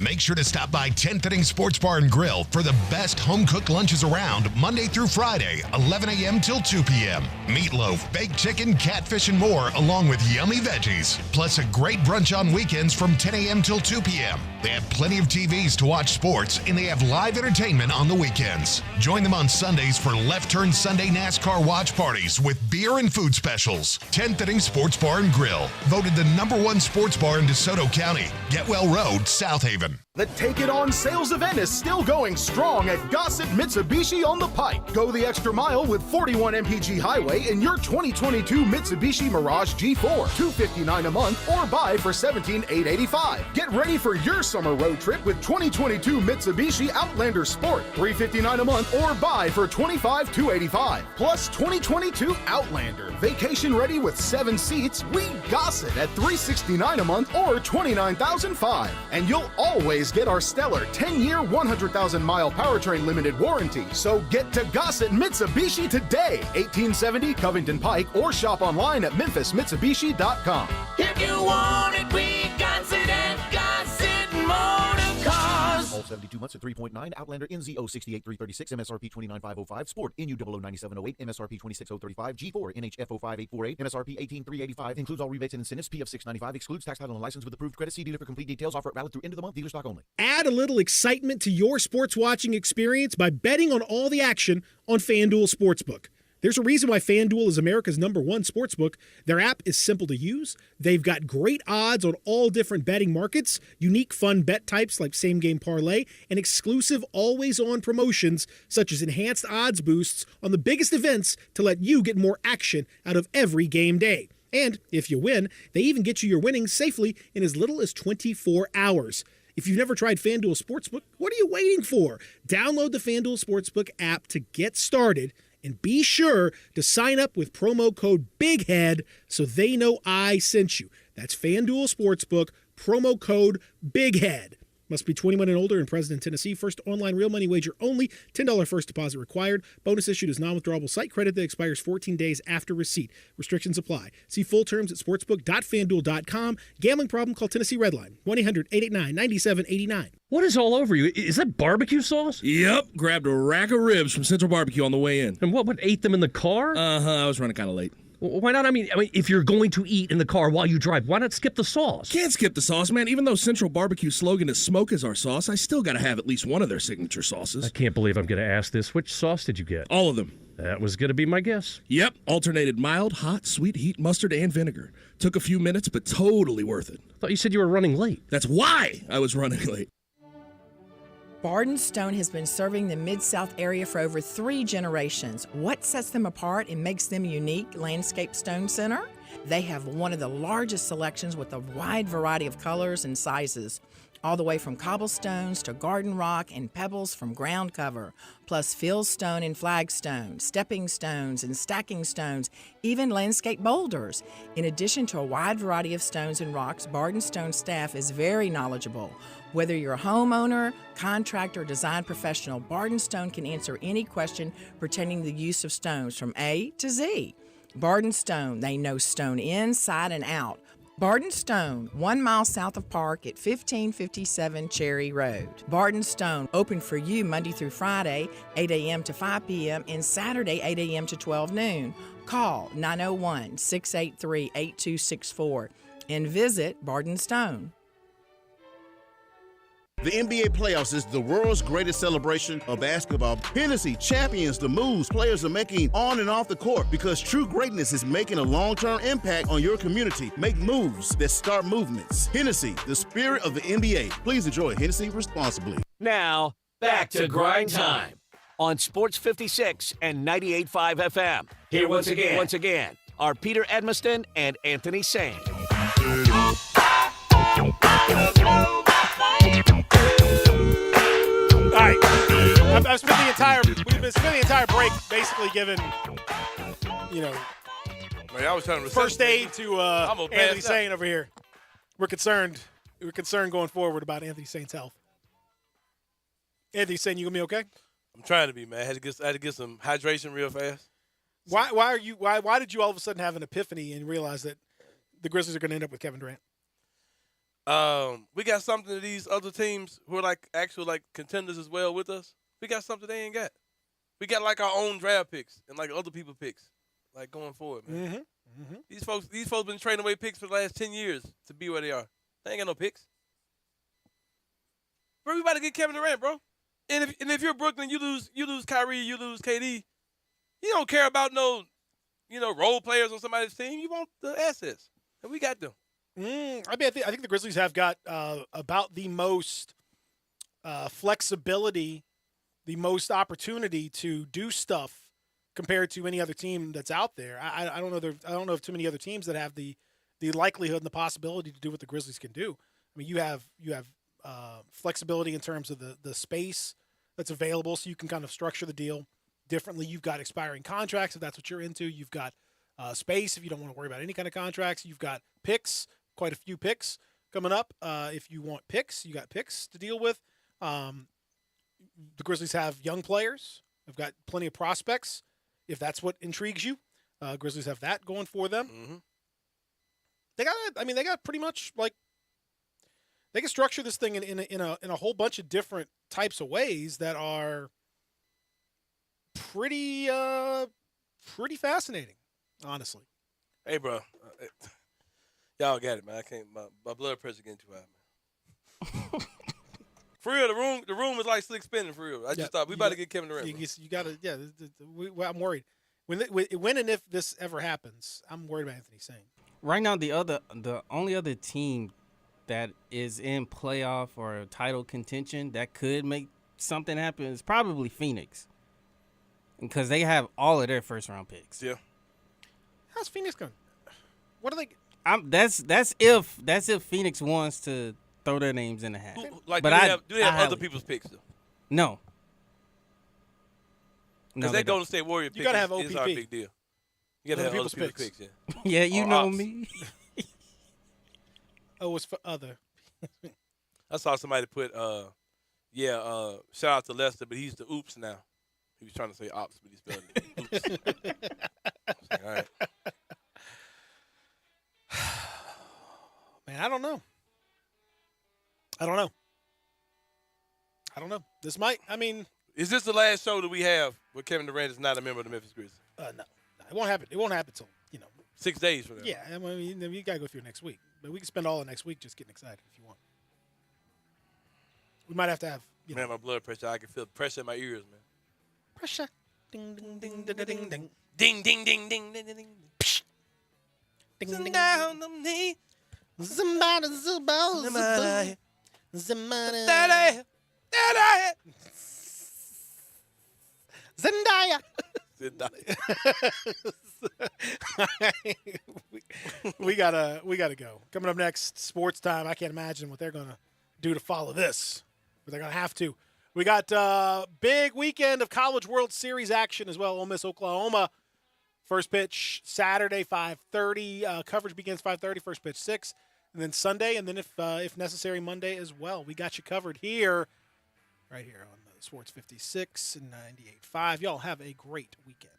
Make sure to stop by 10th Inning Sports Bar and Grill for the best home-cooked lunches around Monday through Friday, 11 a.m. till 2 p.m. Meatloaf, baked chicken, catfish, and more, along with yummy veggies. Plus a great brunch on weekends from 10 a.m. till 2 p.m. They have plenty of TVs to watch sports, and they have live entertainment on the weekends. Join them on Sundays for Left Turn Sunday NASCAR watch parties with beer and food specials. 10th Inning Sports Bar and Grill, voted the #1 sports bar in DeSoto County. Getwell Road, South Haven. The Take It On sales event is still going strong at Gossett Mitsubishi on the Pike. Go the extra mile with 41 MPG Highway in your 2022 Mitsubishi Mirage G4, $259 a month, or buy for $17,885. Get ready for your summer road trip with 2022 Mitsubishi Outlander Sport, $359 a month, or buy for $25,285. Plus 2022 Outlander, vacation ready with 7 seats. We Gossett at $369 a month or $29,005, and you'll always get our stellar 10-year, 100,000-mile powertrain limited warranty. So get to Gossett Mitsubishi today, 1870 Covington Pike, or shop online at memphismitsubishi.com. If you want it, we got it at Gossett Motor Cars. All 72 months at 3.9. Outlander NZO 68336, MSRP 29505. Sport NU 009708, MSRP 26035. G4 NHF 05848, MSRP 18385. Includes all rebates and incentives. PF 695. Excludes tax title and license with approved credit. See dealer for complete details. Offer valid through end of the month. Dealer stock only. Add a little excitement to your sports watching experience by betting on all the action on FanDuel Sportsbook. There's a reason why FanDuel is America's #1 sportsbook. Their app is simple to use. They've got great odds on all different betting markets, unique fun bet types like same-game parlay, and exclusive always-on promotions such as enhanced odds boosts on the biggest events to let you get more action out of every game day. And if you win, they even get you your winnings safely in as little as 24 hours. If you've never tried FanDuel Sportsbook, what are you waiting for? Download the FanDuel Sportsbook app to get started, and be sure to sign up with promo code BIGHEAD so they know I sent you. That's FanDuel Sportsbook, promo code BIGHEAD. Must be 21 and older and present in Tennessee. First online real money wager only. $10 first deposit required. Bonus issued as non-withdrawable site credit that expires 14 days after receipt. Restrictions apply. See full terms at sportsbook.fanduel.com. Gambling problem? Call Tennessee Redline. 1-800-889-9789. What is all over you? Is that barbecue sauce? Yep. Grabbed a rack of ribs from Central Barbecue on the way in. And what ate them in the car? I was running kind of late. Why not? I mean, if you're going to eat in the car while you drive, why not skip the sauce? Can't skip the sauce, man. Even though Central Barbecue's slogan is smoke is our sauce, I still got to have at least one of their signature sauces. I can't believe I'm going to ask this. Which sauce did you get? All of them. That was going to be my guess. Yep. Alternated mild, hot, sweet, heat, mustard, and vinegar. Took a few minutes, but totally worth it. I thought you said you were running late. That's why I was running late. Barden Stone has been serving the Mid-South area for over 3 generations. What sets them apart and makes them unique, Landscape Stone Center? They have one of the largest selections with a wide variety of colors and sizes, all the way from cobblestones to garden rock and pebbles from ground cover, plus fieldstone and flagstone, stepping stones and stacking stones, even landscape boulders. In addition to a wide variety of stones and rocks, Barden Stone staff is very knowledgeable. Whether you're a homeowner, contractor, design professional, Barden Stone can answer any question pertaining to the use of stones from A to Z. Barden Stone, they know stone inside and out. Barden Stone, 1 mile south of Park at 1557 Cherry Road. Barden Stone, open for you Monday through Friday, 8 a.m. to 5 p.m. and Saturday, 8 a.m. to 12 noon. Call 901-683-8264 and visit Barden Stone. The NBA playoffs is the world's greatest celebration of basketball. Hennessy champions the moves players are making on and off the court because true greatness is making a long-term impact on your community. Make moves that start movements. Hennessy, the spirit of the NBA. Please enjoy Hennessy responsibly. Now, back to Grind Time on Sports 56 and 98.5 FM. Here once again, are Peter Edmiston and Anthony Sane. All right, we've spent the entire break basically giving, Man, I was trying to first aid to Anthony Sane over here. We're concerned going forward about Anthony Sane's health. Anthony Sane, you gonna be okay? I'm trying to be, man. I had to get some hydration real fast. Why did you all of a sudden have an epiphany and realize that the Grizzlies are going to end up with Kevin Durant? We got something to these other teams who are like actual like contenders as well with us. We got something they ain't got. We got like our own draft picks and like other people picks, like going forward, man. These folks been trading away picks for the last 10 years to be where they are. They ain't got no picks. Bro, we about to get Kevin Durant, bro. And if you're Brooklyn, you lose Kyrie, you lose KD. You don't care about no, role players on somebody's team. You want the assets, and we got them. I think the Grizzlies have got about the most flexibility, the most opportunity to do stuff compared to any other team that's out there. I don't know of too many other teams that have the likelihood and the possibility to do what the Grizzlies can do. I mean, you have flexibility in terms of the space that's available, so you can kind of structure the deal differently. You've got expiring contracts if that's what you're into. You've got space if you don't want to worry about any kind of contracts. You've got picks, quite a few picks coming up. If you want picks, you got picks to deal with. The Grizzlies have young players. They've got plenty of prospects. If that's what intrigues you, Grizzlies have that going for them. They got pretty much like they can structure this thing in a whole bunch of different types of ways that are pretty fascinating, honestly. Hey, bro, y'all got it, man. I can't. My blood pressure getting too high, man. For real, the room is like slick spinning. For real, I just thought we about to get Kevin Durant. You got to, yeah. I'm worried when and if this ever happens. I'm worried about Anthony Sane. Right now, the only other team that is in playoff or title contention that could make something happen is probably Phoenix, because they have all of their first round picks. Yeah. How's Phoenix going? What are they? That's if Phoenix wants to throw their names in the hat. Like, but do they have other people's picks though? No. Because that Golden State Warrior pick gotta have is our big deal. You got to have other people's picks. Yeah. Yeah, you know me. Oh, it's for other. I saw somebody put, shout out to Lester, but he's the oops now. He was trying to say ops, but he spelled it oops. Like, all right. Man, I don't know. This might, is this the last show that we have where Kevin Durant is not a member of the Memphis Grizzlies? No. It won't happen. It won't happen till, 6 days from now. Yeah, you got to go through next week. But we can spend all of next week just getting excited if you want. We might have to have, Man, my blood pressure, I can feel pressure in my ears, man. Pressure. Ding, ding, ding, ding, ding, ding. Ding, ding, ding, ding, ding, ding, ding. Psh. Ding, ding, ding. Down on me. Somebody. Zendaya. we gotta go. Coming up next, sports time. I can't imagine what they're gonna do to follow this, but they're gonna have to. We got big weekend of College World Series action as well. Ole Miss, Oklahoma. First pitch Saturday 5:30. Coverage begins 5:30. First pitch 6, and then Sunday, and then if necessary Monday as well. We got you covered here, right here on Sports 56 and 98.5. Y'all have a great weekend.